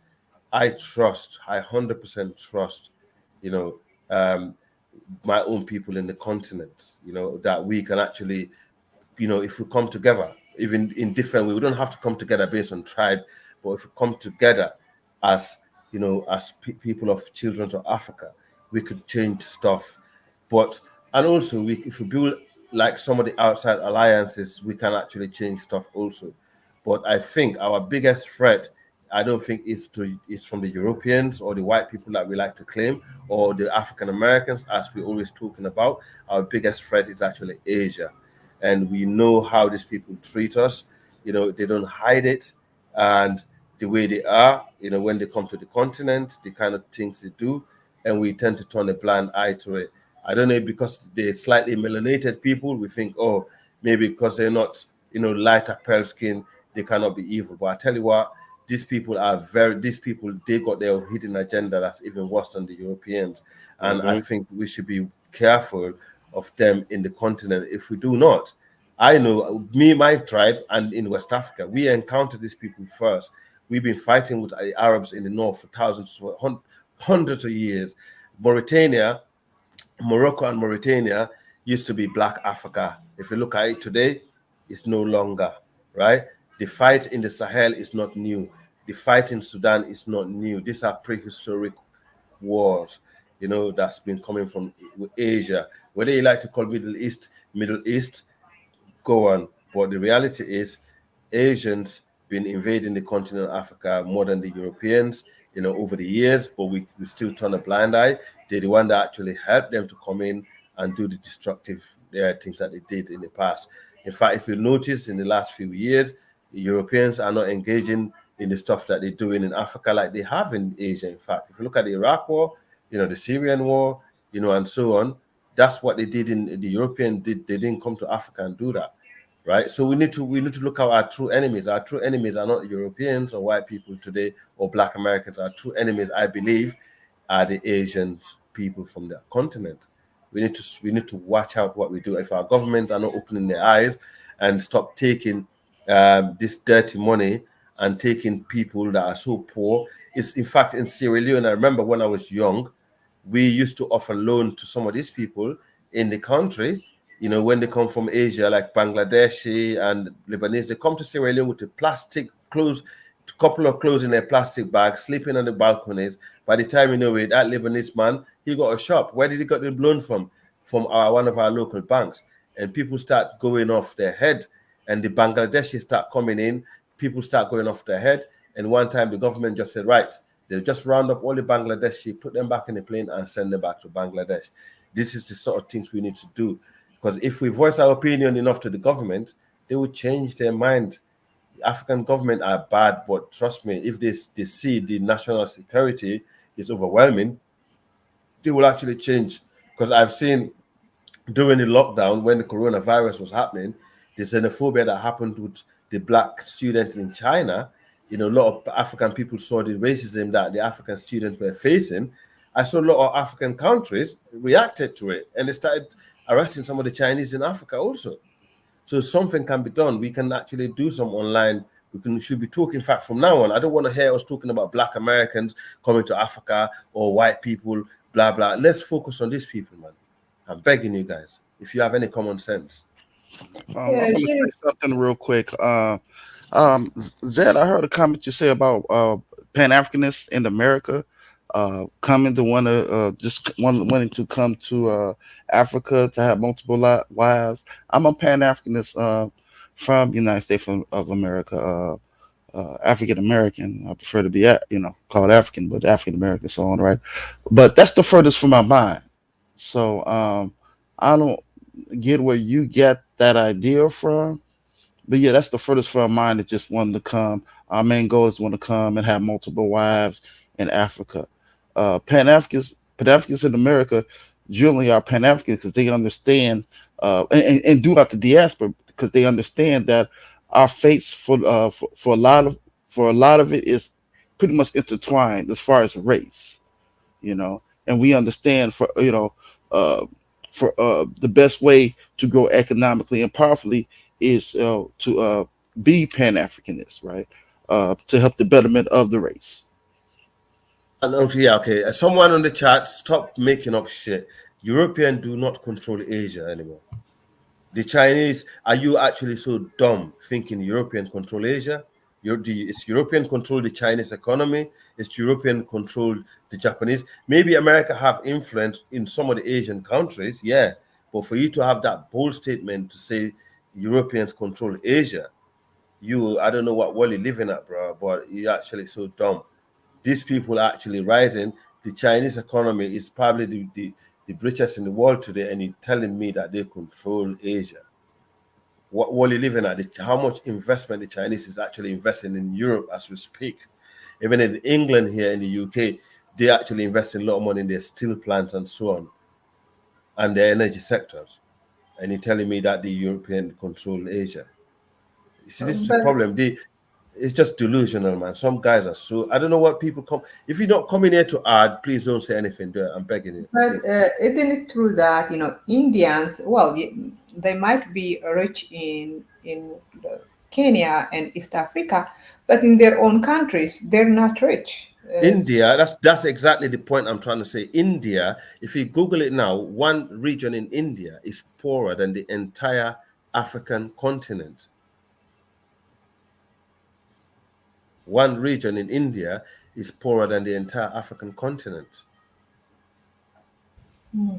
trust, my own people in the continent. That we can actually, if we come together, even in different way, we don't have to come together based on tribe, but if we come together as people of children of Africa, we could change stuff. And also if we build like some of the outside alliances, we can actually change stuff also. But I think our biggest threat, I don't think it's from the Europeans or the white people that we like to claim, or the African Americans, as we're always talking about. Our biggest threat is actually Asia. And we know how these people treat us. They don't hide it. And the way they are, when they come to the continent, the kind of things they do, and we tend to turn a blind eye to it. I don't know, because they're slightly melanated people, we think, oh, maybe because they're not, lighter pale skin, they cannot be evil. But I tell you what, these people, they got their hidden agenda that's even worse than the Europeans. And I think we should be careful of them in the continent. If we do not, I know my tribe and in West Africa, we encounter these people first. We've been fighting with the Arabs in the north for hundreds of years. Morocco and Mauritania used to be Black Africa. If you look at it today, it's no longer, right? The fight in the Sahel is not new. The fight in Sudan is not new. These are prehistoric wars, that's been coming from Asia. Whether you like to call Middle East, go on. But the reality is, Asians been invading the continent of Africa more than the Europeans, over the years, but we still turn a blind eye. They're the one that actually helped them to come in and do the destructive things that they did in the past. In fact, if you notice in the last few years, the Europeans are not engaging in the stuff that they're doing in Africa like they have in Asia. In fact, if you look at the Iraq war, the Syrian war, and so on, that's what they did in the European did. They didn't come to Africa and do that. Right, so we need to look at our true enemies. Our true enemies are not Europeans or white people today or Black Americans. Our true enemies, I believe, are the Asian people from the continent. We need to watch out what we do. If our government are not opening their eyes and stop taking this dirty money and taking people that are so poor. It's in fact in Sierra Leone. I remember when I was young, we used to offer loan to some of these people in the country. When they come from Asia, like Bangladeshi and Lebanese, they come to Sierra Leone with a plastic clothes, a couple of clothes in their plastic bag, sleeping on the balconies. By the time you know it, that Lebanese man, he got a shop. Where did he get the loan from? From one of our local banks. And people start going off their head. And the Bangladeshi start coming in. People start going off their head. And one time the government just said, right, they'll just round up all the Bangladeshi, put them back in the plane and send them back to Bangladesh. This is the sort of things we need to do. Because if we voice our opinion enough to the government, they will change their mind. The African government are bad, but trust me, if they see the national security is overwhelming, they will actually change. Because I've seen during the lockdown, when the coronavirus was happening, the xenophobia that happened with the black student in China, a lot of African people saw the racism that the African students were facing. I saw a lot of African countries reacted to it, and they started arresting some of the Chinese in Africa also. So something can be done. We can actually do some online. Should be talking. In fact, from now on, I don't want to hear us talking about Black Americans coming to Africa or white people, blah, blah. Let's focus on these people, man. I'm begging you guys, if you have any common sense. I'm going to say something real quick. Zed, I heard a comment you say about Pan-Africanists in America coming to wanting to come to Africa to have multiple wives. I'm a Pan-Africanist from the United States of America, African American. I prefer to be called African, but African American, so on, right? But that's the furthest from my mind. So I don't get where you get that idea from. But yeah, that's the furthest from mine that just wanted to come. Our main goal is want to come and have multiple wives in Africa. Pan-Africans in America generally are Pan-Africans because they understand, and throughout the diaspora, because they understand that our fates for a lot of it is pretty much intertwined as far as race, and we understand the best way to grow economically and powerfully is to be Pan-Africanist, right? To help the betterment of the race. Yeah, okay. Someone on the chat, stop making up shit. Europeans do not control Asia anymore. The Chinese, are you actually so dumb thinking European control Asia? Is European control the Chinese economy? Is European control the Japanese? Maybe America have influence in some of the Asian countries, yeah. But for you to have that bold statement to say Europeans control Asia, I don't know what world you're living at, bro, but you're actually so dumb. These people are actually rising. The Chinese economy is probably the richest in the world today, and you're telling me that they control Asia. What world are you living at? How much investment the Chinese is actually investing in Europe as we speak. Even in England here in the UK, they actually invest a lot of money in their steel plants and so on, and their energy sectors. And you're telling me that the European control Asia. You see, this is the problem. It's just delusional, man. Some guys are so, I don't know what people come. If you're not coming here to add, please don't say anything there. I'm begging you. But isn't it true that Indians? Well, they might be rich in Kenya and East Africa, but in their own countries, they're not rich. India, that's exactly the point I'm trying to say. India, if you Google it now, one region in India is poorer than the entire African continent. One region in India is poorer than the entire African continent.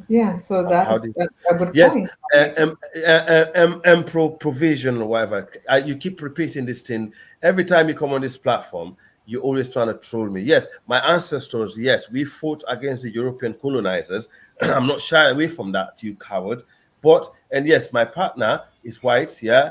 Yeah, so that's a good yes, point. provision or whatever. You keep repeating this thing every time you come on this platform. You're always trying to troll me. Yes, my ancestors, yes, we fought against the European colonizers. I'm not shy away from that, you coward. And yes, my partner is white. Yeah,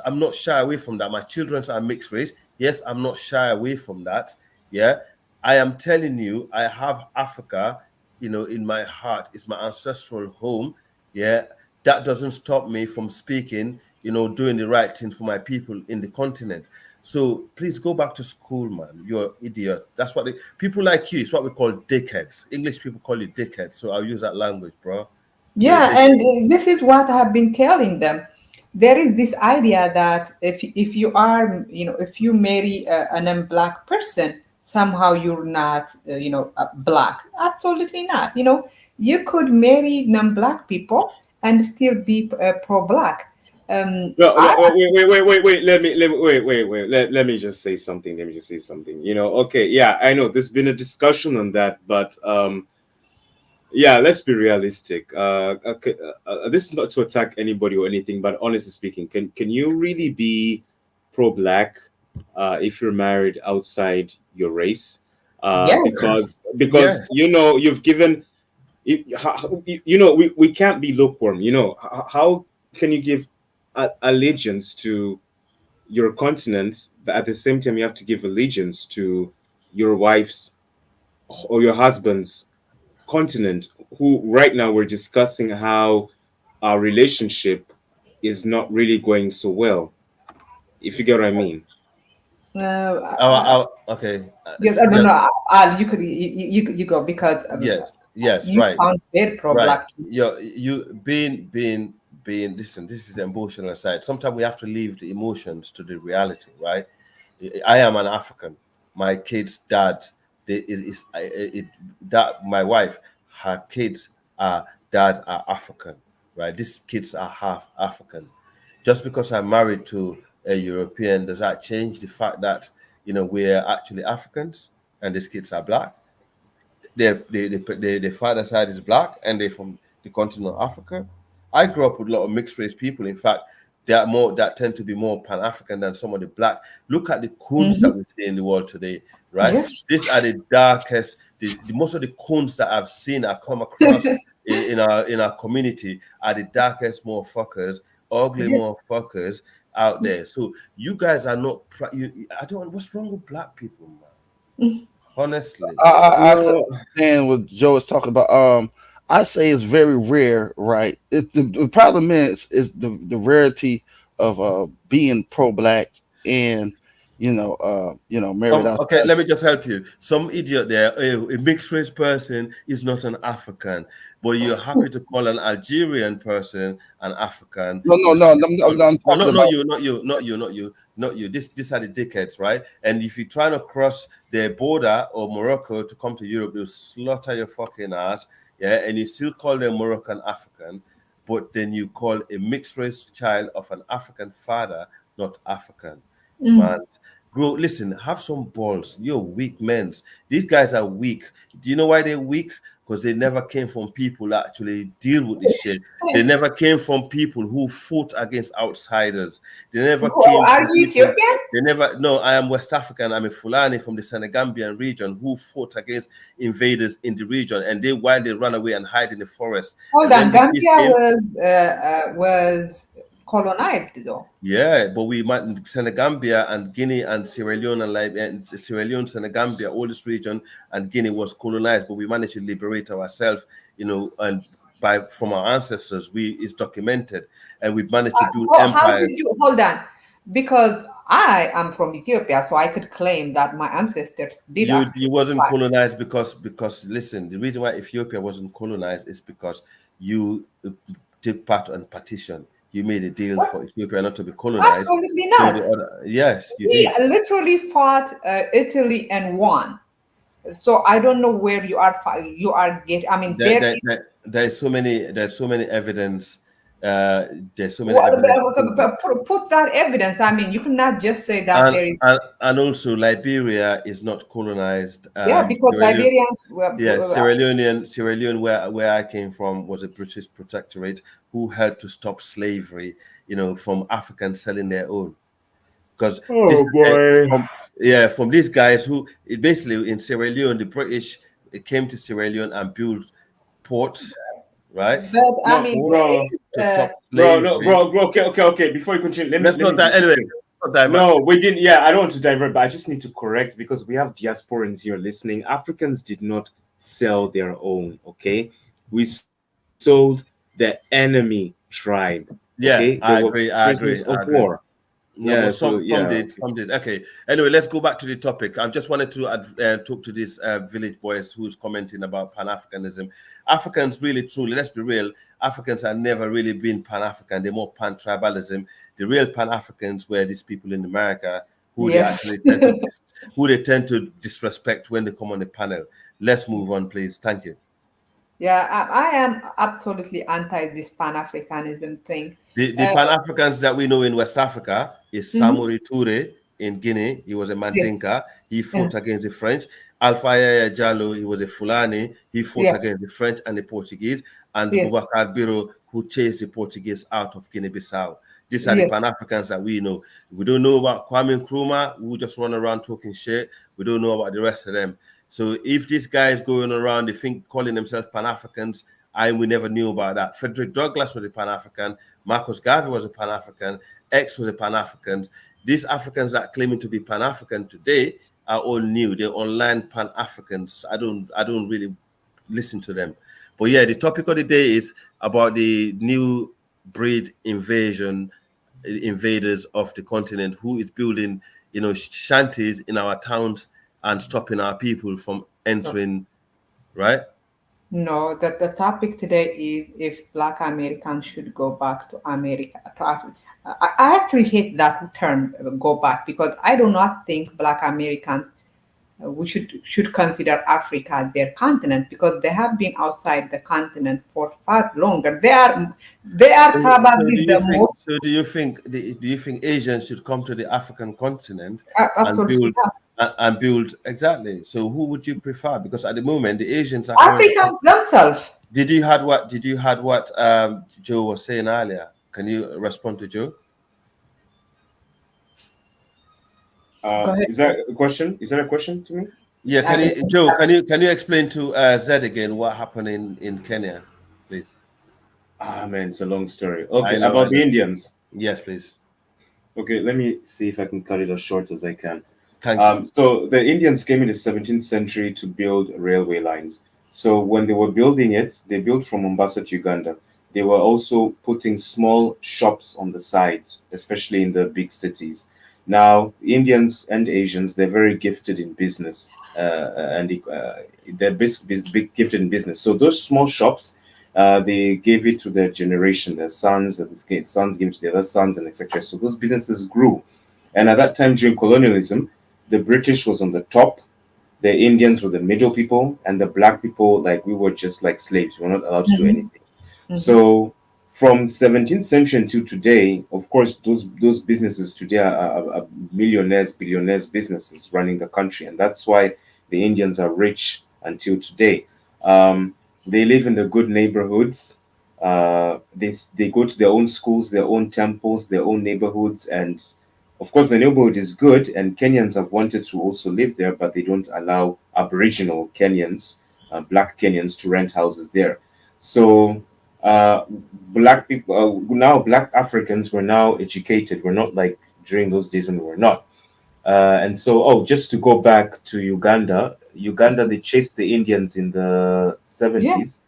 I'm not shy away from that. My children are mixed race. Yes, I'm not shy away from that. Yeah, I am telling you, I have Africa, in my heart. It's my ancestral home. Yeah, that doesn't stop me from speaking, doing the right thing for my people in the continent. So please go back to school, man. You're an idiot. That's what people like you, it's what we call dickheads. English people call you dickheads. So I'll use that language, bro. Yeah, and this is what I have been telling them. There is this idea that if you are, if you marry a non-black person, somehow you're not, black. Absolutely not. You could marry non-black people and still be pro-black. No, wait. Let me just say something. Okay, yeah, I know there's been a discussion on that, but yeah, let's be realistic. This is not to attack anybody or anything, but honestly speaking, can you really be pro-black if you're married outside your race? Yes. Because you've given, we can't be lukewarm. How can you give allegiance to your continent, but at the same time you have to give allegiance to your wife's or your husband's continent, who right now we're discussing how our relationship is not really going so well. If you get what I mean. Okay. Yes, I don't know. Al, you could you go because yes, you right, sound very pro-black. You being listen, this is the emotional side. Sometimes we have to leave the emotions to the reality, right? I am an African. My kid's dad, that my wife, her kids dad are African, right? These kids are half African. Just because I'm married to a European, does that change the fact that we're actually Africans and these kids are black? The father side is black and they're from the continent of Africa. I grew up with a lot of mixed race people. In fact, that tend to be more Pan-African than some of the black. Look at the coons that we see in the world today, right? Yes. These are the darkest. The most of the coons that I've seen, I come across in our community are the darkest motherfuckers, ugly motherfuckers out there. So you guys are not. I don't. What's wrong with black people, man? Honestly, I understand what Joe is talking about. I say it's very rare, right? The problem is the rarity of being pro-black and married outside. Okay, let me just help you. Some idiot there, a mixed race person is not an African, but you're happy to call an Algerian person an African. No. I'm talking about Not you. These are the dickheads, right? And if you're trying to cross the border or Morocco to come to Europe, they'll slaughter your fucking ass. Yeah, and you still call them Moroccan African, but then you call a mixed race child of an African father not African. Man, bro, listen, have some balls. You're weak men. These guys are weak. Do you know why they're weak? Because they never came from people that actually deal with this shit. They never came from people who fought against outsiders. They never came Are from you people. Ethiopian? They never. No, I am West African. I'm a Fulani from the Senegambian region who fought against invaders in the region, and while they run away and hide in the forest. Hold on, Gambia was colonized though. Yeah, but Senegambia and Guinea and Sierra Leone and Sierra Leone, Senegambia, all this region and Guinea was colonized, but we managed to liberate ourselves, and from our ancestors, it's documented, and we managed to build empires. How did you hold on? Because I am from Ethiopia, so I could claim that my ancestors did. You wasn't colonized because listen, the reason why Ethiopia wasn't colonized is because you took part on partition. You made a deal for Ethiopia not to be colonized. Absolutely not. Yes, you did. We literally fought Italy and won. So I don't know where you are. You are getting. I mean, there's so many evidence. There's so many evidence. Put that evidence. I mean, you cannot just say that there is. And also, Liberia is not colonized. Because Liberians were. Sierra Leone, where I came from, was a British protectorate who helped to stop slavery. From Africans selling their own. Because from these guys who basically in Sierra Leone, the British came to Sierra Leone and built ports. Right, but I mean, bro. Okay. Before you continue, let me anyway. No, we didn't. Yeah, I don't want to divert, but I just need to correct because we have diasporans here listening. Africans did not sell their own. Okay, we sold the enemy tribe. Yeah, okay? I agree. Of war. No, yeah, some did. Okay. Anyway, let's go back to the topic. I just wanted to talk to these village boys who's commenting about Pan-Africanism. Africans, really, truly, let's be real, Africans have never really been Pan-African. They're more Pan-tribalism. The real Pan-Africans were these people in America who they tend to disrespect when they come on the panel. Let's move on, please. Thank you. Yeah, I am absolutely anti this Pan-Africanism thing. The Pan-Africans that we know in West Africa is Samori Toure in Guinea. He was a Mandinka. He fought against the French. Alpha Yaya Jallo, he was a Fulani. He fought against the French and the Portuguese. And Boubacar Biro, who chased the Portuguese out of Guinea-Bissau. These are the Pan-Africans that we know. We don't know about Kwame Nkrumah, who just run around talking shit. We don't know about the rest of them. So if these guys going around, they think calling themselves Pan-Africans, we never knew about that. Frederick Douglass was a Pan-African. Marcus Garvey was a Pan-African. X was a Pan-African. These Africans that are claiming to be Pan-African today are all new. They're online Pan-Africans. I don't really listen to them. But yeah, the topic of the day is about the new breed invaders of the continent, who is building, shanties in our towns and stopping our people from entering, right? No, the topic today is if Black Americans should go back to America, to Africa. I actually hate that term, go back, because I do not think Black Americans we should consider Africa their continent, because they have been outside the continent for far longer. They are probably the most. So do you think Asians should come to the African continent and Absolutely build exactly? So who would you prefer? Because at the moment the Asians are Africans themselves. Did you had what Joe was saying earlier? Can you respond to Joe? Is that a question? Is that a question to me? Yeah, Joe? Can you explain to Zed again what happened in Kenya, please? Man, it's a long story. Okay, about the Indians. Yes, please. Okay, let me see if I can cut it as short as I can. Thank you. So the Indians came in the 17th century to build railway lines. So when they were building it, they built from Mombasa to Uganda. They were also putting small shops on the sides, especially in the big cities. Now, Indians and Asians, they're very gifted in business, and they're big gifted in business. So those small shops, they gave it to their generation, their sons, and the sons gave it to their other sons, and etc. So those businesses grew. And at that time during colonialism, the British was on the top, the Indians were the middle people, and the black people, like, we were just like slaves. We were not allowed to do anything. So from 17th century until today, of course, those businesses today are millionaires, billionaires businesses running the country. And that's why the Indians are rich until today. They live in the good neighborhoods. They go to their own schools, their own temples, their own neighborhoods. And of course, the neighborhood is good. And Kenyans have wanted to also live there, but they don't allow Aboriginal Kenyans, black Kenyans, to rent houses there. So black people, now black Africans were now educated. We're not like during those days when we were not. And so, just to go back to Uganda, they chased the Indians in the 70s,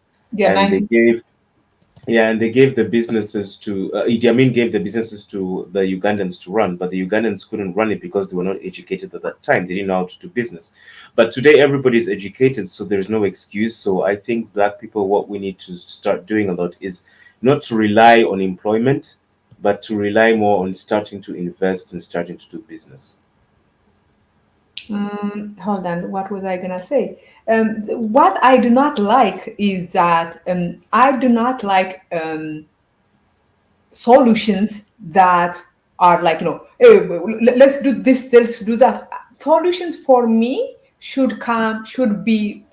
and they gave the businesses to Idi Amin gave the businesses to the Ugandans to run, but the Ugandans couldn't run it because they were not educated at that time. They didn't know how to do business. But today everybody's educated, so there's no excuse. So I think black people, what we need to start doing a lot is not to rely on employment, but to rely more on starting to invest and starting to do business. Hold on, what was I gonna say? What I do not like is that I do not like solutions that are like, hey, let's do this, let's do that. Solutions for me should be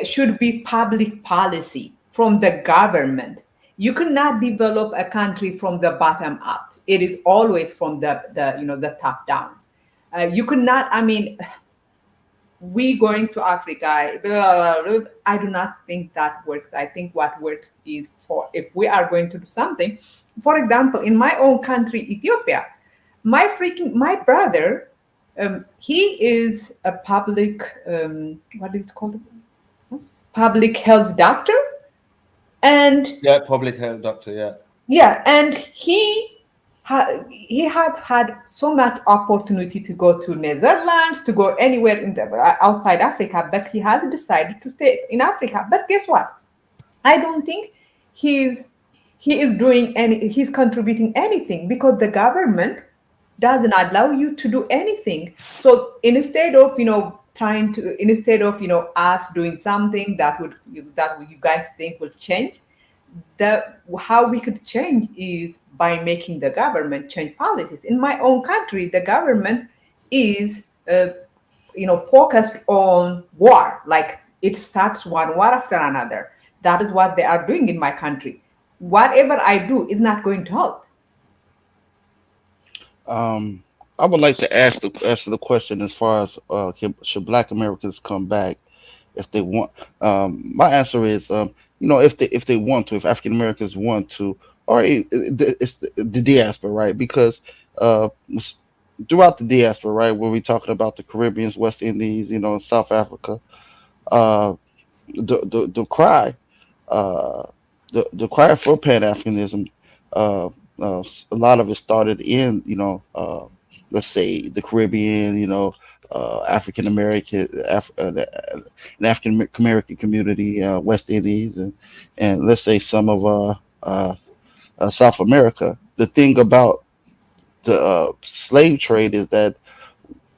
should be public policy from the government. You cannot develop a country from the bottom up. It is always from the top down. You could not. I mean, we going to Africa. I do not think that works. I think what works is if we are going to do something. For example, in my own country, Ethiopia, my brother, he is a public what is it called? Public health doctor, and public health doctor, and he had had so much opportunity to go to Netherlands, to go anywhere in outside Africa, but he has decided to stay in Africa. But guess what? I don't think he's contributing anything, because the government doesn't allow you to do anything. So instead of us doing something that you guys think will change, how we could change is by making the government change policies. In my own country, the government is focused on war. Like, it starts one war after another. That is what they are doing in my country. Whatever I do is not going to help. I would like to answer the question as far as should Black Americans come back if they want. My answer is, if they want to, if African Americans want to, or it's the diaspora, right? Because throughout the diaspora, right, when we're talking about the Caribbeans, West Indies, South Africa, the cry the cry for Pan Africanism, a lot of it started in let's say the Caribbean, African American, an African American community, West Indies, and let's say some of South America. The thing about the slave trade is that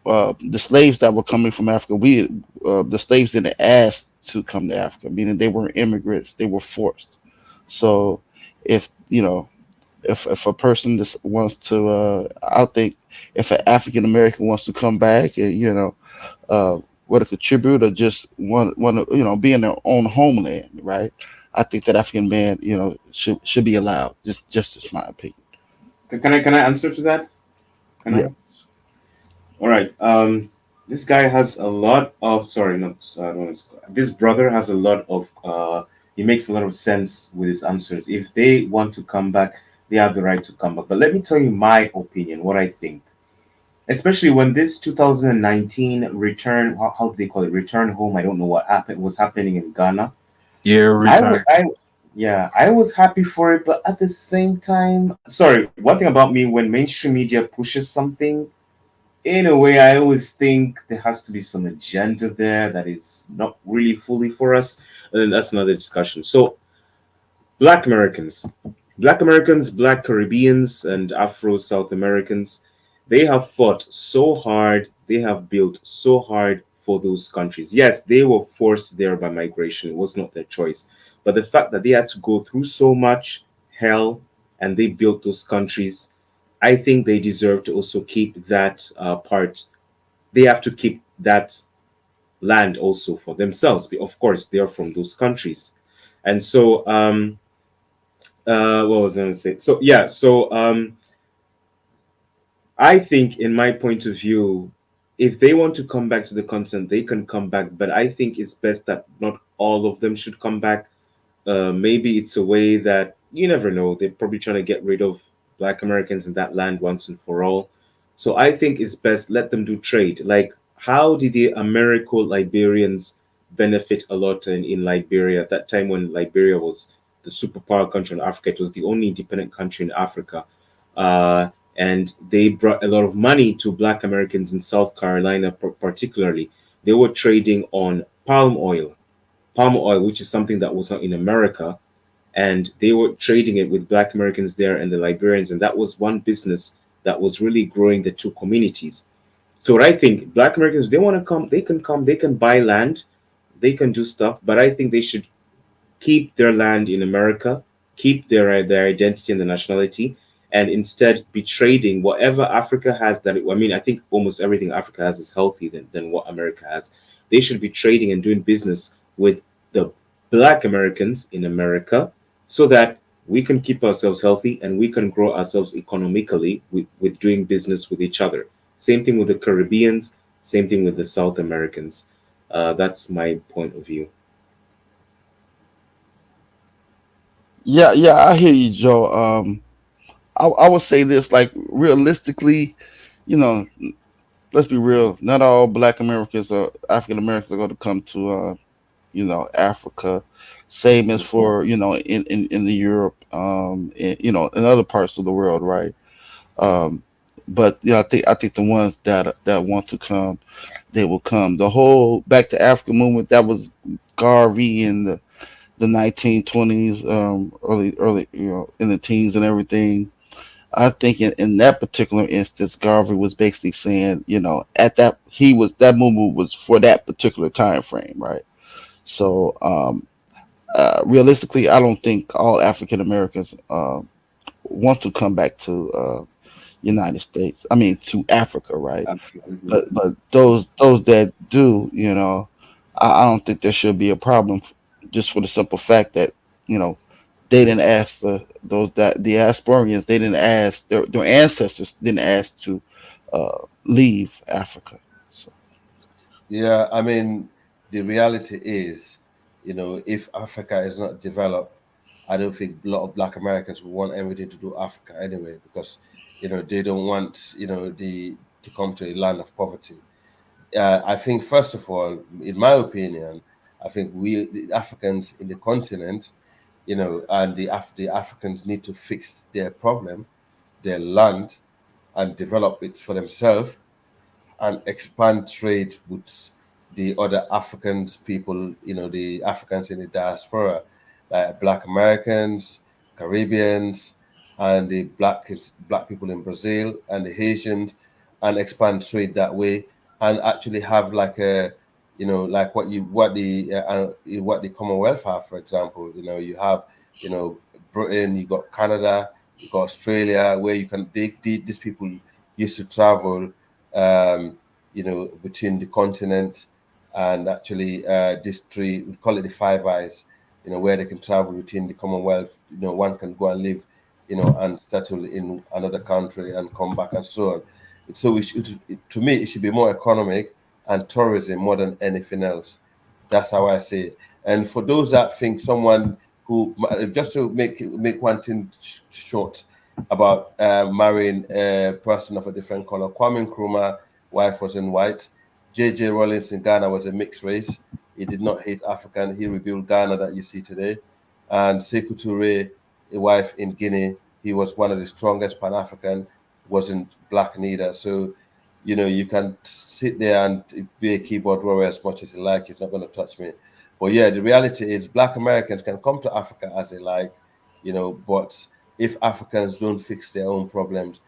the slaves that were coming from Africa, the slaves didn't ask to come to Africa, meaning they weren't immigrants; they were forced. So, if if a person just wants to, I think if an African American wants to come back and want to contribute or just want to be in their own homeland, right? I think that African man should be allowed. Just as my opinion. Can I answer to that? Can Yeah. I? All right. This guy has a lot of sorry, not I don't want to, this brother has a lot of he makes a lot of sense with his answers. If they want to come back, they have the right to come back. But let me tell you my opinion, what I think. Especially when this 2019 return, how do they call it? Return home. I don't know what happened was happening in Ghana. Yeah, return. Yeah, I was happy for it, but at the same time, sorry, one thing about me when mainstream media pushes something, in a way, I always think there has to be some agenda there that is not really fully for us, and then that's another discussion. So, Black Americans, Black Caribbeans, and Afro South Americans, they have fought so hard, they have built so hard for those countries. Yes, they were forced there by migration, it was not their choice. But the fact that they had to go through so much hell and they built those countries, I think they deserve to also keep that part. They have to keep that land also for themselves. Of course, they are from those countries. And so, what was I going to say? So, yeah, so I think, in my point of view, if they want to come back to the continent, they can come back. But I think it's best that not all of them should come back. Maybe it's a way that you never know. They're probably trying to get rid of Black Americans in that land once and for all. So I think it's best let them do trade. Like, how did the Americo Liberians benefit a lot in Liberia at that time when Liberia was the superpower country in Africa? It was the only independent country in Africa. And they brought a lot of money to Black Americans in South Carolina, particularly. They were trading on palm oil, which is something that was not in America, and they were trading it with Black Americans there and the Liberians, and that was one business that was really growing the two communities. So what I think, Black Americans, if they want to come, they can buy land, they can do stuff, but I think they should keep their land in America, keep their identity and the nationality, and instead be trading whatever Africa has. I mean, I think almost everything Africa has is healthy than what America has. They should be trading and doing business with the Black Americans in America so that we can keep ourselves healthy and we can grow ourselves economically with doing business with each other. Same thing with the Caribbeans, same thing with the South Americans. That's my point of view. Yeah, yeah, I hear you, Joe. I would say this, like, realistically, you know, let's be real. Not all Black Americans or African Americans are going to come to, Africa. Same as for in the Europe, in other parts of the world, right? Um, but I think the ones that want to come, they will come. The whole Back to Africa movement, that was Garvey in the 1920s, early, in the teens and everything. I think in that particular instance, Garvey was basically saying, at that movement was for that particular time frame, right? So, realistically, I don't think all African Americans want to come back to United States. I mean, to Africa, right? But those that do, I don't think there should be a problem, just for the simple fact that you know they didn't ask the Asporians, they didn't ask their ancestors didn't ask to leave Africa. So Yeah, I mean, the reality is, if Africa is not developed, I don't think a lot of Black Americans will want everything to do Africa anyway, because they don't want to come to a land of poverty. I think first of all, in my opinion, I think the Africans in the continent, and the Africans need to fix their problem, their land, and develop it for themselves, and expand trade with the other Africans people, the Africans in the diaspora, like Black Americans, Caribbeans, and the black people in Brazil and the Haitians, and expand trade that way, and actually have like a, like what the Commonwealth have, for example. You have, Britain, you got Canada, you got Australia, where you can these people used to travel, between the continent, and actually this tree, we call it the Five Eyes, where they can travel within the Commonwealth. One can go and live, and settle in another country and come back and so on. So to me, it should be more economic and tourism more than anything else. That's how I see it. And for those that think someone who, just to make one thing short about marrying a person of a different color, Kwame Nkrumah wife was in white. J.J. Rollins in Ghana was a mixed race. He did not hate African. He rebuilt Ghana that you see today. And Sekou Touré, a wife in Guinea, he was one of the strongest Pan-African, wasn't black neither. So, you can sit there and be a keyboard warrior as much as you like. It's not going to touch me. But yeah, the reality is Black Americans can come to Africa as they like, but if Africans don't fix their own problems,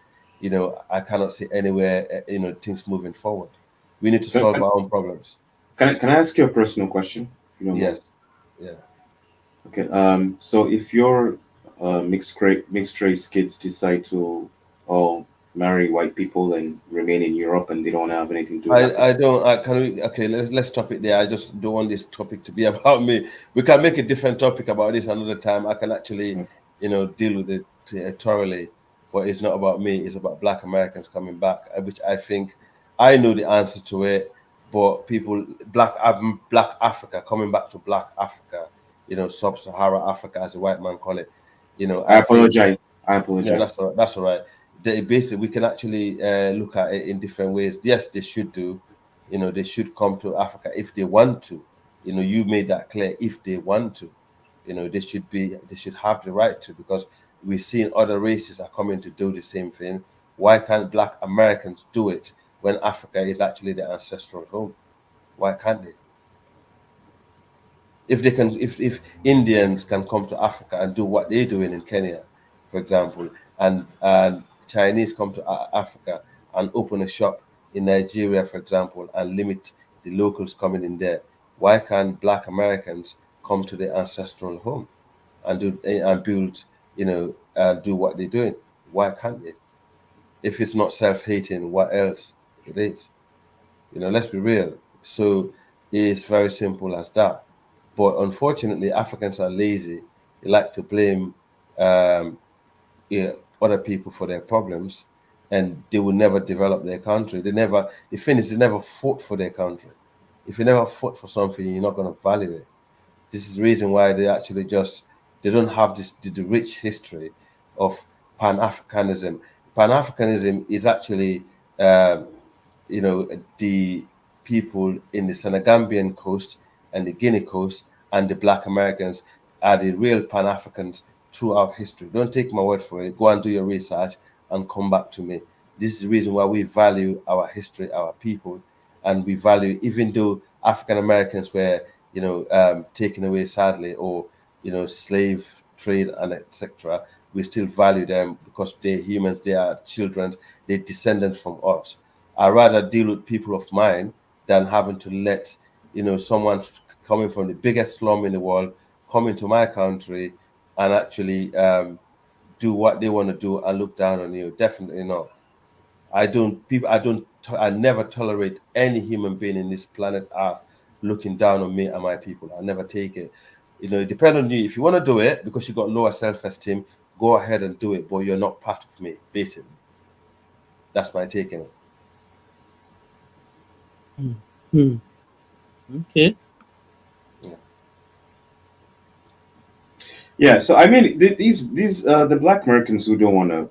I cannot see anywhere, things moving forward. We need to solve our own problems. Can I ask you a personal question? Yes. Yeah. Okay. So if your mixed race kids decide to marry white people and remain in Europe, and they don't have anything to do with it. Okay, let's stop it there. I just don't want this topic to be about me. We can make a different topic about this another time. I can actually, deal with it thoroughly. But it's not about me. It's about Black Americans coming back, which I think I know the answer to it. But people, Black Africa, coming back to Black Africa, Sub-Sahara Africa, as the white man call it. I apologize. Yeah, that's all right. Basically, we can actually look at it in different ways. Yes, they should do. They should come to Africa if they want to. You made that clear. If they want to, they should have the right to, because we're seeing other races are coming to do the same thing. Why can't Black Americans do it when Africa is actually their ancestral home? Why can't they? If they can, if Indians can come to Africa and do what they're doing in Kenya, for example, and Chinese come to Africa and open a shop in Nigeria, for example, and limit the locals coming in there, why can't Black Americans come to their ancestral home and build, do what they're doing? Why can't they? If it's not self-hating, what else it is? Let's be real. So it's very simple as that. But unfortunately, Africans are lazy. They like to blame other people for their problems, and they will never develop their country. They never fought for their country. If you never fought for something, you're not going to value it. This is the reason why they actually they don't have the rich history of Pan-Africanism. Pan-Africanism is actually, the people in the Senegambian coast and the Guinea coast and the Black Americans are the real Pan-Africans throughout history. Don't take my word for it. Go and do your research and come back to me. This is the reason why we value our history, our people, and we value, even though African Americans were, taken away sadly, or slave trade and etc. We still value them because they're humans, they are children, they're descendants from us. I'd rather deal with people of mine than having to let someone coming from the biggest slum in the world come into my country and actually do what they want to do and look down on you. Definitely not. I never tolerate any human being in this planet Earth looking down on me and my people. I never take it. It depends on you. If you want to do it because you got lower self-esteem, go ahead and do it, but you're not part of me, basically. That's my take on it. Okay. Yeah, so I mean, these the Black Americans who don't want to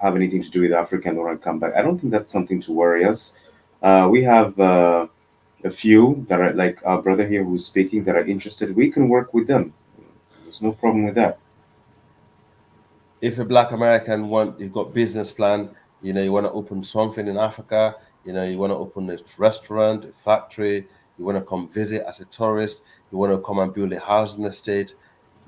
have anything to do with Africa and don't want to come back, I don't think that's something to worry us. We have a few that are like our brother here who's speaking that are interested, we can work with them. There's no problem with that. If a Black American you've got business plan, you want to open something in Africa, you want to open a restaurant, a factory, you want to come visit as a tourist, you want to come and build a housing estate,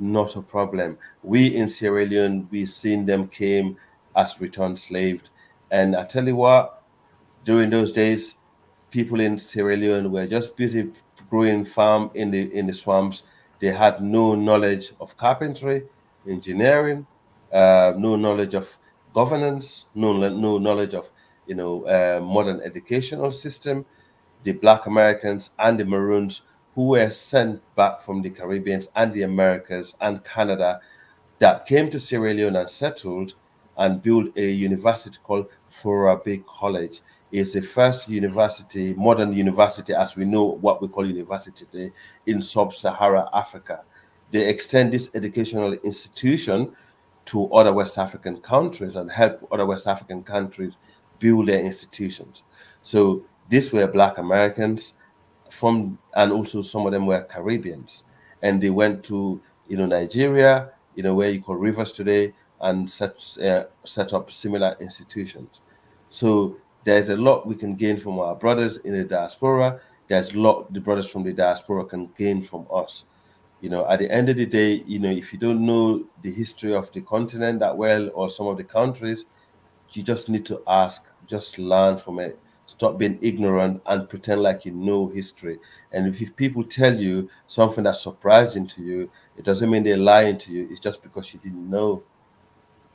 not a problem. We in Sierra Leone, we seen them came as returned slaves. And I tell you what, during those days, people in Sierra Leone were just busy growing farm in the swamps. They had no knowledge of carpentry, engineering, no knowledge of governance, no knowledge of modern educational system. The Black Americans and the Maroons who were sent back from the Caribbeans and the Americas and Canada that came to Sierra Leone and settled and built a university called Bay College. It's the first university, modern university, as we know what we call university today, in sub-Saharan Africa. They extend this educational institution to other West African countries and help other West African countries build their institutions. So these were Black Americans and also some of them were Caribbeans. And they went to, Nigeria, where you call Rivers today, and set up similar institutions. So there's a lot we can gain from our brothers in the diaspora. There's a lot the brothers from the diaspora can gain from us. At the end of the day, if you don't know the history of the continent that well or some of the countries, you just need to ask, just learn from it. Stop being ignorant and pretend like you know history. And if people tell you something that's surprising to you, it doesn't mean they're lying to you. It's just because you didn't know.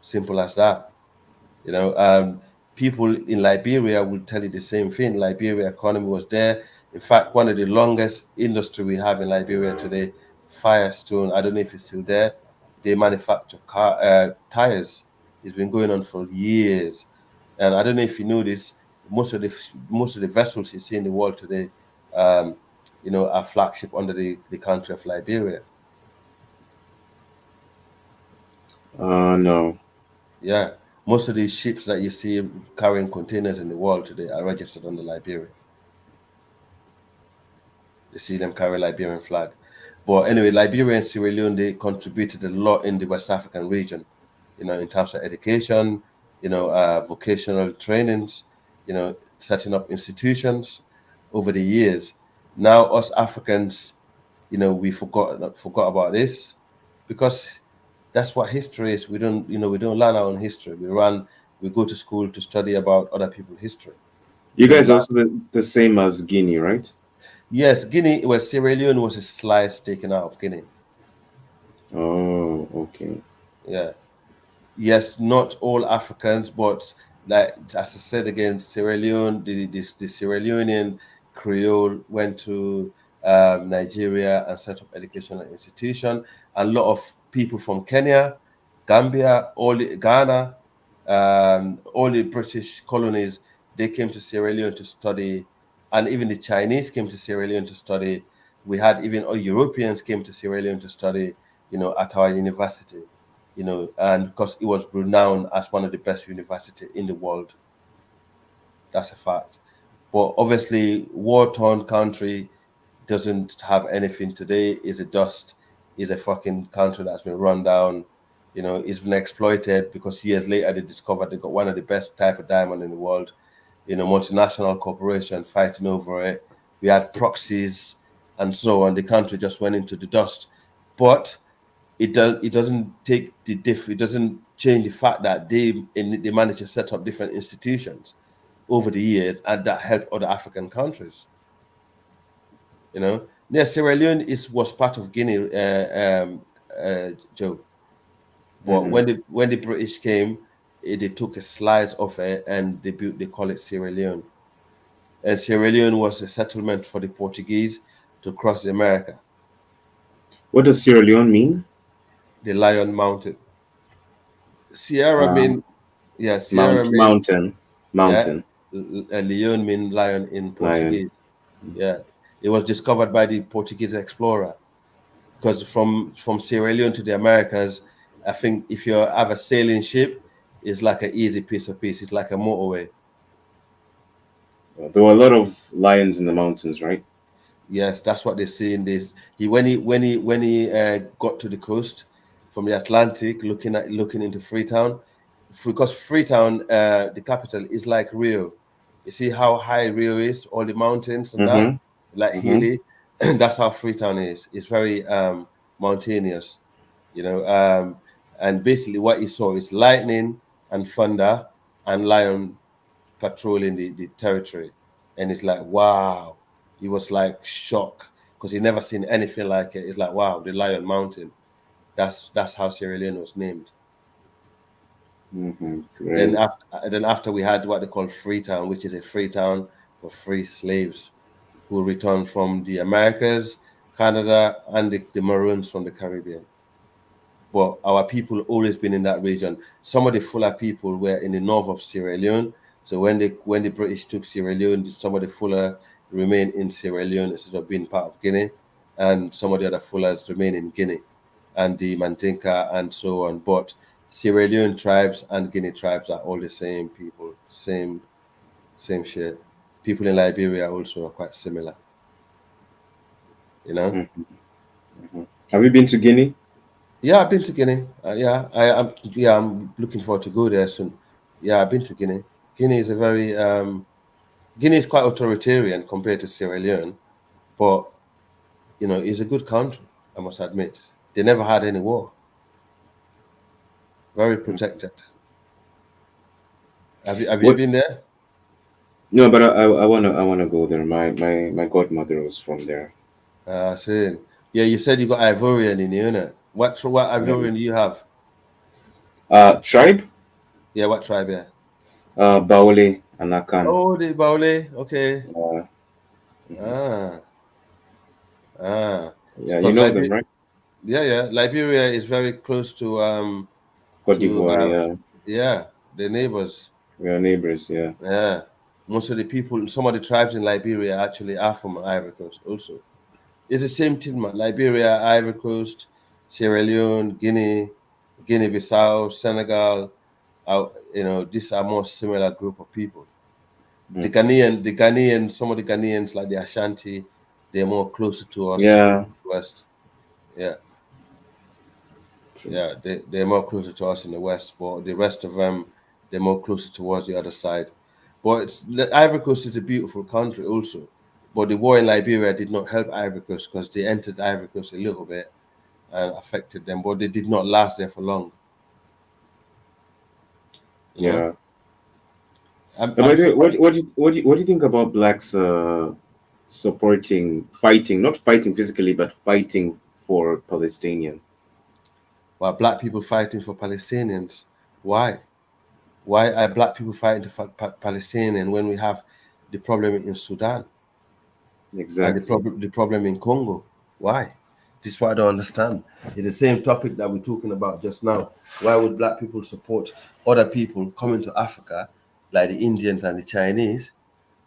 Simple as that. People in Liberia will tell you the same thing. Liberia economy was there. In fact, one of the longest industry we have in Liberia today, Firestone, I don't know if it's still there. They manufacture tires. It's been going on for years. And I don't know if you know this, most of the vessels you see in the world today, are flagship under the country of Liberia. No. Yeah. Most of these ships that you see carrying containers in the world today are registered under Liberia. You see them carry Liberian flag. But anyway, Liberia and Sierra Leone, they contributed a lot in the West African region, in terms of education, vocational trainings, setting up institutions over the years. Now us Africans, we forgot about this because that's what history is. We don't learn our own history. We go to school to study about other people's history. You guys also the same as Guinea, right? Yes, Guinea. Well, Sierra Leone was a slice taken out of Guinea. Oh, okay. Yeah. Yes, not all Africans, but like as I said again, Sierra Leone, the Sierra Leonean Creole went to Nigeria and set up educational institution. A lot of people from Kenya, Gambia, Ghana, all the British colonies, they came to Sierra Leone to study, and even the Chinese came to Sierra Leone to study. We had even all Europeans came to Sierra Leone to study, at our university, and because it was renowned as one of the best universities in the world. That's a fact. But obviously, war-torn country doesn't have anything today. Is a dust. Is a fucking country that's been run down. It's been exploited because years later they discovered they got one of the best type of diamond in the world. Multinational corporation fighting over it. We had proxies and so on. The country just went into the dust. But it doesn't take it doesn't change the fact that they managed to set up different institutions over the years, and that helped other African countries. Sierra Leone was part of Guinea, Joe. But when the British came, they took a slice of it and they call it Sierra Leone. And Sierra Leone was a settlement for the Portuguese to cross the America. What does Sierra Leone mean? The Lion Mountain. Sierra mean, yeah, Sierra mean mountain. Yeah, Leone mean lion in Portuguese. Lion. Yeah, it was discovered by the Portuguese explorer. Because from Sierra Leone to the Americas, I think if you have a sailing ship, it's like an easy piece. It's like a motorway. There were a lot of lions in the mountains, right? Yes, that's what they say in this. When he got to the coast from the Atlantic, looking into Freetown, because Freetown, the capital, is like Rio. You see how high Rio is, all the mountains and that, like hilly. That's how Freetown is. It's very mountainous, you know. And basically, what he saw is lightning and thunder and lion patrolling the territory, and it's like, wow. He was like shocked because he never seen anything like it. It's like, wow, the Lion Mountain. That's how Sierra Leone was named. Then after we had what they call Freetown, which is a free town for free slaves who returned from the Americas, Canada, and the Maroons from the Caribbean. But our people always been in that region. Some of the Fuller people were in the north of Sierra Leone. So when the British took Sierra Leone, some of the Fuller remain in Sierra Leone instead of being part of Guinea, and some of the other Fullers remain in Guinea, and the Mandinka and so on. But Sierra Leone tribes and Guinea tribes are all the same people, same shit. People in Liberia also are quite similar. You know. Have you been to Guinea? Yeah, I've been to Guinea. I'm looking forward to go there soon. Yeah, I've been to Guinea. Guinea is a very Guinea is quite authoritarian compared to Sierra Leone, but you know, it's a good country, I must admit. They never had any war. Very protected. Have you been there? No, but I wanna go there. My godmother was from there. So yeah, you said you got Ivorian in you, innit? What Ivorian do you have? Tribe? Yeah, what tribe? Yeah. Baole and Akan. Oh, the Baole. Okay. Yeah, you know them, right? Yeah. Liberia is very close to Cote d'Ivoire, yeah, the neighbors. We are neighbors, yeah. Yeah. Most of the people, some of the tribes in Liberia actually are from Ivory Coast also. It's the same thing, man. Liberia, Ivory Coast, Sierra Leone, Guinea-Bissau, Senegal. You know, these are more similar group of people. The Ghanaian, some of the Ghanaians like the Ashanti, they're more closer to us. Yeah. West. Yeah. Yeah, they're more closer to us in the West, but the rest of them, they're more closer towards the other side. But Ivory Coast is a beautiful country also. But the war in Liberia did not help Ivory Coast because they entered Ivory Coast a little bit and affected them, but they did not last there for long. Yeah. What do you think about blacks fighting, not fighting physically, but fighting for Palestinians? Well, black people fighting for Palestinians. Why? Why are black people fighting for Palestinians when we have the problem in Sudan? Exactly. And the problem in Congo? Why? This is what I don't understand. It's the same topic that we're talking about just now. Why would black people support other people coming to Africa, like the Indians and the Chinese,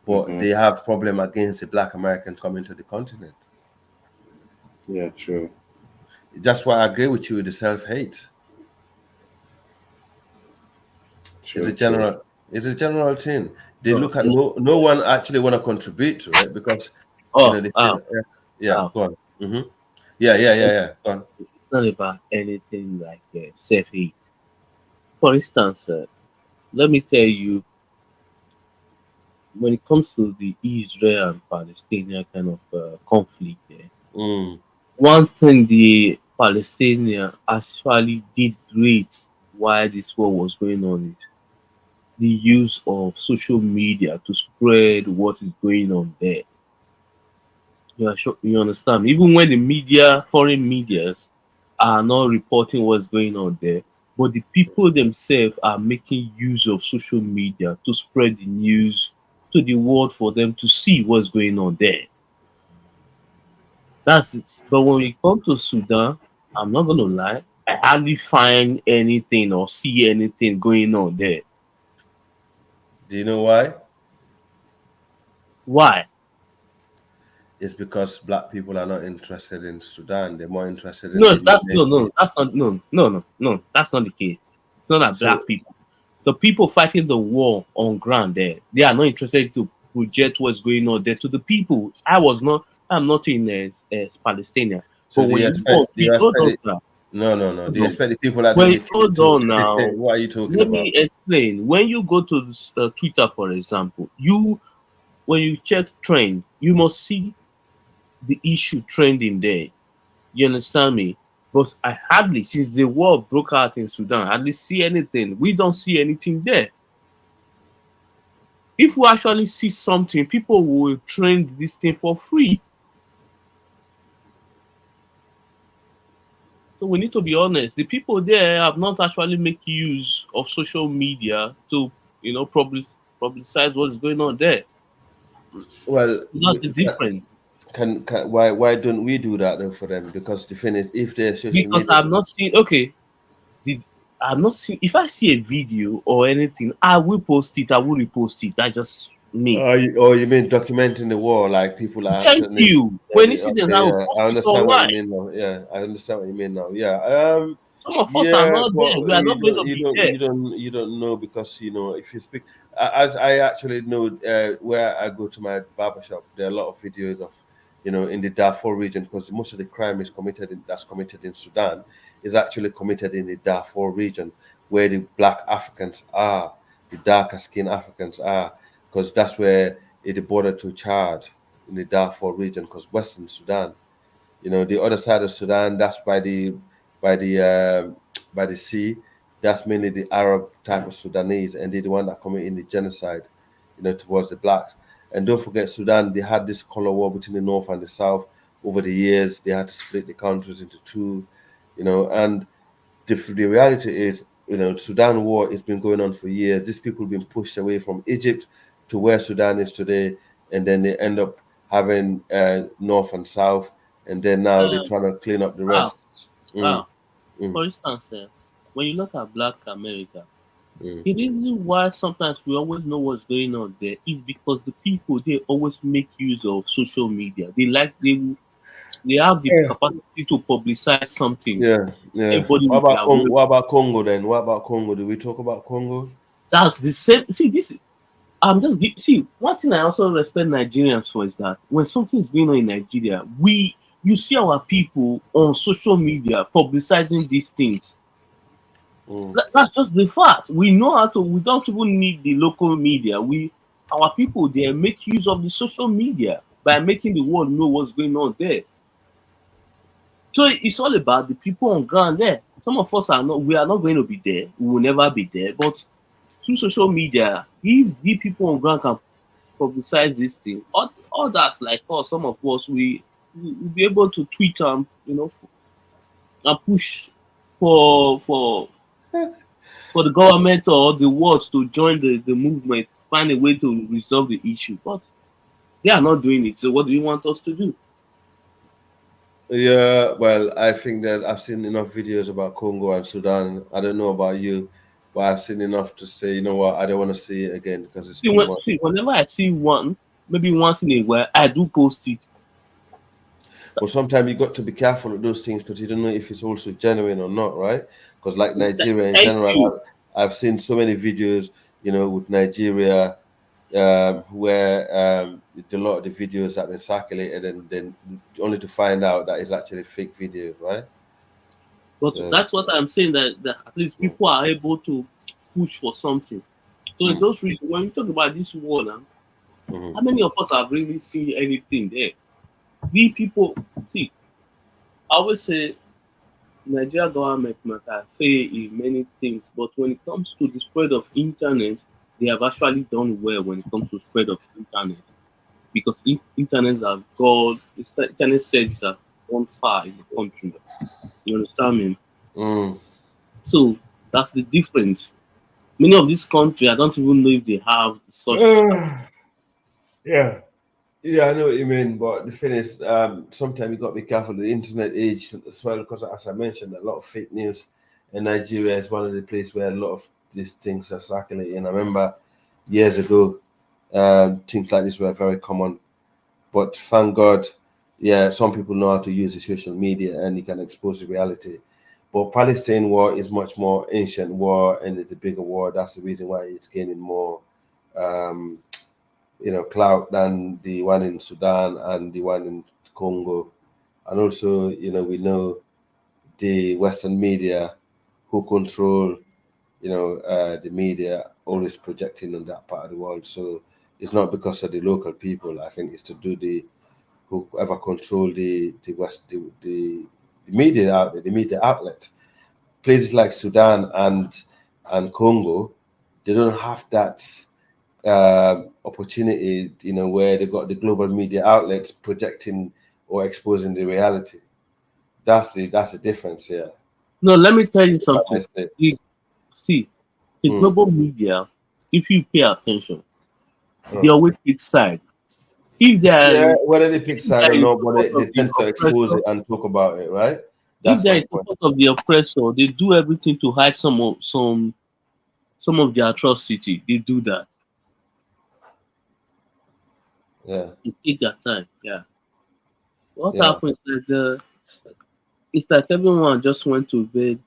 but they have problem against the black American coming to the continent? Yeah, true. That's why I agree with you with the self-hate. It's a general thing. They look at no one actually want to contribute to it because go on. Yeah. Go on. It's not about anything like self-hate. For instance, let me tell you, when it comes to the Israel and Palestinian kind of conflict, one thing the Palestinians actually did great while this war was going on is the use of social media to spread what is going on there. You understand? Even when the media, foreign medias, are not reporting what's going on there, but the people themselves are making use of social media to spread the news to the world for them to see what's going on there. That's it. But when we come to Sudan, I'm not gonna lie, I hardly find anything or see anything going on there. Do you know why? Why? It's because black people are not interested in Sudan. They're more interested in that's not the case. It's not that black people. The people fighting the war on ground there, they are not interested to project what's going on there to the people. I'm not in Palestine. So But do when you you go, expect? Do you hold on, expect it? sir. No. Do you expect the people that Wait, do the hold on now. what are you talking Let about? me explain. When you go to Twitter, for example, when you check trend, you must see the issue trending there. You understand me? But I hardly, since the war broke out in Sudan, hardly see anything. We don't see anything there. If we actually see something, people will trend this thing for free. So we need to be honest. The people there have not actually make use of social media to, publicize what's going on there. Well, That's the difference. Why don't we do that though for them? Because the thing is, if they're social Because media, I'm not seeing. Okay, I'm not seeing. If I see a video or anything, I will post it. I will repost it. That's just me. you mean documenting the war, like people are Thank actually. you. Yeah, For incidents, I will post I it understand what you online. mean now. Yeah, I understand what you mean now. Yeah. Some of us are Yeah, not there. but We are not going to be there. you don't know, because if you speak, as I actually know, where I go to my barbershop, there are a lot of videos of in the Darfur region, because most of the crime is that's committed in Sudan is actually committed in the Darfur region, where the black Africans are, the darker skinned Africans are, because that's where the border to Chad, in the Darfur region, because Western Sudan, the other side of Sudan, that's by the sea. That's mainly the Arab type of Sudanese, and they're the one that commit in the genocide, towards the blacks. And don't forget, Sudan, they had this color war between the north and the south. Over the years, they had to split the countries into two, and the reality is, Sudan war has been going on for years. These people have been pushed away from Egypt to where Sudan is today, and then they end up having north and south, and then now they're trying to clean up the rest. Wow. For instance, when you look at Black America, the reason why sometimes we always know what's going on there is because the people, they always make use of social media. They have the capacity to publicize something. Yeah. Everybody What with about their Congo? own. What about Congo then? What about Congo? Do we talk about Congo? That's the same. See, one thing I also respect Nigerians for is that when something is going on in Nigeria, you see our people on social media publicizing these things. That's just the fact. We know how to. We don't even need the local media. Our people, they make use of the social media by making the world know what's going on there. So it's all about the people on ground there. Some of us we are not going to be there. We will never be there. But through social media, if the people on ground can publicize this thing, others like us, some of us, we will be able to tweet and and push for the government or the world to join the movement, find a way to resolve the issue. But they are not doing it. So what do you want us to do? Yeah, well, I think that I've seen enough videos about Congo and Sudan. I don't know about you, but I've seen enough to say, you know what, I don't want to see it again because it's too much. Whenever I see one, maybe once in a while, I do post it. But sometimes you got to be careful of those things because you don't know if it's also genuine or not, right? Because like Nigeria in general, I've seen so many videos, with Nigeria, where a lot of the videos have been circulated, and then only to find out that it's actually fake videos, right? But that's what I'm saying, that at least people are able to push for something. So in those reasons, when we talk about this war now, how many of us have really seen anything there? We people, see, I always say Nigeria government might say in many things, but when it comes to the spread of internet, they have actually done well when it comes to spread of internet. Because internet services have gone far in the country. You understand me? So that's the difference. Many of these countries, I don't even know if they have such. Yeah, I know what you mean, but the thing is, sometimes you got to be careful of the internet age as well, because as I mentioned, a lot of fake news in Nigeria is one of the places where a lot of these things are circulating. I remember years ago, things like this were very common, but thank God, some people know how to use the social media and you can expose the reality. But Palestine war is much more ancient war and it's a bigger war. That's the reason why it's gaining more clout than the one in Sudan and the one in Congo. And also, we know the Western media who control, the media always projecting on that part of the world. So it's not because of the local people. I think it's to do whoever control the media outlet. Places like Sudan and Congo, they don't have that opportunity, where they got the global media outlets projecting or exposing the reality. That's the difference here. No, let me tell you something. See, the global media, if you pay attention, they always pick side. If they are, whether they pick side or not, but they tend to expose it and talk about it, right? If there is support of the oppressor, they do everything to hide some of their atrocity. They do that. Yeah. They take their time. Yeah. What happens is it's like everyone just went to bed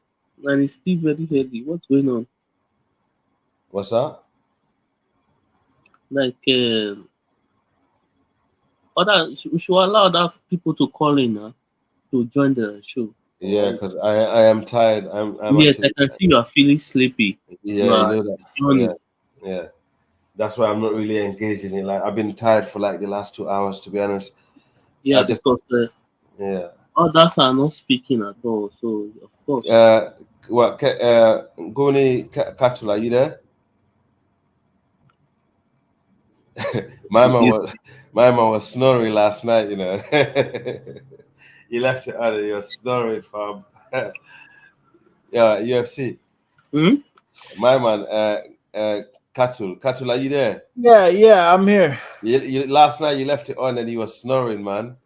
and it's still very heavy. What's going on? What's that? Like we should allow other people to call in to join the show. Yeah, because I am tired. I'm yes, I can see you are feeling sleepy. Yeah, you know that. Yeah. That's why I'm not really engaged in it. Like I've been tired for like the last 2 hours, to be honest. Yeah, because others are not speaking at all. So of course. Goni Katula, are you there? my man was snoring last night. He left it out. He was snoring from UFC. My man, Katul, are you there? Yeah, I'm here. You last night you left it on and he was snoring, man.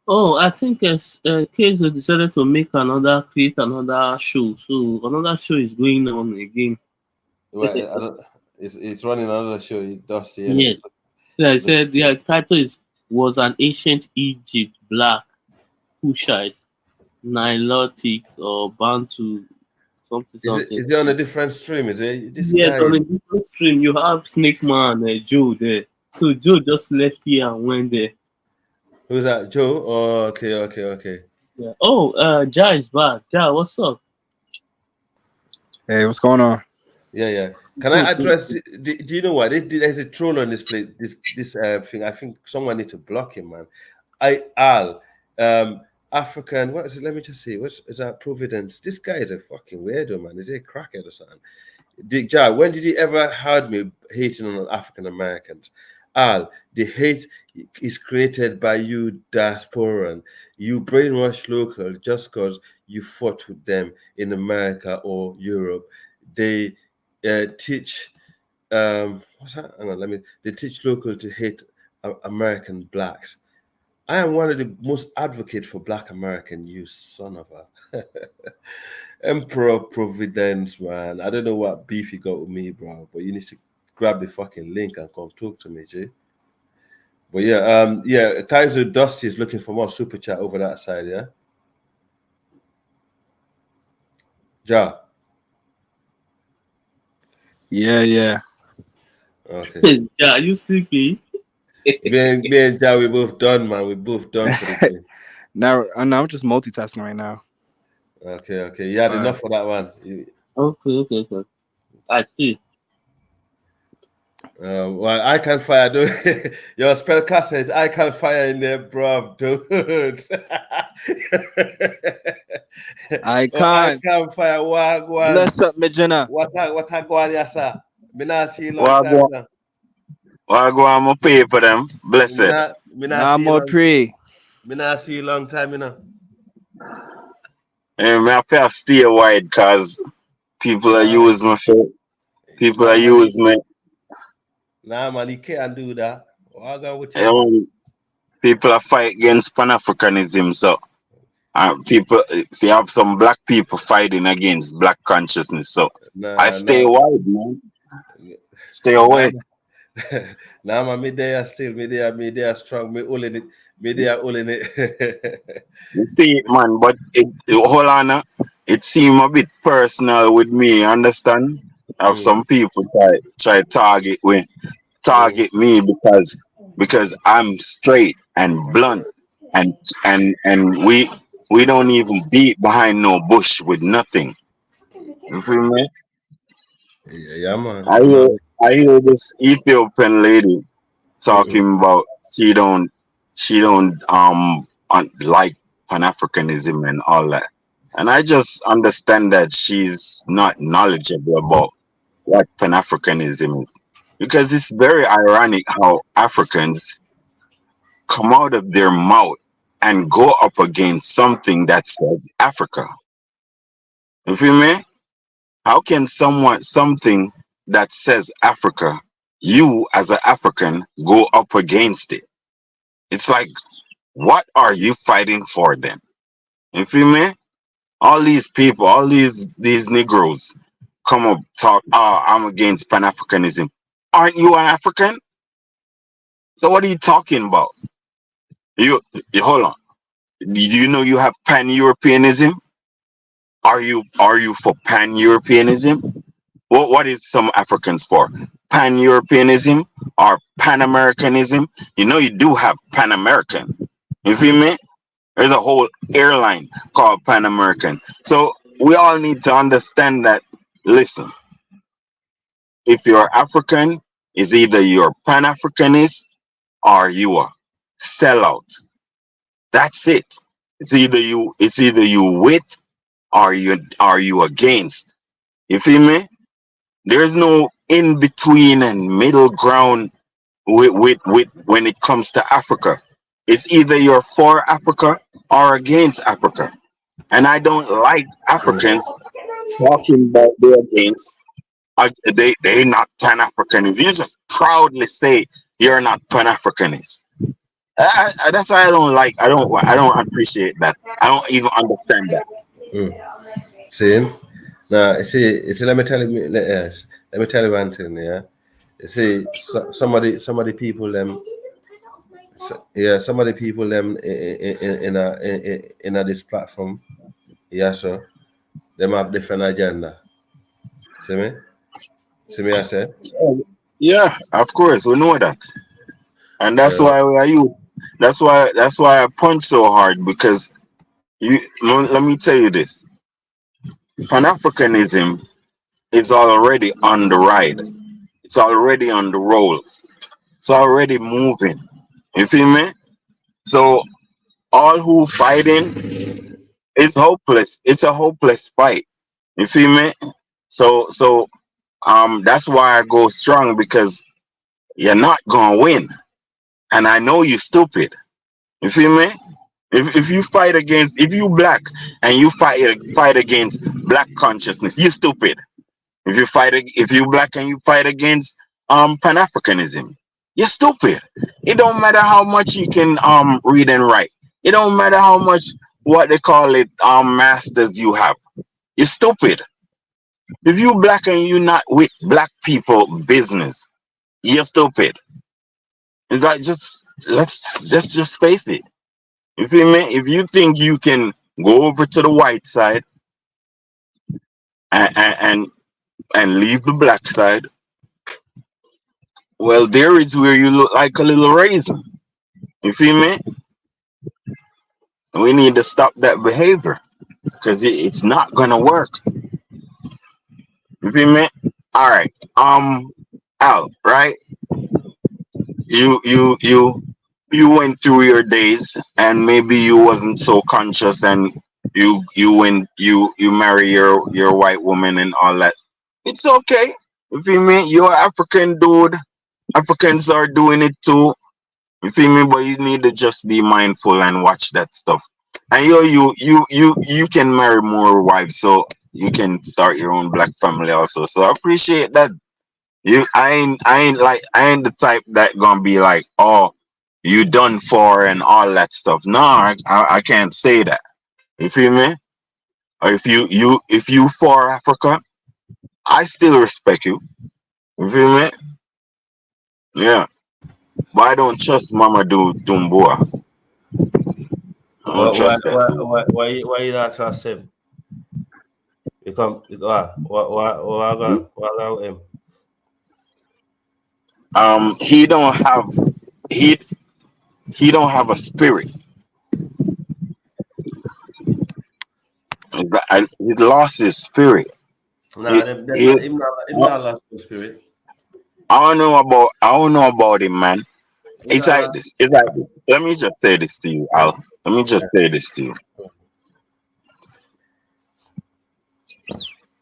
Oh, I think Kaizo decided to create another show. So another show is going on again. Well, it's running another show. Dusty. Yes. Yeah, I said the title was an ancient Egypt black Kushite, Nilotic or Bantu something. Is it on a different stream? Is it? Yes, on a different stream. You have Snake Man, Joe there. So Joe just left here and went there. Who's that, Joe? Oh, okay. Yeah. Oh, Ja is back. Ja, what's up? Hey, what's going on? Yeah. Can I address? Do you know what? There's a troll on this place. This thing. I think someone needs to block him, man. African. What is it? Let me just see. What is that? Providence. This guy is a fucking weirdo, man. Is he a crackhead or something? Ja, when did you ever heard me hating on African Americans? The hate is created by you diasporan. You brainwash local just because you fought with them in America or Europe. They teach what's that? Hang on, they teach local to hate American blacks. I am one of the most advocate for Black American, you son of a Emperor Providence, man. I don't know what beef you got with me, bro, but you need to grab the fucking link and come talk to me, G. But Kaizo Dusty is looking for more super chat over that side, yeah? Ja. Yeah. Okay. Ja, you sleepy? me and Ja, we both done, man. We both done for the day. Now I'm just multitasking right now. Okay. You had enough for that one. Okay. I see. Well, I can fire, dude. Your spellcaster says I can fire in there, bro, dude. I can't fire. What? Bless up, Mijana. What I go on, yes, sir. Me not see long time now. I go on my paper them. Bless it. Nah, more pre. Me not see long time, you know. Me have to stay wide because people are using me for. People are using me. Nah, man, you can't do that. People are fighting against Pan-Africanism, so people, you have some black people fighting against black consciousness. So I stay wide, man. Stay away. Nah, man, me there still, me there strong, me holding it. You see it, man, but hold on, it seems a bit personal with me, understand? Have some people try target me because I'm straight and blunt and we don't even beat behind no bush with nothing. You feel me? Yeah, man. I hear this Ethiopian lady talking about she don't like Pan-Africanism and all that. And I just understand that she's not knowledgeable about what Pan-Africanism is. Because it's very ironic how Africans come out of their mouth and go up against something that says Africa. You feel me? How can something that says Africa, you as an African, go up against it? It's like, what are you fighting for then? You feel me? All these people, all these Negroes come up talk, oh, I'm against Pan-Africanism. Aren't you an African? So what are you talking about? You hold on. Do you know you have Pan-Europeanism? Are you for Pan-Europeanism? What is some Africans for? Pan-Europeanism or Pan-Americanism? You know you do have Pan-American. You feel me? There's a whole airline called Pan-American. So we all need to understand that, listen, if you're African, it's either you're Pan-Africanist or you are sellout. That's it. It's either you with or you against. You feel me? There's no in between and middle ground with when it comes to Africa. It's either you're for Africa or against Africa. And I don't like Africans talking about they're against. They not Pan Africanists. You just proudly say you're not Pan Africanist. That's why I don't like. I don't appreciate that. I don't even understand that. See, now see. Let me tell you. Let me tell you one thing. Yeah, you see, some of the people them. Yeah, some of the people them in this platform. Yeah, so them have different agenda. See me? See me? I say. Yeah, of course we know that, and that's why we are you. That's why I punch so hard because you. Let me tell you this: Pan Africanism is already on the ride. It's already on the roll. It's already moving. You feel me? So all who fighting is hopeless. It's a hopeless fight. You feel me? So that's why I go strong because you're not gonna win. And I know you stupid. You feel me? If you fight against if you black and you fight against black consciousness, you stupid. If you black and you fight against Pan-Africanism, you're stupid. It don't matter how much you can read and write. It don't matter how much what they call it masters you have. You're stupid. If you black and you not with black people business, you're stupid. It's like just face it. You feel me? If you think you can go over to the white side and leave the black side, well, there is where you look like a little raisin. You feel me? We need to stop that behavior because it's not gonna work. You feel me? All right. Al, right? You went through your days and maybe you wasn't so conscious and you marry your white woman and all that. It's okay. You feel me? You're an African dude. Africans are doing it too. You feel me? But you need to just be mindful and watch that stuff. And you can marry more wives, so you can start your own black family also. So I appreciate that. I ain't the type that gonna be like, oh, you done for and all that stuff. No, I can't say that. You feel me? Or if you for Africa, I still respect you. You feel me? Yeah. But I don't trust Mama Dumbua. I don't trust that. Why you not trust him? You come. What him? He don't have a spirit. He lost his spirit. Nah, him not lost his spirit. I don't know about him, man. It's like this. Let me just say this to you, Al. Let me just say this to you.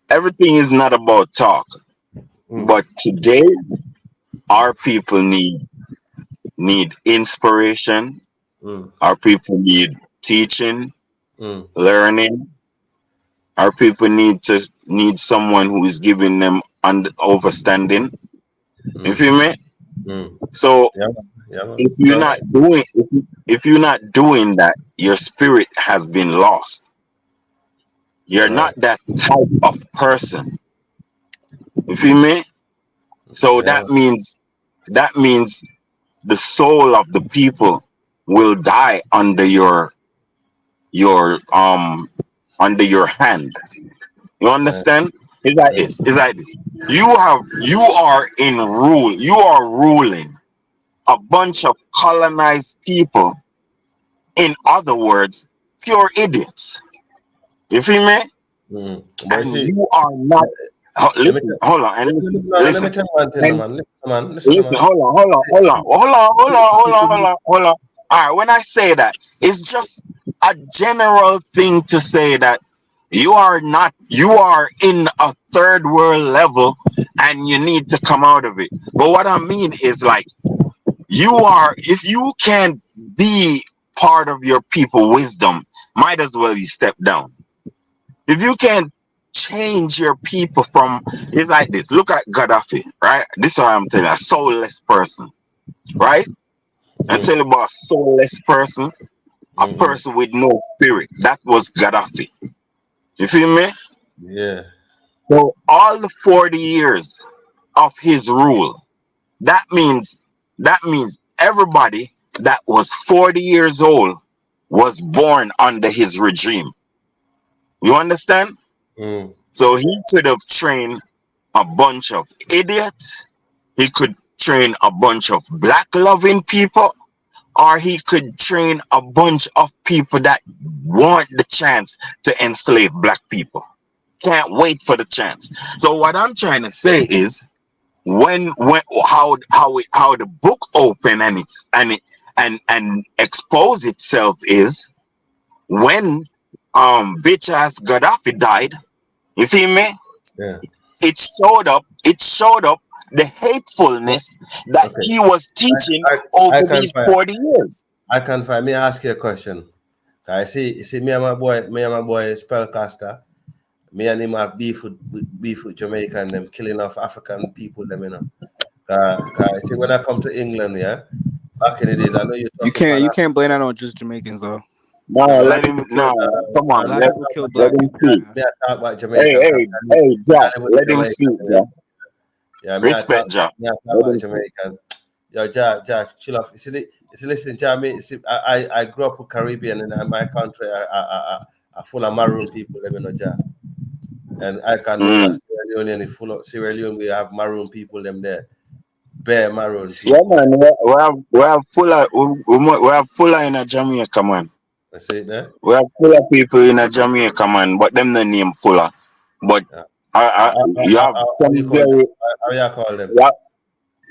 Everything is not about talk, but today our people need inspiration. Our people need teaching, learning. Our people need someone who is giving them understanding. You feel me? So if you're not doing that, your spirit has been lost. You're not that type of person. You feel me? So that means the soul of the people will die under your hand. You understand? It's like this. You are ruling a bunch of colonized people. In other words, pure idiots. You feel me? And you are not. Listen, hold on, and listen. Listen, hold on. All right, when I say that, it's just a general thing to say that you are in a third world level and you need to come out of it. But what I mean is, like, if you can't be part of your people wisdom, might as well you step down. If you can't change your people it's like this. Look at Gaddafi, right? This is what I'm telling you, a soulless person, right? I tell you about a soulless person, a person with no spirit. That was Gaddafi. You feel me? Yeah. So all the 40 years of his rule, that means everybody that was 40 years old was born under his regime. You understand? So he could have trained a bunch of idiots. He could train a bunch of black loving people, or he could train a bunch of people that want the chance to enslave black people. Can't wait for the chance. So what I'm trying to say is, how the book open and expose itself is when bitch ass Gaddafi died. You feel me? Yeah. It showed up the hatefulness that he was teaching over these 40 years. I can find. Me ask you a question. I see me and my boy Spellcaster. Me and him have beef with Jamaica and them killing off African people, them, you know. See, when I come to England, yeah, back in the days, I know you can't blame that on just Jamaicans though. No, come on. Let him speak. Me I talk about Jamaica. Hey, Jack, let him speak, Jack. Yeah, respect, Jack. Me I talk about Jamaican. Yo, Jack, chill off. See, listen, Jack, I grew up with Caribbean, and in my country, I full of maroon people, you know, Jack. And I can look at Sierra Leone, and full of Sierra Leone, we have maroon people, them there. Bare maroon people. Yeah, man, we have full of in Jamaica, man. I say it there. We have full of people in Jamaica, man, but them the name fuller. But you have some very. How you call them?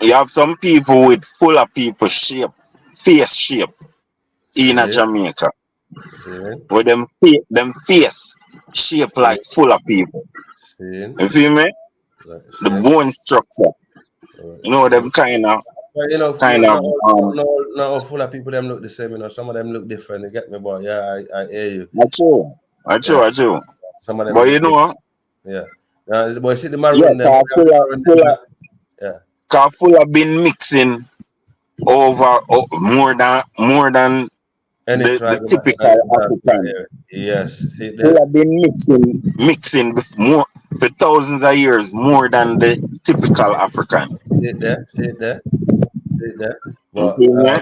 You have some people with full of people face shape in Jamaica. With them face shape like full of people. You feel me? The bone structure. You know them kind of. Not full of people them look the same, you know. Some of them look different. You get me, boy? Yeah, I hear you. I true. Some of them. But you know what? Yeah. But see the maroon. Cause full of been mixing over more than the typical African. Yes. See full of been mixing more for thousands of years more than the typical African. See it there. But you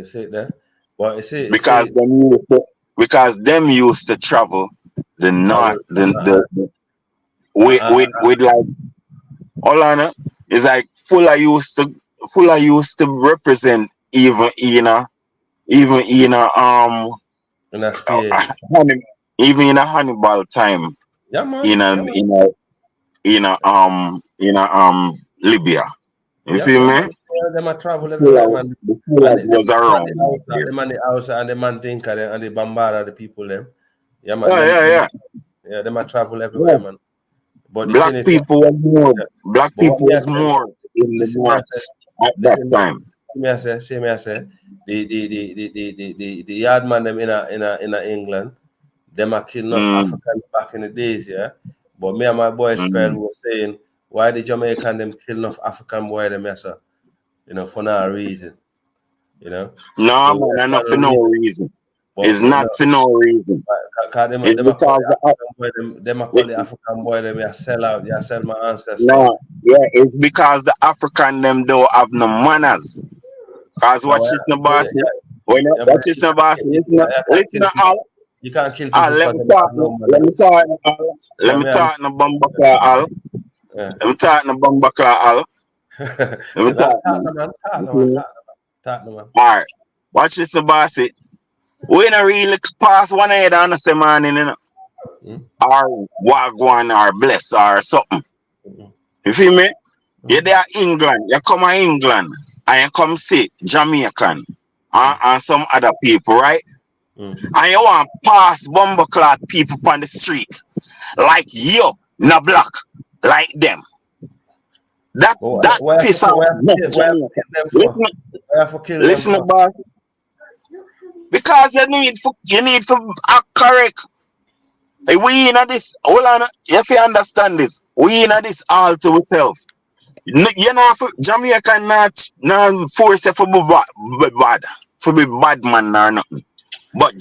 see it there. But you see because them used to travel the north, with like Olana is like full used to represent even in a even in a Hannibal time. Yeah, man. Libya. You Yeah, feel man. me? Them a travel everywhere, man. Was around. The man the house and the man think and the bombard the people them. Yeah, man. Yeah, them a travel everywhere, man. But black people was more. Black people was more in the north at that time. Me I say, the yard man them in England, them are killing off Africans back in the days, yeah. But me and my boy Spell was saying, why the Jamaican them killing off African boy them, yes, sir? You know, for no reason. You know? No, so man, not for no reason. It's not for no reason. It's because them call the African boy them, you sell out, you sell my ancestors. No, yeah, it's because the African them don't have no manners. Cause watch this, no boss. Watch this, no boss. Listen to all. You can't kill people. Let me talk, no Bumbaclaw Al. Let me talk, no Bumbaclaw Al. Let me talk, man. Alright, watch this, no boss. We don't really pass one head on the same morning, you know. Or Wagwan or Bless or something. You feel me? You're there England, you come to England and you come see Jamaican and some other people, right? And you want to pass Bumbaclaw people on the street like you, no black, like them. That piss off. Listen, boss. Because you need to act correct. We in this. Hold on. You have to understand this. We in this all to ourselves. You know, Jamaica not force you to be bad man or nothing. But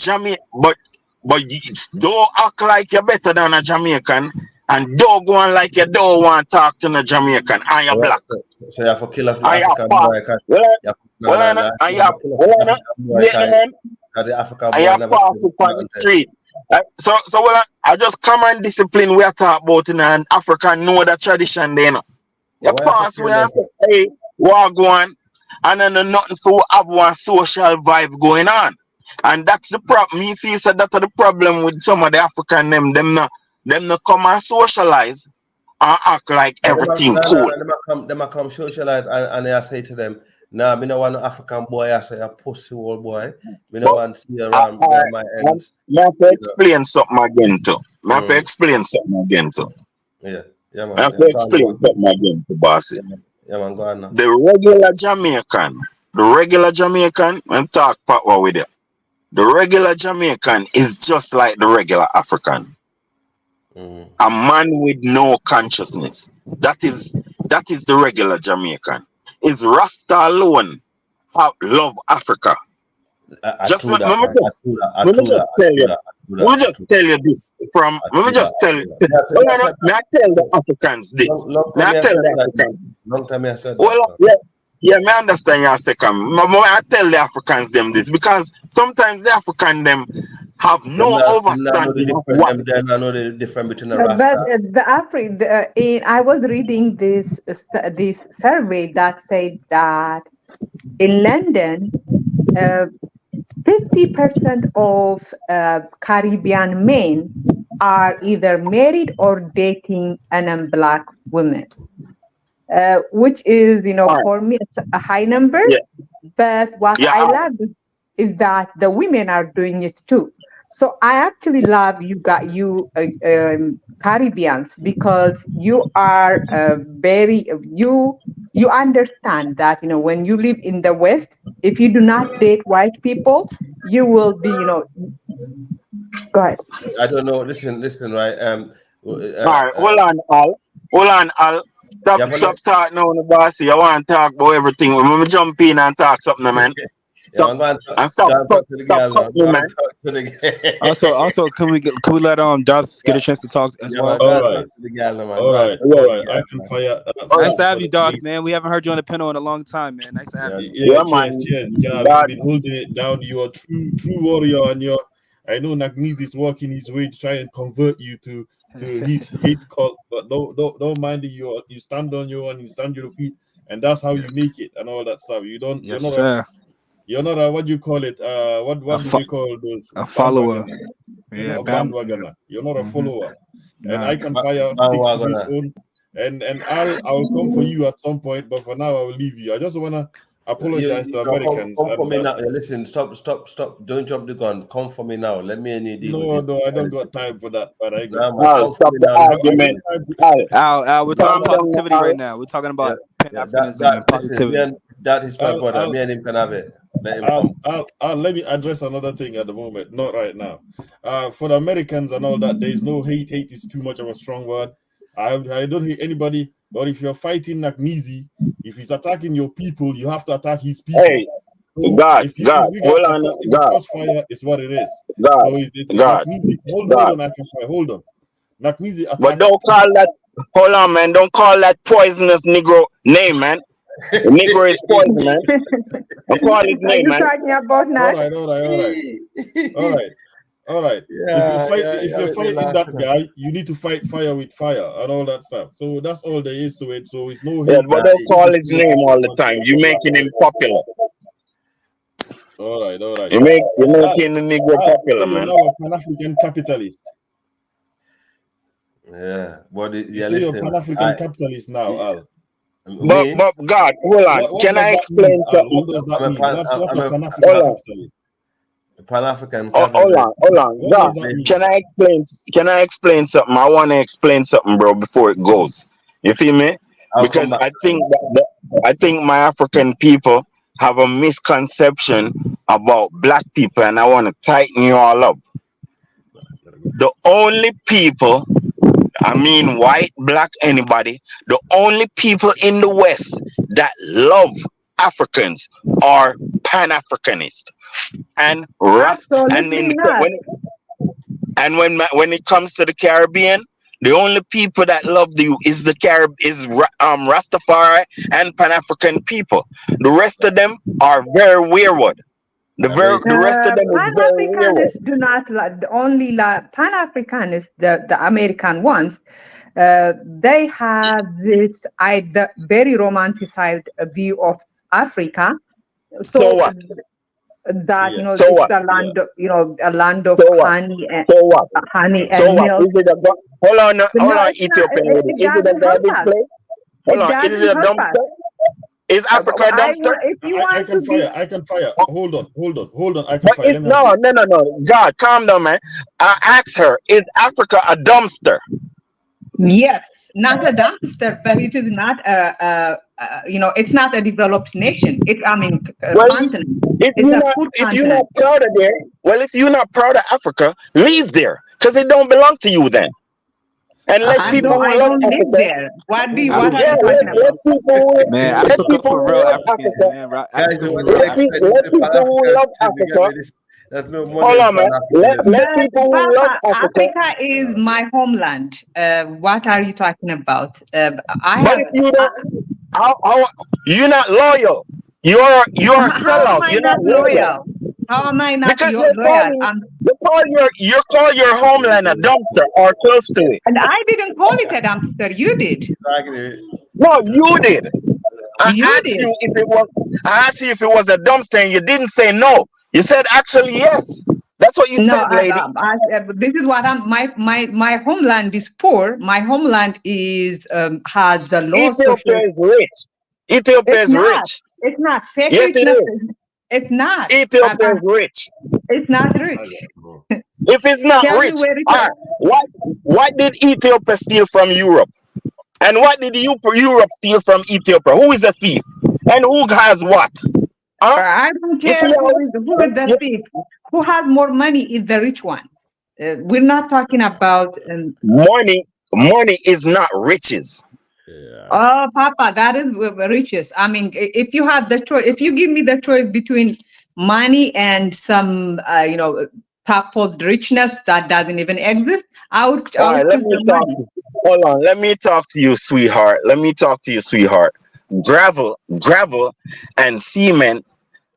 don't act like you're better than a Jamaican, and don't go on like you don't want to talk to a Jamaican, and you're black. So you have to kill off the African boy. The African boy never pass it on the street. So I just common discipline we are talking about in an African know the tradition there, you know. You pass we and say, hey, what going, and then nothing so have one social vibe going on. And that's the problem. Me feel so that's the problem with some of the African them not come and socialize and act like everything cool. Them come socialize and I say to them, nah, me no want no African boy, I say a pussy old boy. Me no want to see around my ends. I have to explain something again too. I have to explain something again too. Yeah, man. I have to explain something again to Bossy. Yeah, man, go on now. The regular Jamaican, and talk part with it. The regular Jamaican is just like the regular African. A man with no consciousness. That is the regular Jamaican. It's Rasta alone love Africa. Let me just tell you this from. Let me just tell you. May I tell the Africans this? May I tell the Africans? Long time I said. Well, yeah, me understand your second. I tell the Africans them this because sometimes the African them have no understanding of what. They know the difference between the Rasta. I was reading this survey that said that in London, 50% of Caribbean men are either married or dating an black woman. Which is, for me, it's a high number. Yeah. But what I love is that the women are doing it too. So I actually love you Caribbeans because you are you understand that, when you live in the West, if you do not date white people, you will be, go ahead. I don't know. Listen, right? All right, hold on, Al. Stop talking now, the boss. You want to talk about everything. When we jump in and talk something, man. Stop man. Also, can we let Darth get a chance to talk as well? All right. I can fire. Nice to have you, Darth, man. We haven't heard you on the panel in a long time, man. Nice to have you. Yeah, man. Cheers. You've been holding it down. You're a true warrior, I know Nagnizi is working his way to try and convert you to his hate cult, but don't mind it. You stand on your own, you stand your feet, and that's how you make it and all that stuff. You don't. Yes, sir. You're not a what do you call it? What do they call those? A follower. You're Yeah, not a bandwagoner. You're not a follower. And Nah. I can fire sticks to his own. And I'll come for you at some point, but for now I will leave you. I just wanna apologize to Americans. Come for me now. Listen, stop. Don't jump the gun. Come for me now. Let me deal with No, I don't got time for that. But I Stop the argument. Al, we're talking positivity right now. We're talking about Pan-Africanism and positivity. That is my brother. Me and him can have it. Let him come. Let me address another thing at the moment, not right now. For the Americans and all that, there is no hate. Hate is too much of a strong word. I don't hate anybody, but if you're fighting Nagnizi, if he's attacking your people, you have to attack his people. Hey, so God, if you hold on, God. Crossfire, it's what it is. God, so it's God, Nagnizi. Hold on, I can fire. Hold on. Nagnizi attack. But don't call that. Hold on, man. Don't call that poisonous Negro name, man. The Negro is poison, man. Don't call his name, man. Talking about that? All right. If you're fighting that guy, you need to fight fire with fire and all that stuff. So that's all there is to it. So it's no hate. Yeah, but don't call his name all the time. You're making him popular. All right. You're making the Negro popular, man. You're now a Pan-African capitalist. Yeah, but You're a Pan-African capitalist now, Al. But God, hold on. Can I explain something? What does that mean? What's a Pan-African capitalist? Pan-African. Hold on. God, can I explain something? I want to explain something, bro, before it goes. You feel me? Because I think my African people have a misconception about black people, and I want to tighten you all up. The only people, I mean white, black, anybody, the only people in the West that love Africans are Pan-Africanists. And when it comes to the Caribbean, the only people that love you is Rastafari and Pan-African people. The rest of them are very wayward. The rest of them is very wayward. Pan-Africanists do not like only Pan-Africanists, the American ones. They have this the very romanticized view of Africa. So what? That it's a land, a land of honey and honey and milk. Is it hold on, Ethiopian lady. Is it a garbage place? Hold on, is it a dumpster? Is Africa a dumpster? I can fire. Hold on. I can fire. No. God, calm down, man. I asked her, is Africa a dumpster? Yes, not a dumpster, but it is not it's not a developed nation. Continent. If you're not proud of there, if you're not proud of Africa, leave there, because it don't belong to you then. And let people who love Africa. There. What are you talking about? Man, Africa for real Africans, man. Let people who love Africa. There's no money. Hold on, man. Let people who love Africa is my homeland. What are you talking about? You're not loyal. You're a sellout. You're not loyal. How am I not because loyal? You call your homeland a dumpster or close to it. And I didn't call it a dumpster. You did. No, you did. I asked you if it was a dumpster, and you didn't say no. You said actually yes. That's what you said, lady. This is what my homeland is poor. My homeland is has the low Ethiopia is rich. Ethiopia is rich. It's not. Yes, it is. It's not. Ethiopia is rich. It's not rich. If it's not rich, what did Ethiopia steal from Europe? And what did Europe steal from Ethiopia? Who is a thief? And who has what? I don't care who is the thief. Who has more money is the rich one. We're not talking about money. Money is not riches. Oh, Papa, that is riches. I mean, if you have the choice, if you give me the choice between money and some, purported richness that doesn't even exist, I would. Hold on, let me talk to you, sweetheart. Gravel, and cement,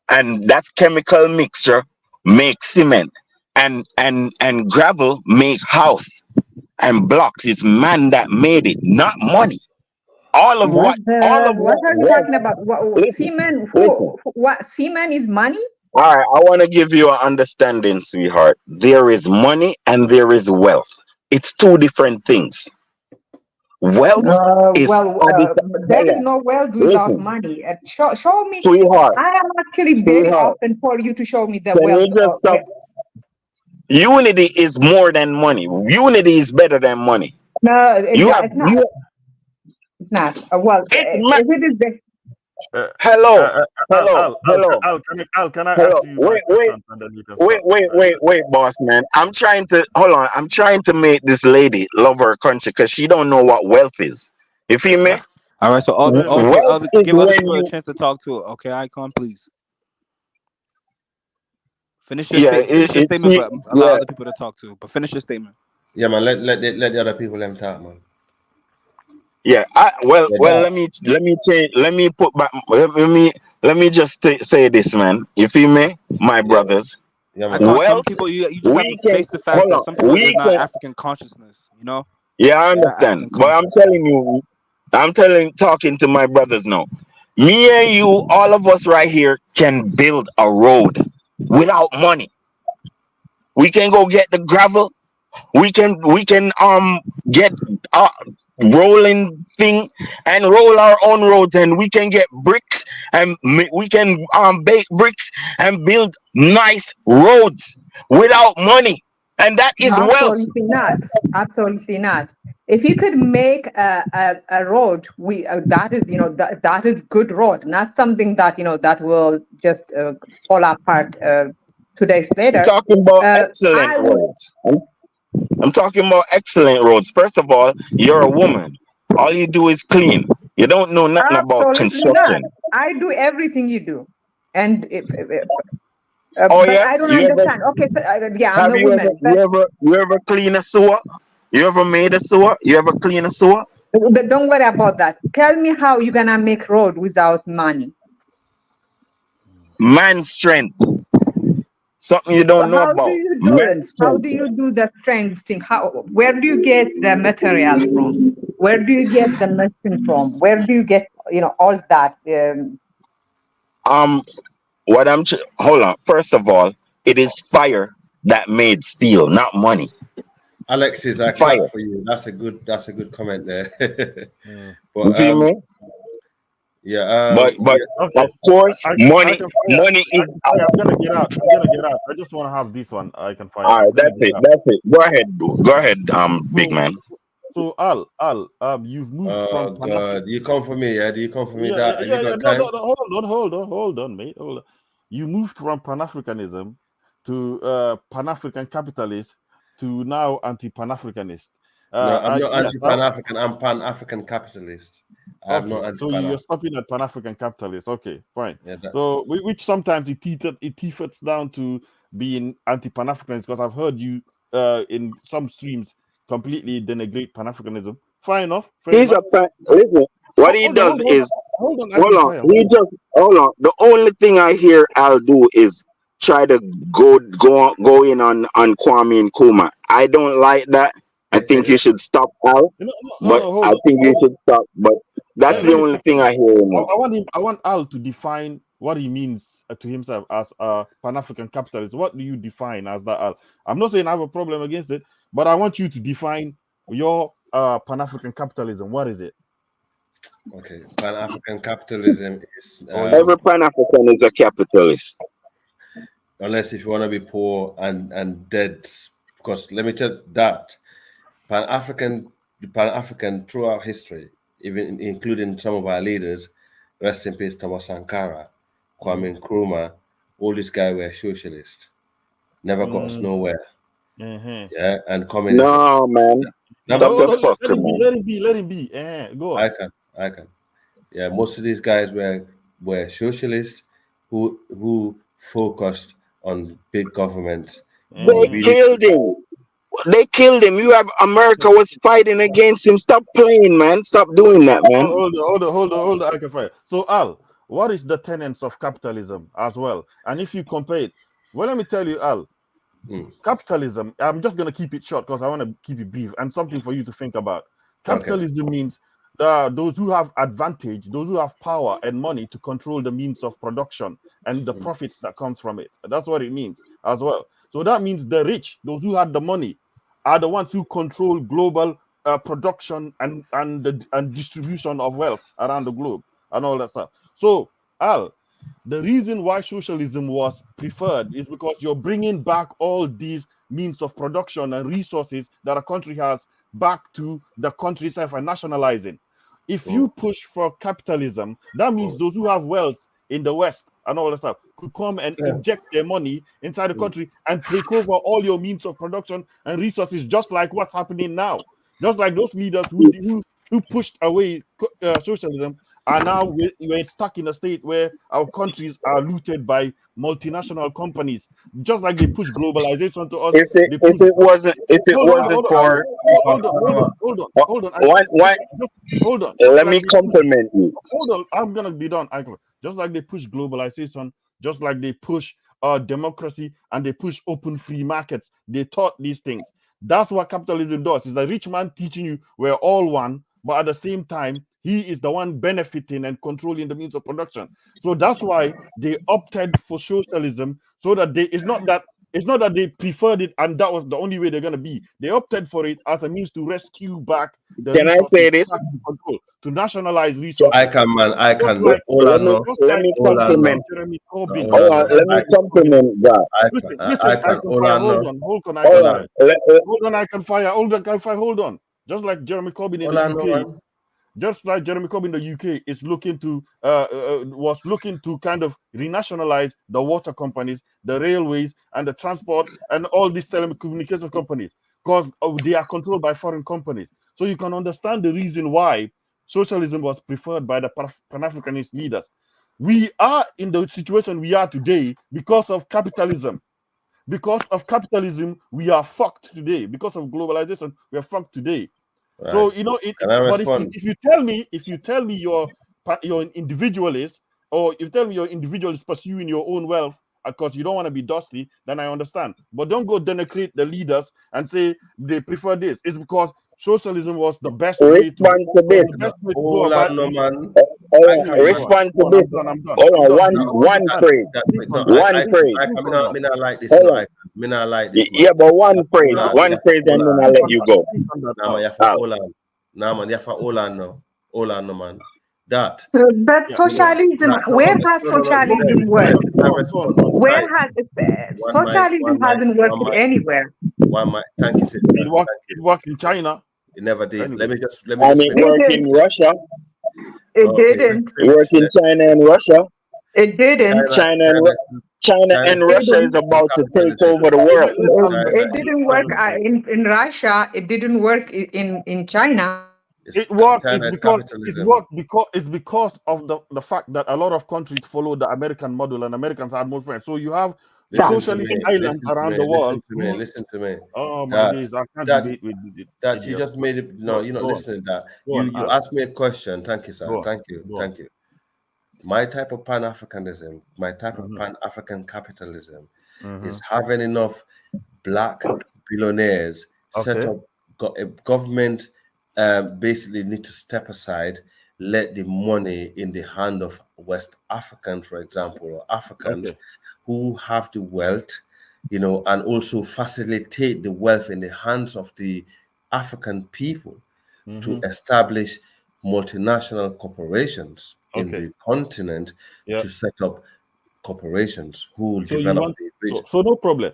and that chemical mixture makes cement. and gravel make house and blocks. It's man that made it, not money. All of What what all of what what are you wealth. talking about? What, Listen, semen? listen. What semen is money? All right, I want to give you an understanding, sweetheart. There is money and there is wealth. It's two different things. Wealth is There hold is on. no wealth without Listen, money. Show me. sweetheart, I am actually very sweetheart. open for you to show me the Can wealth. you just stop? Unity is more than money. Unity is better than money. No, You have it's not. It's not. If it is the hello, hello, hello, Can I ask hello. you my Wait, question and then you can start? wait, boss man. I'm trying to hold on. I'm trying to make this lady love her country because she don't know what wealth is. You feel me? All right, so Wealth is give other when people a you chance to talk to it. Okay, Icon, please. Finish your statement, but allow other people to talk to. But finish your statement. Yeah, man. Let the other people them talk, man. Yeah. Let me change. Let me put back. Let me just say this, man. You feel me, my brothers? Yeah, man. Icon, some Wealth. people you just have We to can face the fact hold that on. some people We is not can. African consciousness. You know. Yeah, I They're not understand. African But I'm conscious. telling you, talking to my brothers now. Me and you, all of us right here, can build a road without money. We can go get the gravel. We can get a rolling thing and roll our own roads, and we can get bricks and we can bake bricks and build nice roads without money, and that is wealth. Absolutely not. Absolutely not. If you could make a road, that is that is good road, not something that that will just fall apart 2 days I'm later. talking about excellent I would roads. I'm talking about excellent roads. First of all, you're a woman. All you do is clean. You don't know nothing about absolutely not. construction. I do everything you do, and Oh but yeah, I don't you ever understand. Okay, so, yeah, I'm have a you ever woman, but you ever clean a sewer? You ever made a sewer? You ever clean a sewer? don't worry about that. Tell me how you're gonna make road without money. Man strength. Something you don't know How do about. you do Man it? How strength. do you do the strength thing? Where do you get the material from? Where do you get the machine from? Where do you get all that? What hold on. First of all, it is fire that made steel, not money. Alexis, I Fire. clap for you. That's a good comment there. You But see me? yeah, But Okay. of course, money is. is. I'm gonna get out. I just want to have this one. I can fire. All I'm right, gonna that's get it. out. That's it. Go ahead, big man. So Al, you've moved from God, you come for me, yeah? Do you come for me? Yeah. You got No, time? hold on, mate. Hold on. You moved from Pan-Africanism to Pan-African capitalist to now anti-Pan-Africanist. No, I'm not Yes, anti-Pan-African. I'm Pan-African capitalist. I'm not okay, so anti-Pan-African. you're stopping at Pan-African capitalist. Okay, fine. Yeah, So which sometimes it teeters down to being anti-Pan-Africanist, because I've heard you in some streams completely denigrate Pan-Africanism. Fair enough. He's a listen. What he does is hold on. hold on. He just hold on. The only thing I hear Al do is try to go in on Kwame Nkrumah. I don't like that. I think you should stop Al. But hold I on. think you should stop. But that's the only thing I hear him. I want Al to define what he means to himself as a Pan-African capitalist. What do you define as that, Al? I'm not saying I have a problem against it, but I want you to define your Pan-African capitalism. What is it? Okay, Pan-African capitalism is every Pan-African is a capitalist. Unless if you want to be poor and dead, because let me tell you that Pan-African throughout history, even including some of our leaders, rest in peace Thomas Sankara, Kwame Nkrumah, all these guys were socialists, never got us nowhere. Yeah, and communism. No, man. Stop the fucker, man. Let him be. Go on. I can. Yeah, most of these guys were socialists who focused on big governments. They killed him. They killed him. You have America was fighting against him. Stop playing, man. Stop doing that, man. Hold on. I can fire. So Al, what is the tenets of capitalism as well? And if you compare it, well, let me tell you, Al, Capitalism, I'm just going to keep it short because I want to keep it brief and something for you to think about. Capitalism means those who have advantage, those who have power and money to control the means of production and the profits that comes from it. That's what it means as well. So that means the rich, those who have the money, are the ones who control global production and distribution of wealth around the globe and all that stuff. So, Al, the reason why socialism was preferred is because you're bringing back all these means of production and resources that a country has back to the country itself and nationalizing. If you push for capitalism, that means those who have wealth in the West and all that stuff could come and inject their money inside the country and take over all your means of production and resources, just like what's happening now. Just like those leaders who pushed away socialism are now we're stuck in a state where our countries are looted by multinational companies, just like they push globalization to us. If it wasn't for hold on. Let me compliment you. Hold on, I'm gonna be done. Just like they push globalization, just like they push democracy and they push open free markets, they taught these things. That's what capitalism does. It's a rich man teaching you we're all one, but at the same time, he is the one benefiting and controlling the means of production. So that's why they opted for socialism, so that it's not that they preferred it and that was the only way they're gonna be. They opted for it as a means to rescue back the Can I say this? To nationalize resources. I can. Let me compliment. Jeremy Corbyn. Let me compliment God. Hold on. Just like Jeremy Corbyn in the UK. Just like Jeremy Corbyn in the UK is was looking to kind of renationalize the water companies, the railways, and the transport, and all these telecommunications companies, because they are controlled by foreign companies. So you can understand the reason why socialism was preferred by the Pan-Africanist leaders. We are in the situation we are today because of capitalism. Because of capitalism, we are fucked today. Because of globalization, we are fucked today. Right. So if you tell me you're an individualist, or if you tell me you're individualist pursuing your own wealth because you don't want to be dusty, then I understand. But don't go denigrate the leaders and say they prefer this. It's because socialism was the best way to go about it. Respond to this. Hold on, one phrase. One phrase. I mean, I like this. I like this. Yeah, but one phrase, and then I let you go. Nah, man, you have to hold on. Nah, man, you have to hold on now. Hold on, no, man. That. But socialism, where has socialism worked? Where has socialism hasn't worked anywhere? Thank you, sister. It worked in China. It never did. Let me work in Russia. It didn't. It worked in China and Russia. It didn't. China and Russia is about to take over the world. It didn't work in Russia. It didn't work in China. It worked because of the fact that a lot of countries follow the American model and Americans are more friends. So you have the socialist islands around the world. Listen to me. Oh my days, I can't debate with that. You just made it. No, you're not listening to that. You asked me a question. Thank you, sir. Thank you. My type of Pan-Africanism, my type of Pan-African capitalism is having enough black billionaires set up a government. Basically need to step aside, let the money in the hand of West Africans, for example, or Africans who have the wealth, and also facilitate the wealth in the hands of the African people to establish multinational corporations in the continent to set up corporations who will develop the region. So no problem.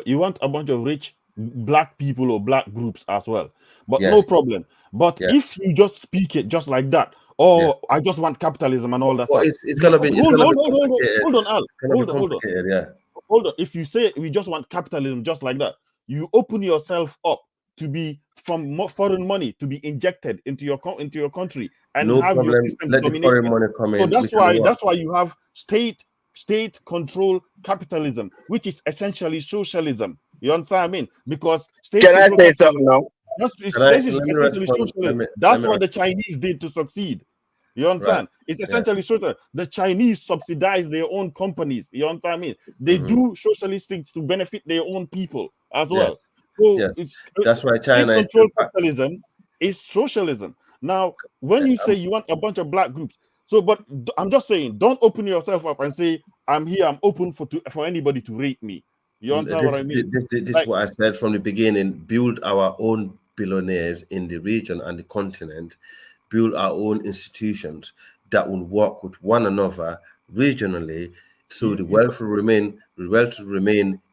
You want a bunch of rich black people or black groups as well, but no problem. But if you just speak it just like that, I just want capitalism and all that stuff. It's gonna be. Hold on, Al. Hold on. If you say we just want capitalism just like that, you open yourself up to be from foreign money to be injected into your country and have your system let the foreign money come in. So that's why you have state control capitalism, which is essentially socialism. You understand what I mean? Because can I say something now? That's what the Chinese did to succeed. You understand? It's essentially social. The Chinese subsidize their own companies. You understand what I mean? They do socialist things to benefit their own people as well. So that's why China is control capitalism is socialism. Now, when you say you want a bunch of black groups, but I'm just saying, don't open yourself up and say, I'm here, I'm open for anybody to rate me. You understand what I mean? This is what I said from the beginning. Build our own billionaires in the region and the continent. Build our own institutions that will work with one another regionally, so the wealth will remain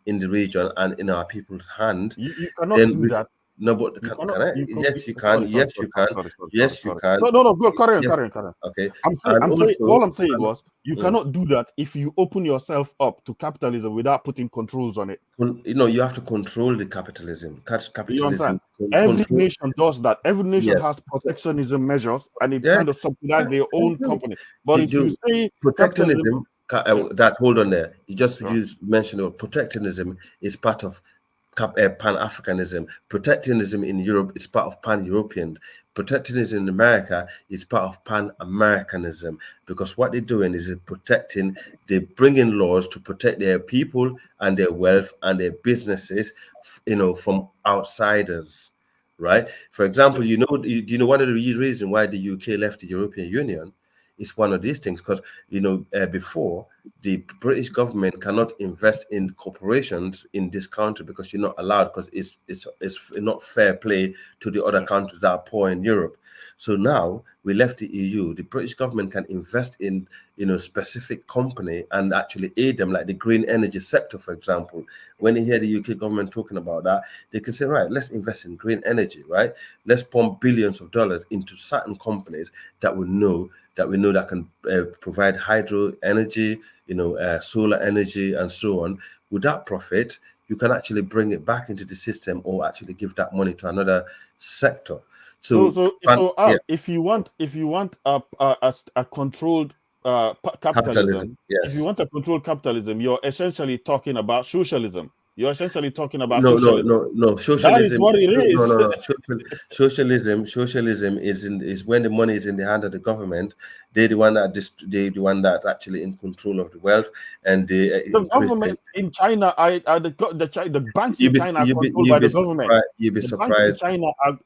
in the region and in our people's hand. You cannot do that. No, but can I? Yes, you can. Yes, you can. Yes, you can. No, go, carry on. Okay. I'm saying, all I'm saying was, you cannot do that if you open yourself up to capitalism without putting controls on it. You know, you have to control the capitalism. You understand? Every nation does that. Every nation has protectionism measures, and it kind of subsidize their own company. But if you say protectionism, hold on there. You just mentioned protectionism is part of Pan-Africanism. Protectionism in Europe is part of Pan-European. Protectionism in America is part of Pan-Americanism, because what they're doing is they're bringing laws to protect their people and their wealth and their businesses, from outsiders, right? For example, you know one of the reasons why the UK left the European Union is one of these things, because before, the British government cannot invest in corporations in this country because you're not allowed, because it's not fair play to the other countries that are poor in Europe. So now we left the EU. The British government can invest in specific company and actually aid them, like the green energy sector, for example. When you hear the UK government talking about that, they can say, right, let's invest in green energy, right? Let's pump billions of dollars into certain companies that we know that can provide hydro energy, solar energy, and so on. With that profit, you can actually bring it back into the system, or actually give that money to another sector. So if you want a controlled capitalism, if you want a controlled capitalism, you're essentially talking about socialism. You're essentially talking about socialism. No. Socialism. That is what it is. No. Socialism is when the money is in the hand of the government. They're the one that actually in control of the wealth, and the government in China the banks in China are controlled by the government. You'd be surprised.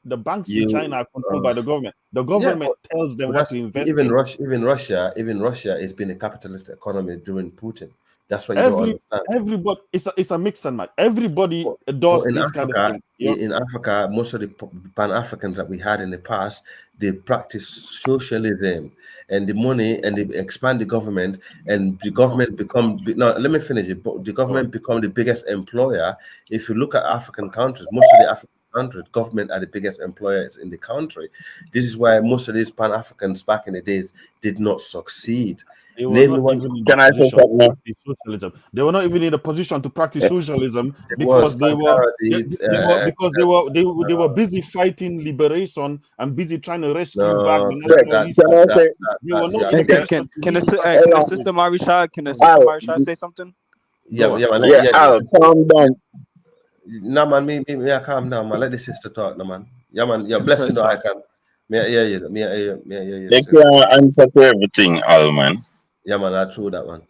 The banks in China are controlled by the government. The government tells them what to invest even in. Even Russia has been a capitalist economy during Putin. That's what you don't understand. Everybody, it's a mix and match. Everybody does this kind of thing. In Africa, most of the Pan-Africans that we had in the past, they practice socialism, and the money, and they expand the government, and the government become. Now, let me finish it. But the government become the biggest employer. If you look at African countries, most of the African countries, government are the biggest employers in the country. This is why most of these Pan-Africans back in the days did not succeed. They were not even in a position to practice socialism because they were busy fighting liberation and busy trying to rescue back the nationalists. Can the sister Marisha say something? Yeah, calm down. No man, me calm down, man. Let the sister talk, no man. Yeah, man. Yeah, blessing though I can. Me they can answer to everything, all man. Yeah, man, I true that one.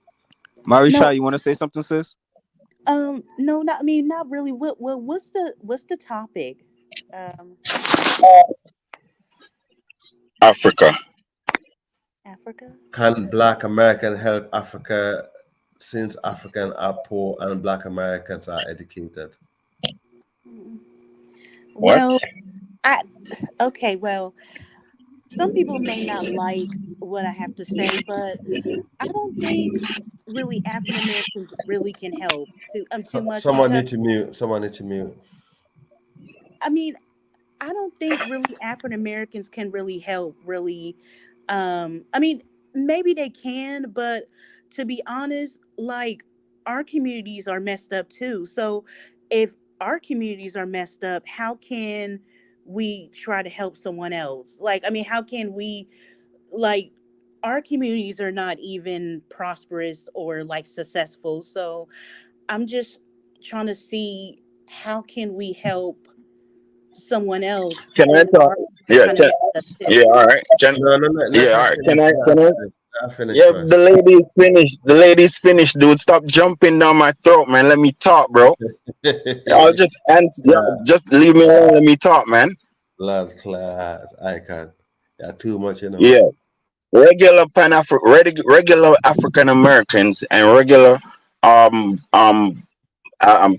Marisha, you want to say something, sis? No, not really. What's the topic? Africa. Can Black American help Africa, since Africans are poor and Black Americans are educated? Well, some people may not like what I have to say, but I don't think really African Americans really can help too much. Someone need to mute. I mean, I don't think really African Americans can really help. Really, I mean, maybe they can, but to be honest, like our communities are messed up too. So if our communities are messed up, how can we try to help someone else? Like, I mean, how can we, like, our communities are not even prosperous or like successful. So I'm just trying to see how can we help someone else. Can I talk? Yeah, kind of messed up too. yeah, all right. Let Yeah, her all right. finish. Let her finish Yeah, first. the lady's finished. The lady's finished, dude. Stop jumping down my throat, man. Let me talk, bro. I'll just answer. Yeah, just leave me alone. Let me talk, man. Love class. I can. Yeah, too much, you know. Yeah, regular African Americans and regular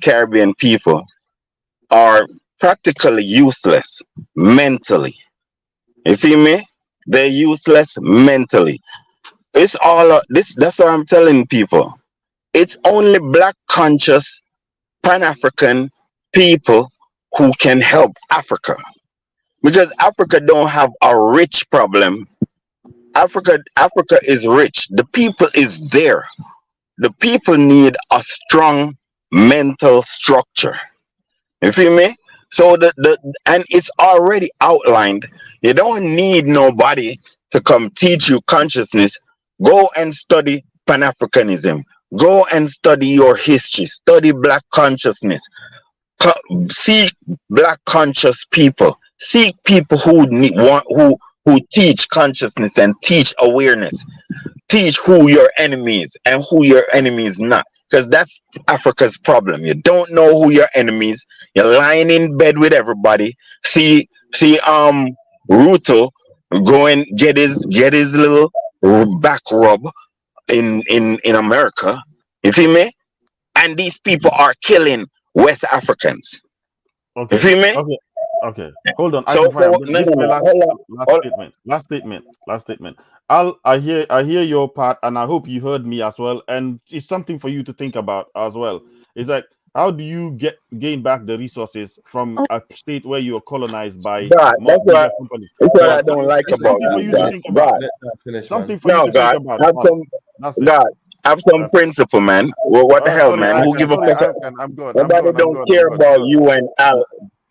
Caribbean people are practically useless mentally. You feel me? They're useless mentally. It's all this. That's what I'm telling people. It's only black conscious Pan African people who can help Africa because Africa don't have a rich problem. Africa is rich. The people is there. The people need a strong mental structure. You feel me? So and it's already outlined. You don't need nobody to come teach you consciousness. Go and study Pan Africanism. Go and study your history. Study black consciousness. Seek black conscious people. Seek people who teach consciousness and teach awareness. Teach who your enemy is and who your enemy is not. Because that's Africa's problem. You don't know who your enemy is. You're lying in bed with everybody. See Ruto go and get his little back rub in America. You feel me? And these people are killing West Africans. Okay. You feel me? Okay. Hold on. So Last statement. I hear your part, and I hope you heard me as well. And it's something for you to think about as well. It's like, how do you gain back the resources from a state where you are colonized by that's what I don't like about you. Something for you to think about. Have some principle, man. What the hell, man? Who give a fuck? Nobody don't care about you and Al.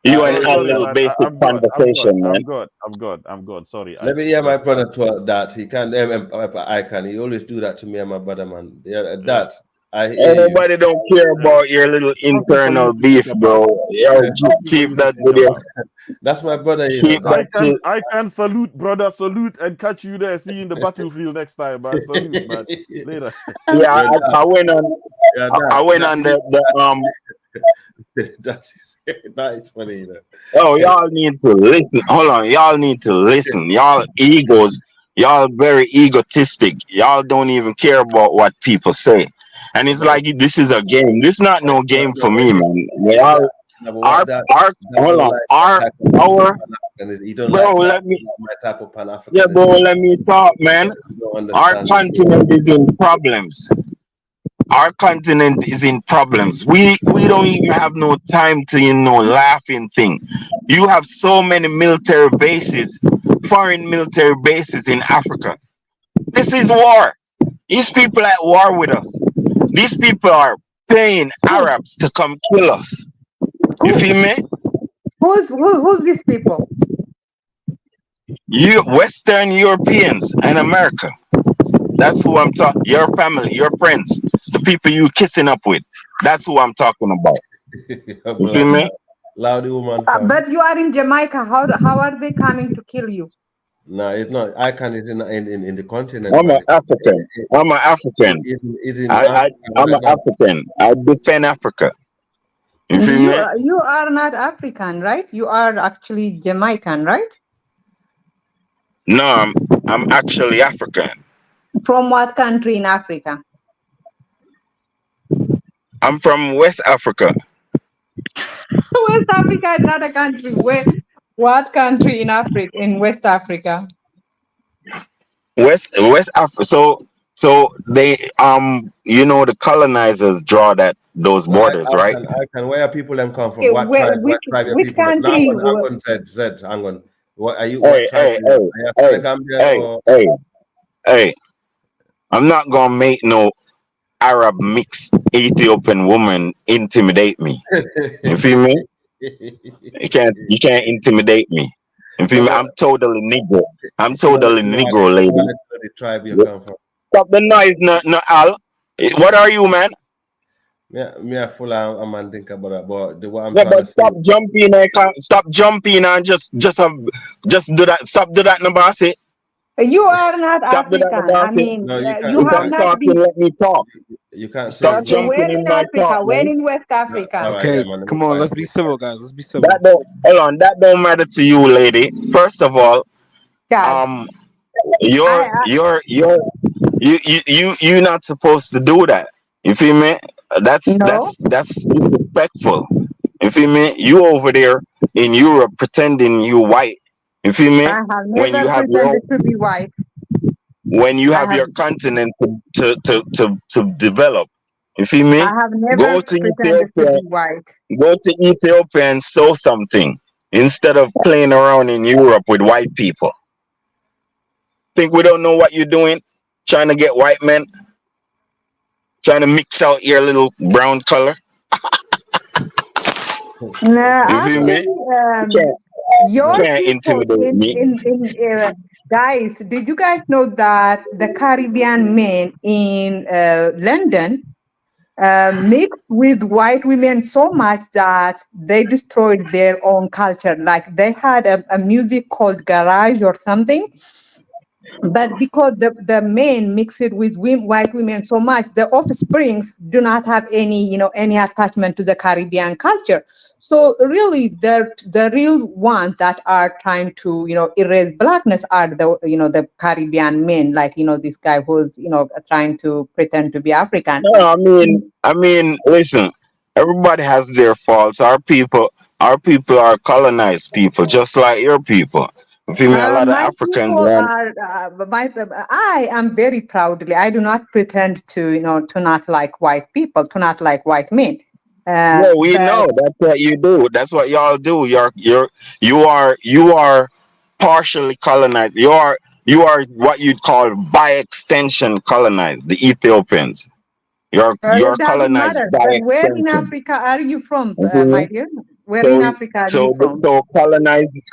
You and Al little basic conversation, man. I'm good. Sorry. Let me hear my brother to that. He can. I can. He always do that to me and my brother, man. Yeah, that. Nobody don't care about your little internal beef, bro. Yo, keep that video. That's my brother. I can salute, brother. Salute and catch you there. See you in the battlefield next time, man. Salute, man. Later. Yeah, I went on. I went on the That is funny, you know. Oh, y'all need to listen. Hold on, y'all need to listen. Y'all egos, y'all very egotistic. Y'all don't even care about what people say. And it's like this is a game. This is not no game for me, man. Y'all, let me talk, man. Our continent is in problems. Our continent is in problems. We don't even have no time to laughing thing. You have so many military bases, foreign military bases in Africa. This is war. These people are at war with us. These people are paying Arabs to come kill us. You feel me? Who's these people? You Western Europeans and America. That's who I'm talking. Your family, your friends, the people you kissing up with. That's who I'm talking about. You feel me? Loudy woman. But you are in Jamaica. How are they coming to kill you? No, it's not. ICAN is in the continent. I'm an African. I'm an African. I'm an African. I defend Africa. You feel me? You are not African, right? You are actually Jamaican, right? No, I'm actually African. From what country in Africa? I'm from West Africa. West Africa is not a country. What country in Africa? In West Africa? West Africa. So they the colonizers draw those borders, right? Where are people them come from? Okay, What tribe? What tribe? Which country? Hang on. What are you? Hey! I'm not gonna make no Arab mixed Ethiopian woman intimidate me. You feel me? You can't intimidate me. You feel me? I'm totally Negro. I'm totally Negro, lady. The tribe you come from. Stop the noise, no Al. What are you, man? Me a full I'm and think about it, but what I'm Yeah, trying to but say. stop jumping and just do that. Stop do that, no boss. You are not Stop do that, no African. boss. I mean, No, you can't. you If You have I'm can't. not talking, been. let me talk. You can't say Stop it. jumping Where in in my Africa? talk, Where man. in West No, Africa? all right, Okay, yeah, man. Let me come on, find let's be it. civil, guys. Let's be That civil. don't hold on. That don't matter to you, lady. First of all, Guys, um, I, you're not supposed to do that. You feel me? That's no, that's that's disrespectful. You feel me? You over there in Europe pretending you white. You feel I me? have When you never have your pretended own, to be white. when you I have have your continent to develop. You feel I me? have Go never to pretended to Ethiopia, be white. go to Ethiopia and sow something instead of playing around in Europe with white people. Think we don't know what you're doing? Trying to get white men, trying to mix out your little brown color. No, You feel me? actually, You can't, you your can't people intimidate me. guys, did you guys know that the Caribbean men in London mixed with white women so much that they destroyed their own culture? Like they had a music called garage or something, but because the men mix it with white women so much, the offsprings do not have any, any attachment to the Caribbean culture. So really, the real ones that are trying to, erase blackness are the Caribbean men, like, this guy who's, trying to pretend to be African. No, I mean, listen. Everybody has their faults. Our people are colonized people, just like your people. You feel me? A lot of My Africans people land. are, I am very proudly, I do not pretend to, to not like white people, to not like white men. Yeah, we But know that's what you do. That's what y'all do. You are partially colonized. You are what you'd call by extension colonized. The Ethiopians. You're it doesn't colonized matter. by But where in extension. Africa are you from, my Okay? dear? Where in So Africa are you so from? so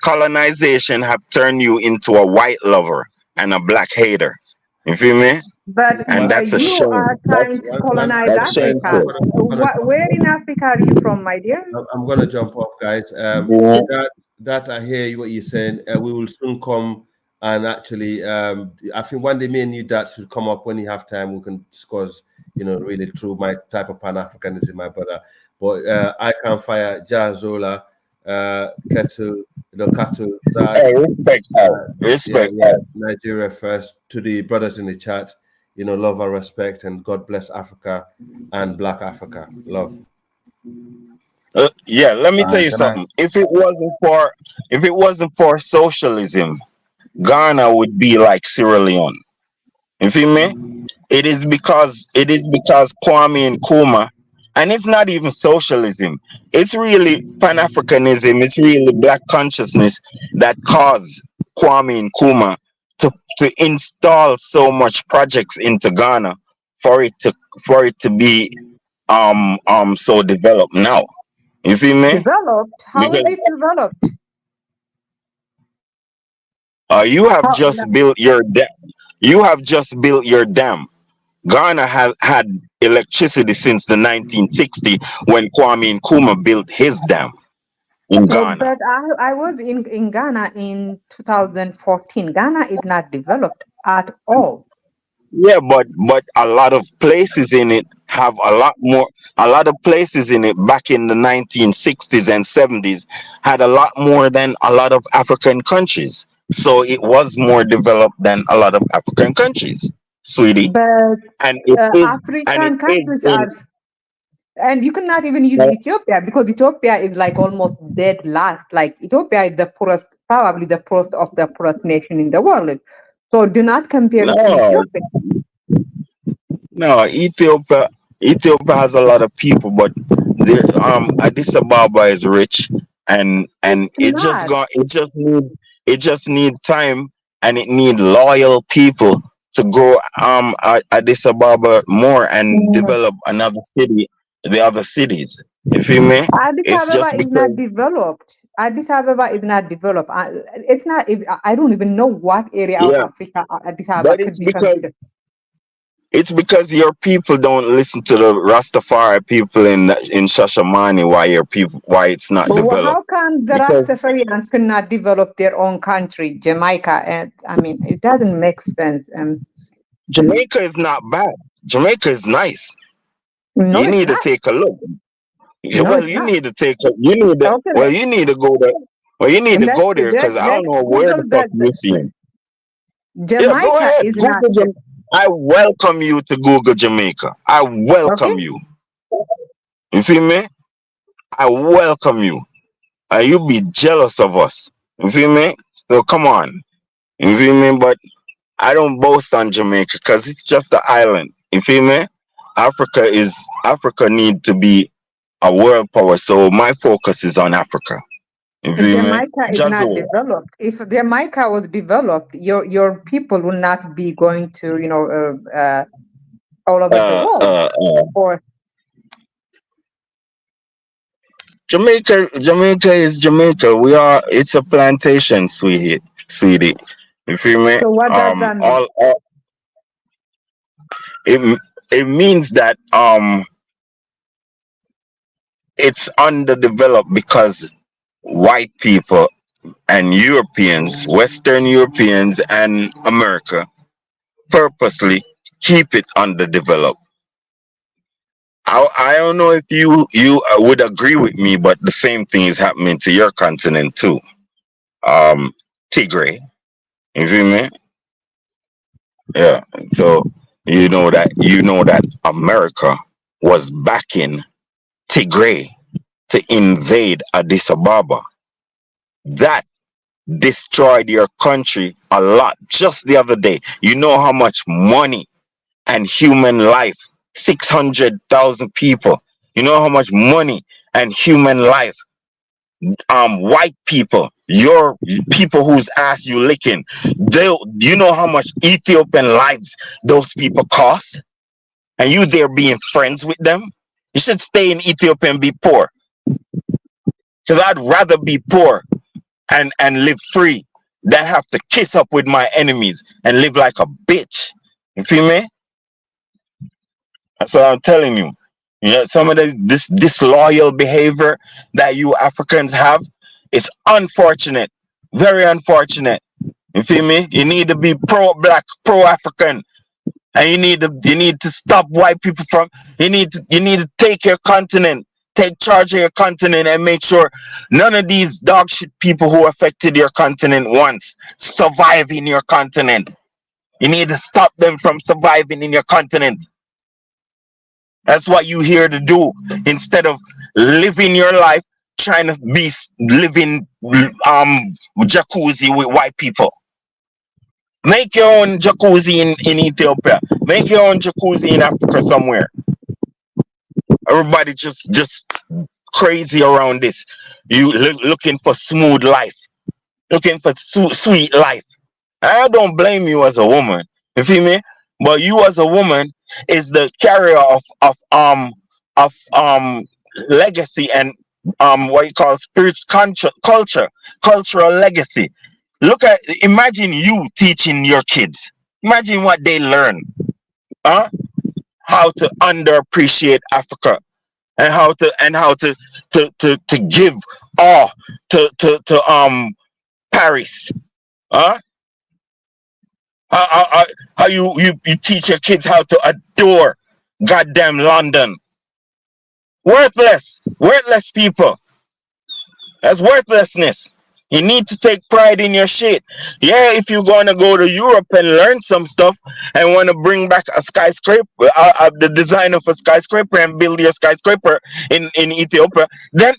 colonization have turned you into a white lover and a black hater. You feel me? But And that's a you are shame. trying to colonize That's Africa. shameful. Where in Africa are you from, my dear? I'm gonna jump off, guys. Yeah. That I hear what you're saying. We will soon come and actually. I think one day me and you that should come up when you have time. We can discuss, really through my type of Pan Africanism, my brother. But I can fire Jazola, Kettle, Cattle, Zad. Hey, respect that. Yeah, Respect yeah. that. Nigeria first. To the brothers in the chat, love and respect, and God bless Africa and Black Africa. Love. Yeah, let me tell you Good night. something. If it wasn't for socialism, Ghana would be like Sierra Leone. You feel me? It is because Kwame Nkrumah, and it's not even socialism. It's really Pan Africanism. It's really black consciousness that caused Kwame Nkrumah to install so much projects into Ghana for it to be so developed now. You feel me? Developed? How is Because it developed? you have How, just built your dam. You have just built your dam. Ghana has had electricity since the 1960 when Kwame Nkrumah built his dam in Ghana. but I was in Ghana in 2014. Ghana is not developed at all. Yeah, but a lot of places in it have a lot more. A lot of places in it back in the 1960s and 70s had a lot more than a lot of African countries. So it was more developed than a lot of African countries, sweetie. But And it is, and it African is countries in. are, and you cannot even use Ethiopia because Ethiopia is like almost dead last. Like Ethiopia is the poorest, probably the poorest of the poorest nation in the world. So do not compare it to No, Ethiopia. no, Ethiopia has a lot of people, but Addis Ababa is rich, and it just Not. got it just need time, and it need loyal people to grow Addis Ababa more and develop another city, the other cities. You feel me? Addis It's Ababa just is not because. developed. Addis Ababa is not developed. It's not. I don't even know what area of Yeah, Africa Addis Ababa but could it's be because considered. It's because your people don't listen to the Rastafari people in Shashamani. Why it's not Well, developed? how come the Because Rastafarians cannot develop their own country, Jamaica? And I mean, it doesn't make sense. Jamaica is not bad. Jamaica is nice. No, You it's need to not. take a look. No, Well, it's not. you need to go there. Well, you need to Let's go there because I don't let's know where Google the fuck you're the seeing. Yeah, go Jamaica ahead. is not. Google Jamaica. I welcome you to Google Jamaica. I welcome you. You feel me? I welcome you. And you be jealous of us. You feel me? So come on. You feel me? But I don't boast on Jamaica because it's just an island. You feel me? Africa need to be a world power. So my focus is on Africa. You feel me? Jamaica is Just not developed. If Jamaica was developed, your people will not be going to all over the world. Or Jamaica is Jamaica. It's a plantation, sweetie. You feel me? So what does that mean? It means that it's underdeveloped because white people and Europeans, Western Europeans and America purposely keep it underdeveloped. I don't know if you would agree with me, but the same thing is happening to your continent too. Tigray, you feel me? Yeah. So you know that America was backing Tigray to invade Addis Ababa. That destroyed your country a lot. Just the other day, you know how much money and human life, 600,000 people. You know how much money and human life, white people, your people whose ass you licking, you know how much Ethiopian lives those people cost? And you there being friends with them? You should stay in Ethiopia and be poor. Because I'd rather be poor and live free than have to kiss up with my enemies and live like a bitch. You feel me? That's what I'm telling you. Some of this disloyal behavior that you Africans have, it's unfortunate. Very unfortunate. You feel me? You need to be pro-black, pro-African. And you need to stop white people from you need to take your continent, take charge of your continent and make sure none of these dog shit people who affected your continent once survive in your continent. You need to stop them from surviving in your continent. That's what you here to do instead of living your life trying to be living jacuzzi with white people. Make your own jacuzzi in Ethiopia. Make your own jacuzzi in Africa somewhere. Everybody just crazy around this. You looking for smooth life, looking for sweet life. I don't blame you as a woman. You feel me? But you as a woman is the carrier of legacy and what you call cultural legacy. Imagine you teaching your kids. Imagine what they learn. Huh? How to underappreciate Africa and how to give awe to Paris. Huh? How you teach your kids how to adore goddamn London. Worthless people. That's worthlessness. You need to take pride in your shit. Yeah, if you're gonna go to Europe and learn some stuff and want to bring back a skyscraper, the design of a skyscraper and build your skyscraper in Ethiopia, then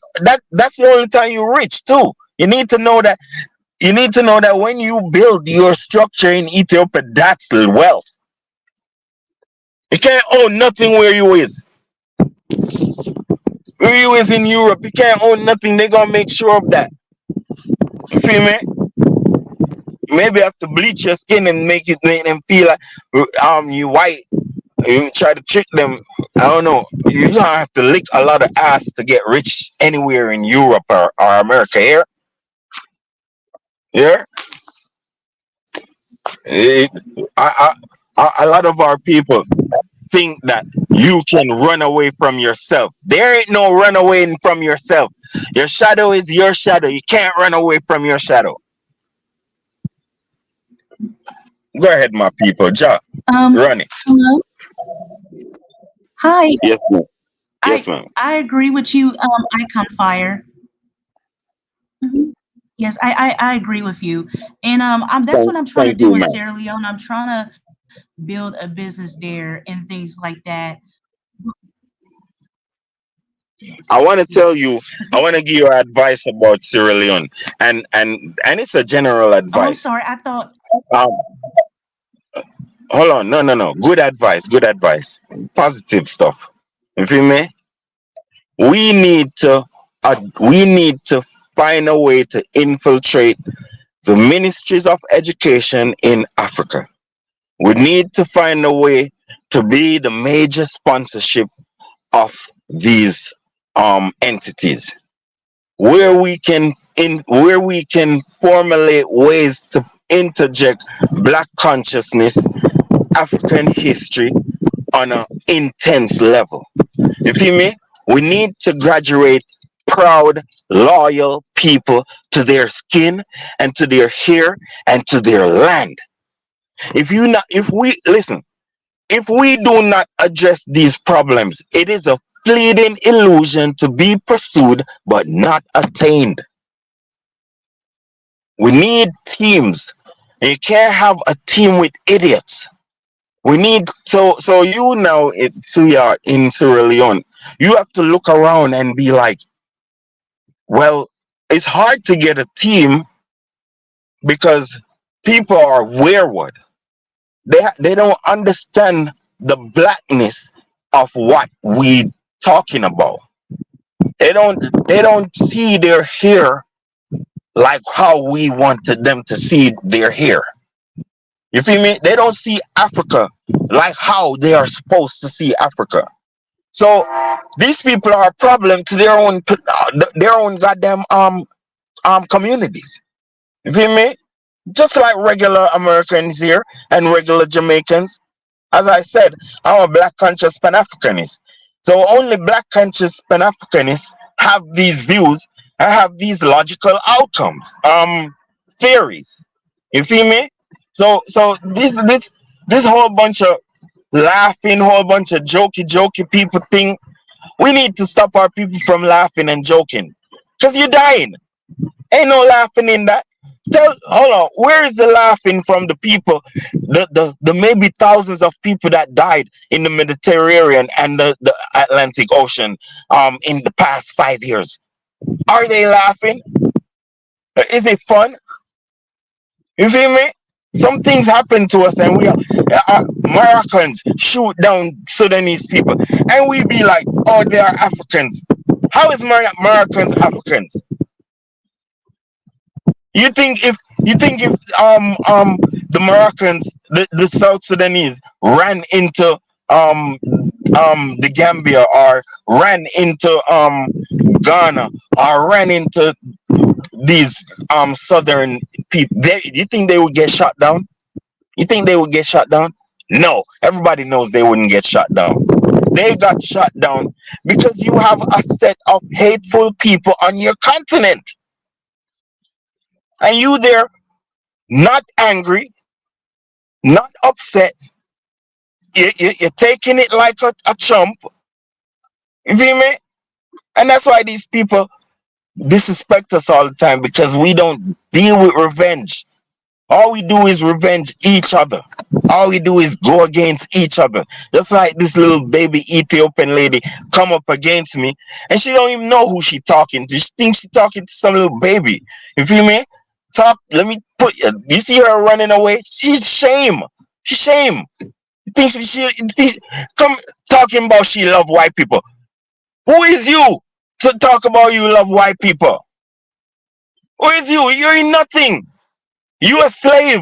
that's the only time you're rich too. You need to know that. You need to know that when you build your structure in Ethiopia, that's wealth. You can't own nothing where you is. Where you is in Europe, you can't own nothing. They're gonna make sure of that. You feel me? Maybe have to bleach your skin and make them feel like you white. You try to trick them. I don't know. You don't have to lick a lot of ass to get rich anywhere in Europe or America here. Yeah. A lot of our people think that you can run away from yourself. There ain't no run away from yourself. Your shadow is your shadow. You can't run away from your shadow. Go ahead, my people. Run it. Hello. Hi. Yes, ma'am. Yes, ma'am. I agree with you, Icon Fire. Mhm. Yes, I agree with you. And that's what I'm trying to Thank do you, in ma'am. Sierra Leone. I'm trying to build a business there and things like that. I want to tell you, I want to give you advice about Sierra Leone, and it's a general Oh, I'm advice. sorry. I thought Um, Hold on, no. Good advice, positive stuff. You feel me? We we need to find a way to infiltrate the ministries of education in Africa. We need to find a way to be the major sponsorship of these entities, where we can formulate ways to interject black consciousness, African history on an intense level. You feel me? We need to graduate proud, loyal people to their skin and to their hair and to their land. If we listen, if we do not address these problems, it is a fleeting illusion to be pursued but not attained. We need teams. You can't have a team with idiots. We need so you now Suya in Sierra Leone, you have to look around and be like, well, it's hard to get a team because people are wayward. They don't understand the blackness of what we talking about. They don't see their hair like how we wanted them to see their hair. You feel me? They don't see Africa like how they are supposed to see Africa. So these people are a problem to their own goddamn communities. You feel me? Just like regular Americans here and regular Jamaicans. As I said, I'm a black conscious Pan Africanist. So only black conscious Pan Africanists have these views and have these logical outcomes, theories. You feel me? So this whole bunch of laughing, whole bunch of jokey people think we need to stop our people from laughing and joking. Because you're dying. Ain't no laughing in that. Hold on, where is the laughing from the people, the maybe thousands of people that died in the Mediterranean and the Atlantic Ocean in the past 5 years? Are they laughing? Is it fun? You feel me? Some things happen to us and we are Moroccans shoot down Sudanese people and we be like, oh, they are Africans. How is Moroccans Africans? You think if the Moroccans, the South Sudanese ran into the Gambia or ran into Ghana or ran into these southern people, you think they would get shot down? You think they would get shot down? No, everybody knows they wouldn't get shot down. They got shot down because you have a set of hateful people on your continent. And you there, not angry, not upset. You're taking it like a chump. You feel me? And that's why these people disrespect us all the time, because we don't deal with revenge. All we do is revenge each other. All we do is go against each other. Just like this little baby Ethiopian lady come up against me and she don't even know who she talking to. She thinks she talking to some little baby. You feel me? Let me put you see her running away? She's shame. She's shame. You think she come talking about she love white people. Who is you to talk about you love white people? Who is you? You're nothing. You a slave.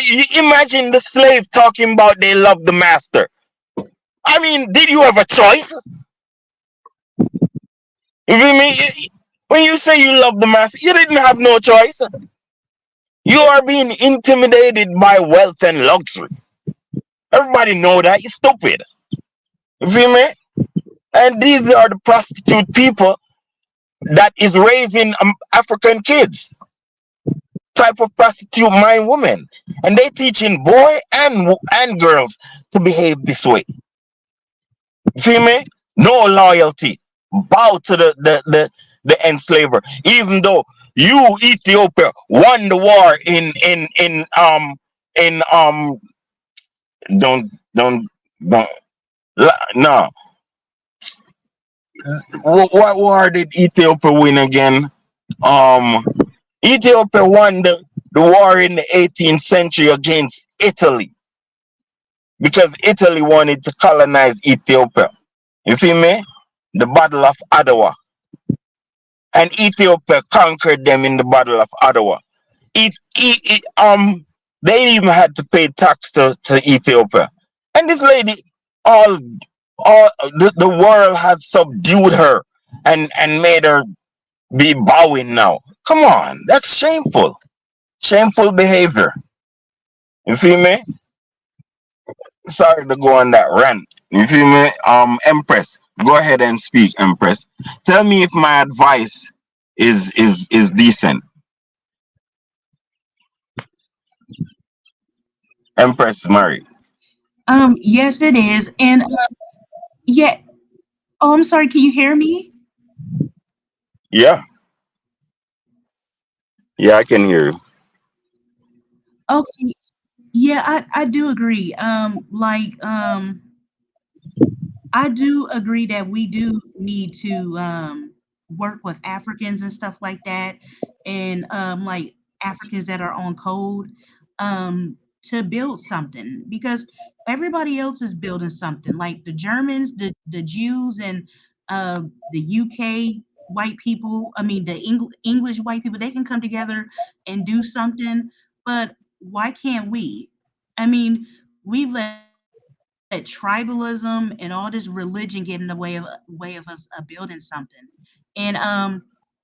You imagine the slave talking about they love the master. I mean, did you have a choice? You feel me? When you say you love the master, you didn't have no choice. You are being intimidated by wealth and luxury. Everybody know that. You're stupid. You feel me? And these are the prostitute people that is raising African kids. Type of prostitute mind women. And they teaching boy and girls to behave this way. You feel me? No loyalty. Bow to the enslaver. Even though you, Ethiopia, won the war in don't no. What war did Ethiopia win again? Ethiopia won the war in the 18th century against Italy because Italy wanted to colonize Ethiopia. You feel me? The Battle of Adwa. And Ethiopia conquered them in the Battle of Adwa. They even had to pay tax to Ethiopia. And this lady, all the world has subdued her and made her be bowing now. Come on, that's shameful. Shameful behavior. You feel me? Sorry to go on that rant. You feel me? Empress, go ahead and speak, Empress. Tell me if my advice is decent. Empress Murray. Yes, it is. And yeah. Oh, I'm sorry. Can you hear me? Yeah. Yeah, I can hear you. Okay. Yeah, I do agree. I do agree that we do need to work with Africans and stuff like that, and like Africans that are on code to build something because everybody else is building something. Like the Germans, the Jews, and the UK white people. I mean, the English white people. They can come together and do something, but why can't we? I mean, we let tribalism and all this religion get in the way of us building something, and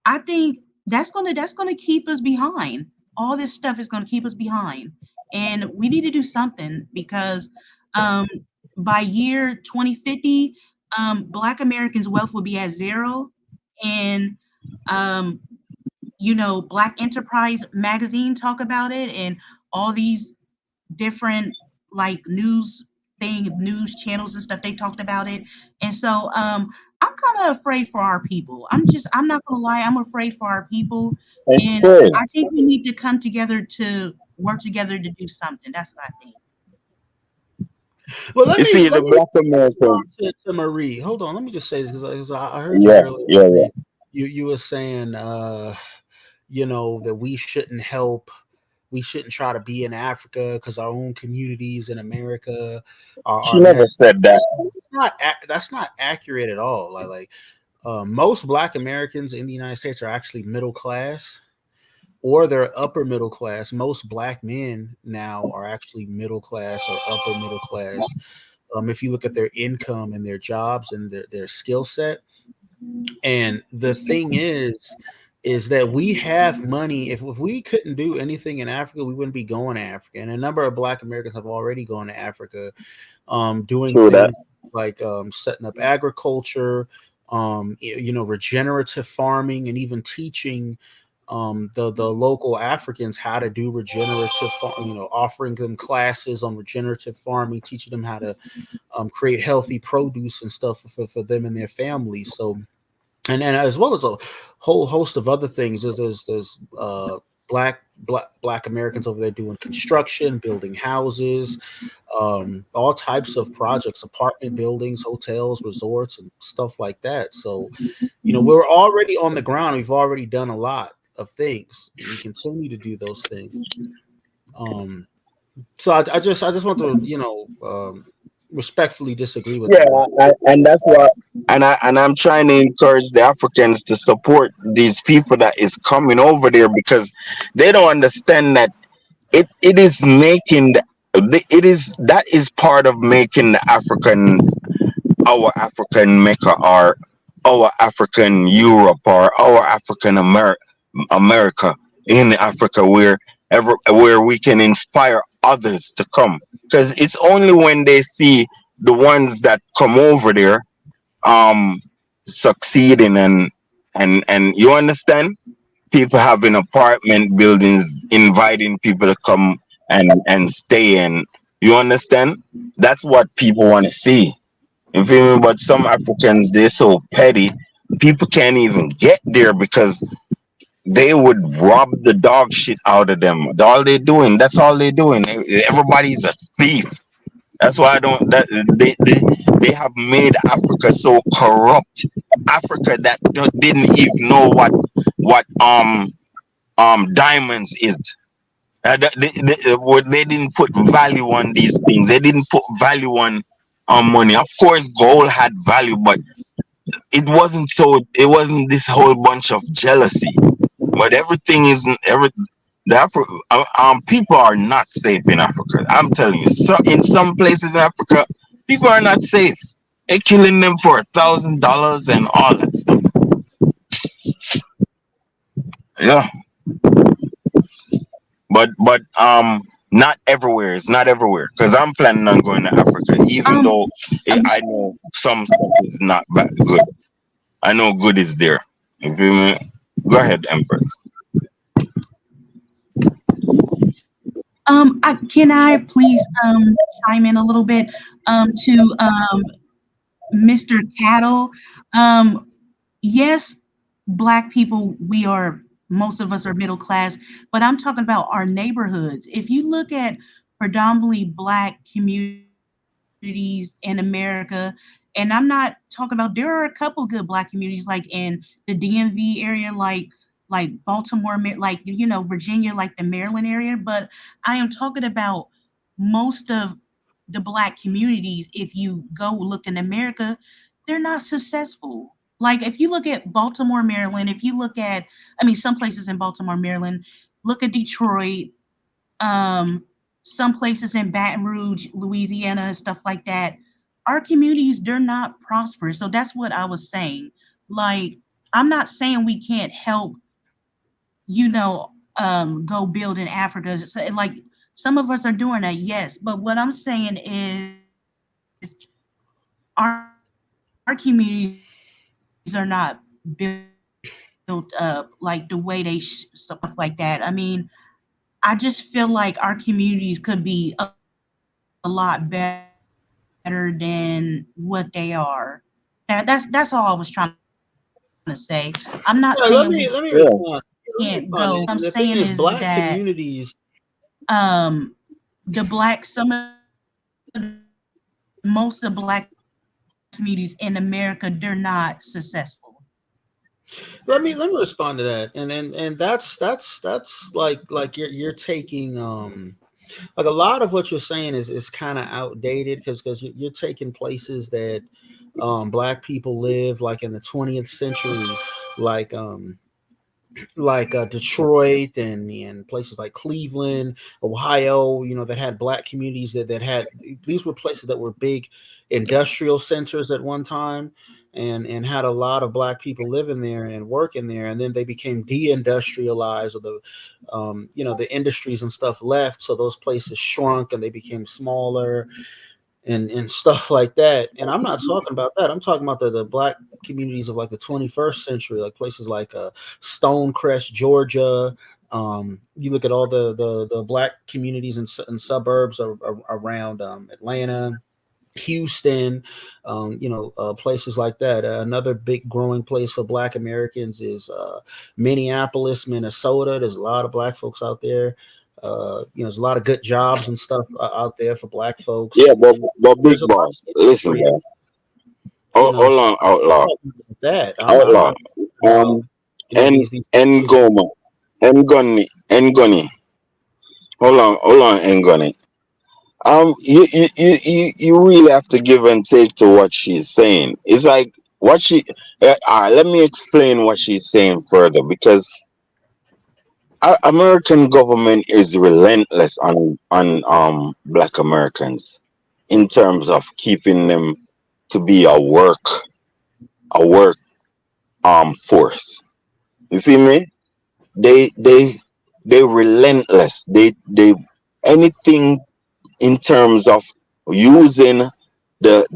I think that's gonna keep us behind. All this stuff is gonna keep us behind, and we need to do something because um, by year 2050, Black Americans' wealth will be at zero, and um, Black Enterprise magazine talk about it, and all these different like news channels and stuff, they talked about it. And so I'm kind of afraid for our people. I'm not gonna lie, I'm afraid for our people. And I Empress. think we need to come together to work together to do something. That's what I think. Well, let You me see the Black respond Americans. to Marie. Hold on, let me just say this because I heard you Yeah, earlier. yeah, yeah. Marie. You were saying that we shouldn't try to be in Africa because our own communities in America She are never American. said that. That's not accurate at all. Most Black Americans in the United States are actually middle class, or they're upper middle class. Most Black men now are actually middle class or upper middle class. If you look at their income and their jobs and their skill set. And the thing is that we have money. If we couldn't do anything in Africa, we wouldn't be going to Africa. And a number of Black Americans have already gone to Africa, doing True that. things like setting up agriculture, regenerative farming, and even teaching the local Africans how to do regenerative offering them classes on regenerative farming, teaching them how to create healthy produce and stuff for them and their families. So, and as well as a whole host of other things. There's black Americans over there doing construction, building houses, all types of projects, apartment buildings, hotels, resorts, and stuff like that. So, we're already on the ground. We've already done a lot of things. We continue to do those things. So I just want to respectfully disagree with Yeah, that. and that's what, and I'm trying to encourage the Africans to support these people that is coming over there because they don't understand that it is making that is part of making the our African Mecca, or our African Europe, or our African America in Africa, where we can inspire others to come, because it's only when they see the ones that come over there succeeding, and you understand, people having apartment buildings, inviting people to come and stay, and you understand, that's what people want to see. You feel me? But some Africans, they're so petty, people can't even get there because they would rob the dog shit out of them. All they doing, that's all they doing. Everybody's a thief. That's why I don't. That they have made Africa so corrupt. Africa that didn't even know what diamonds is. They didn't put value on these things. They didn't put value on money. Of course, gold had value, but it wasn't so. It wasn't this whole bunch of jealousy. But everything isn't every. People are not safe in Africa. I'm telling you. So in some places in Africa, people are not safe. They're killing them for $1,000 and all that stuff. Yeah. But not everywhere. It's not everywhere. Because I'm planning on going to Africa, even though I know some stuff is not good. I know good is there. You feel me? Go ahead, Empress. Can I please chime in a little bit to Mr. Cattle? Yes, Black people, most of us are middle class, but I'm talking about our neighborhoods. If you look at predominantly Black communities in America, and I'm not talking about, there are a couple good Black communities like in the DMV area, like Baltimore, like Virginia, like the Maryland area, but I am talking about most of the Black communities. If you go look in America, they're not successful. Like if you look at Baltimore, Maryland, if you look at, some places in Baltimore, Maryland, look at Detroit, some places in Baton Rouge, Louisiana, and stuff like that. Our communities, they're not prosperous. So that's what I was saying. Like, I'm not saying we can't help, go build in Africa. Like some of us are doing that, yes. But what I'm saying is our communities are not built up like the way they stuff like that. I just feel like our communities could be a lot better than what they are. That's all I was trying to say. I'm not saying let me respond. Can't go. I'm The saying thing is, is Black that communities. some of most of the Black communities in America, they're not successful. Let me respond to that, and that's like you're taking like a lot of what you're saying is kind of outdated because you're taking places that Black people live like in the 20th century, like Detroit and places like Cleveland, Ohio, that had Black communities that had, these were places that were big industrial centers at one time and had a lot of Black people living there and working there. And then they became deindustrialized, or the industries and stuff left. So those places shrunk and they became smaller and stuff like that. And I'm not talking about that. I'm talking about the Black communities of like the 21st century, like places like Stonecrest, Georgia. You look at all the Black communities in suburbs around Atlanta, Houston, places like that. Another big growing place for Black Americans is Minneapolis, Minnesota. There's a lot of Black folks out there. There's a lot of good jobs and stuff out there for Black folks. Yeah, but big boss, listen, guys. Hold on, outlaw. Outlaw. Ngoma, Ngoni. Hold on, Ngoni. You really have to give and take to what she's saying. It's like what she. Let me explain what she's saying further, because our American government is relentless on Black Americans in terms of keeping them to be a work force. You feel me? They relentless. They anything in terms of using the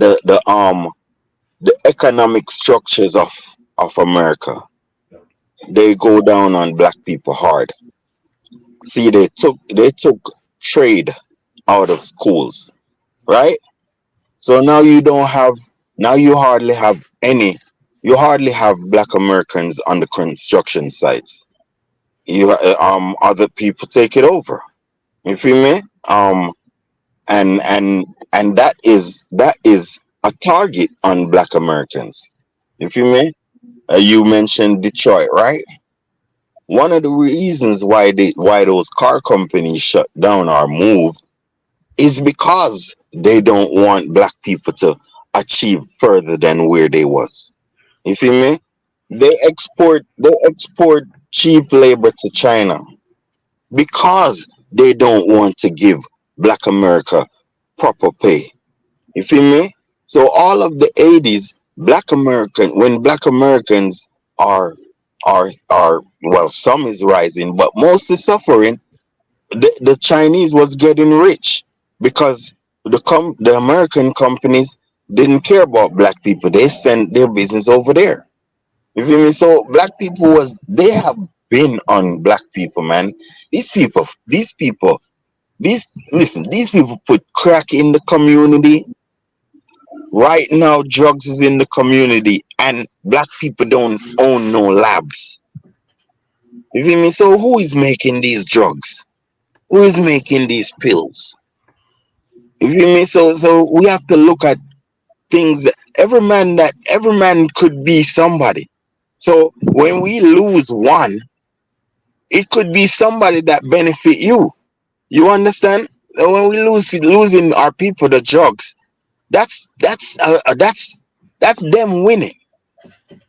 economic structures of America, they go down on black people hard. See, they took trade out of schools, right? So now you hardly have black Americans on the construction sites. Other people take it over. You feel me? And that is a target on black Americans. You feel me? You mentioned Detroit, right? One of the reasons why those car companies shut down or moved is because they don't want black people to achieve further than where they was. You feel me? They export cheap labor to China because they don't want to give black America proper pay. You feel me? So all of the 80s, when black Americans are well, some is rising, but most is suffering. The Chinese was getting rich because the American companies didn't care about black people. They sent their business over there. You feel me? So black people they have been on black people, man. These people put crack in the community. Right now, drugs is in the community, and black people don't own no labs. You feel me? So who is making these drugs? Who is making these pills? You feel me? So we have to look at things that every man could be somebody. So when we lose one, it could be somebody that benefit you. You understand? When we losing our people the drugs, that's them winning.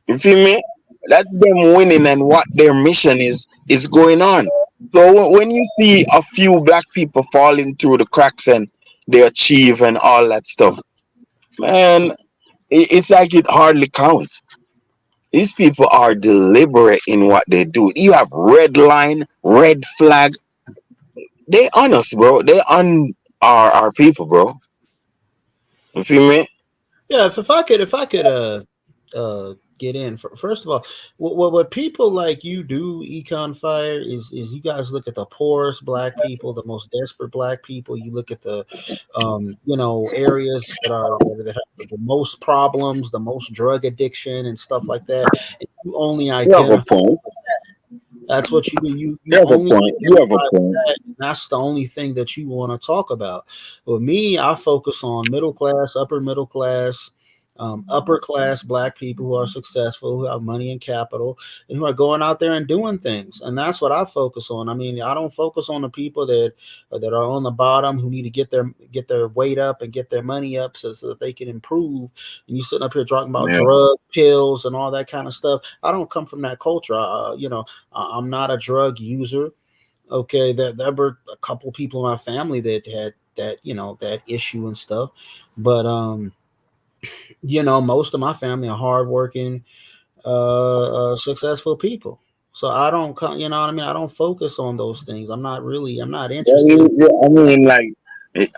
You feel me? That's them winning, and what their mission is going on. So when you see a few black people falling through the cracks and they achieve and all that stuff, man, it's like it hardly counts. These people are deliberate in what they do. You have red line, red flag. They on us, bro. They on our people, bro. You feel me? Yeah, if I could get in. First of all, what people like you do, Econ Fire, is you guys look at the poorest black people, the most desperate black people. You look at the areas that have the most problems, the most drug addiction and stuff like that. And you only You have a identify. point. That's what you do. You You have a only point. You have a identify point. that, and that's the only thing that you want to talk about. With me, I focus on middle class, upper middle class, upper class black people who are successful, who have money and capital, and who are going out there and doing things. And that's what I focus on. I mean, I don't focus on the people that are on the bottom who need to get their weight up and get their money up so that they can improve. And you sitting up here talking about drug pills and all that kind of stuff. I don't come from that culture. I'm not a drug user. Okay, there were a couple people in my family that had that issue and stuff, but most of my family are hardworking, successful people. So I don't, you know what I mean? I don't focus on those things. I'm not interested. I mean, like,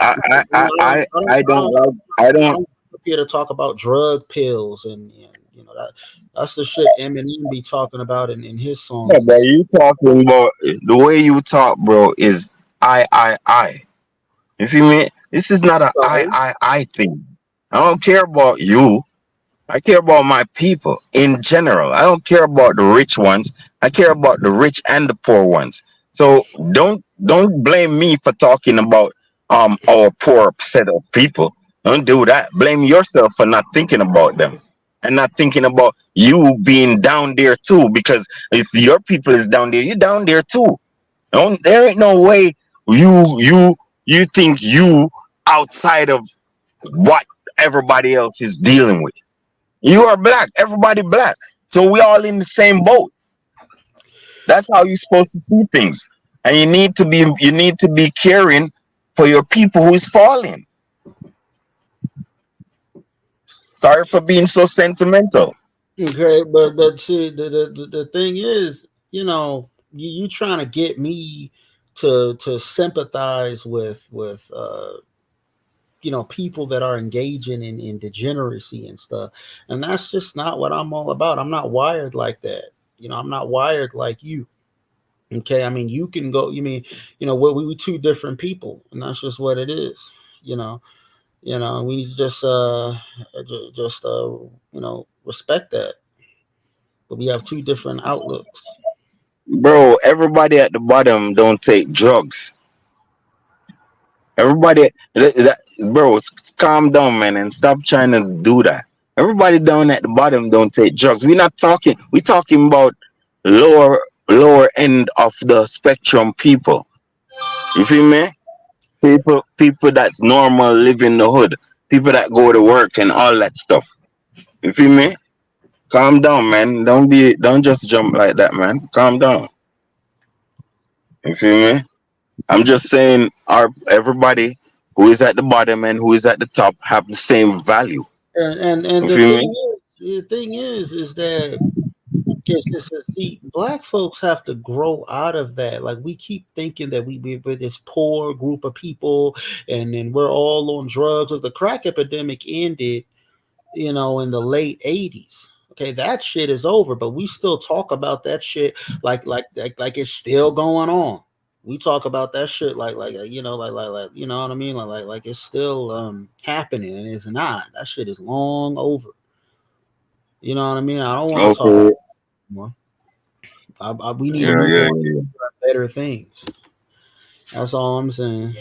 I don't. Up here to talk about drug pills and that's the shit Eminem be talking about in his songs. Yeah, but you talking about the way you talk, bro, is I. You feel me? This is not a I thing. I don't care about you. I care about my people in general. I don't care about the rich ones. I care about the rich and the poor ones. So don't blame me for talking about our poor set of people. Don't do that. Blame yourself for not thinking about them and not thinking about you being down there too. Because if your people is down there, you're down there too. There ain't no way you think you outside of what everybody else is dealing with. You are black, everybody black. So we all in the same boat. That's how you're supposed to see things. And you need to be caring for your people who is falling. Sorry for being so sentimental. Okay, but see, the thing is, you trying to get me to sympathize with people that are engaging in degeneracy and stuff. And that's just not what I'm all about. I'm not wired like that. I'm not wired like you. Okay, I mean, you can go. We two different people, and that's just what it is. We just respect that. But we have two different outlooks. Bro, everybody at the bottom don't take drugs. Everybody, bro, calm down, man, and stop trying to do that. Everybody down at the bottom don't take drugs. We're talking about lower end of the spectrum people. You feel me? People that's normal, live in the hood. People that go to work and all that stuff. You feel me? Calm down, man. Don't just jump like that, man. Calm down. You feel me? I'm just saying everybody who is at the bottom and who is at the top have the same value. And the thing is that see, black folks have to grow out of that. Like, we keep thinking that we're this poor group of people, and then we're all on drugs. Or the crack epidemic ended, in the late 80s. Okay, that shit is over, but we still talk about that shit like it's still going on. We talk about that shit like you know what I mean, like it's still happening, and it's not. That shit is long over. You know what I mean? I don't want to talk about it anymore. We need to move on to better things. That's all I'm saying.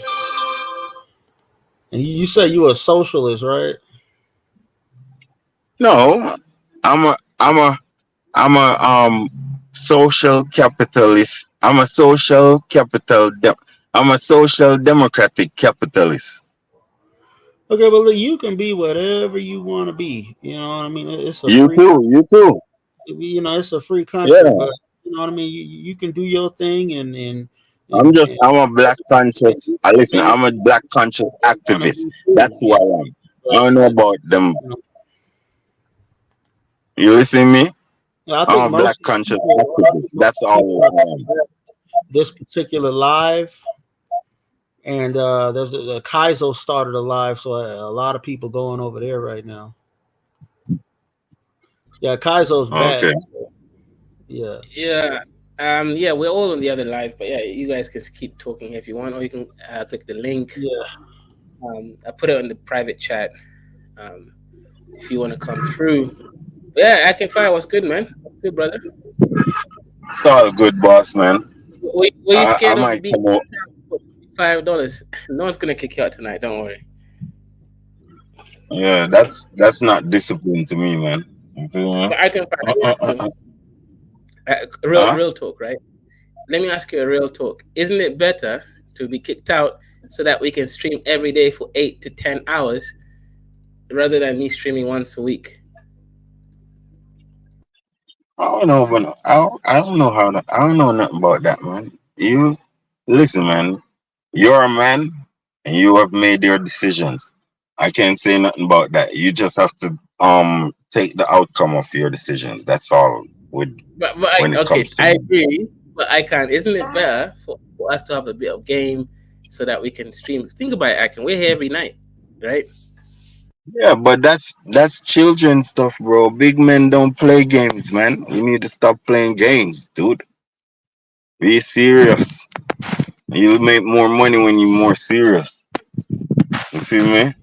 And you say you a socialist, right? No, I'm a social capitalist. I'm a social democratic capitalist. Okay, but look, you can be whatever you want to be. You know what I mean? It's a You too. It's a free country, but you know what I mean. You can do your thing, and I'm a black conscious. Listen, I'm a black conscious activist. That's who I am. I don't know about them. You listen to me? Yeah, I think I'm a black conscious activist. That's all I am. This particular live, and there's the Kaizo started a live, so a lot of people going over there right now. Yeah, Kaizo's back. Okay. Yeah. Yeah, we're all on the other live, but yeah, you guys can keep talking if you want, or you can click the link. Yeah. I put it on the private chat if you want to come through. But yeah, I can fire. What's good, man? What's good, brother? It's all good, boss, man. Were you scared I of being $5? No one's gonna kick you out tonight. Don't worry. Yeah, that's not discipline to me, man. But I can fire. Real talk, right? Let me ask you a real talk. Isn't it better to be kicked out so that we can stream every day for 8 to 10 hours rather than me streaming once a week? I don't know, but I don't know I don't know nothing about that, man. You listen, man. You're a man, and you have made your decisions. I can't say nothing about that. You just have to take the outcome of your decisions. That's all. When it comes to I agree, but I can't. Isn't it better for us to have a bit of game so that we can stream? Think about it, Akin. We're here every night, right? Yeah, but that's children stuff, bro. Big men don't play games, man. You need to stop playing games, dude. Be serious. You'll make more money when you're more serious. You feel me?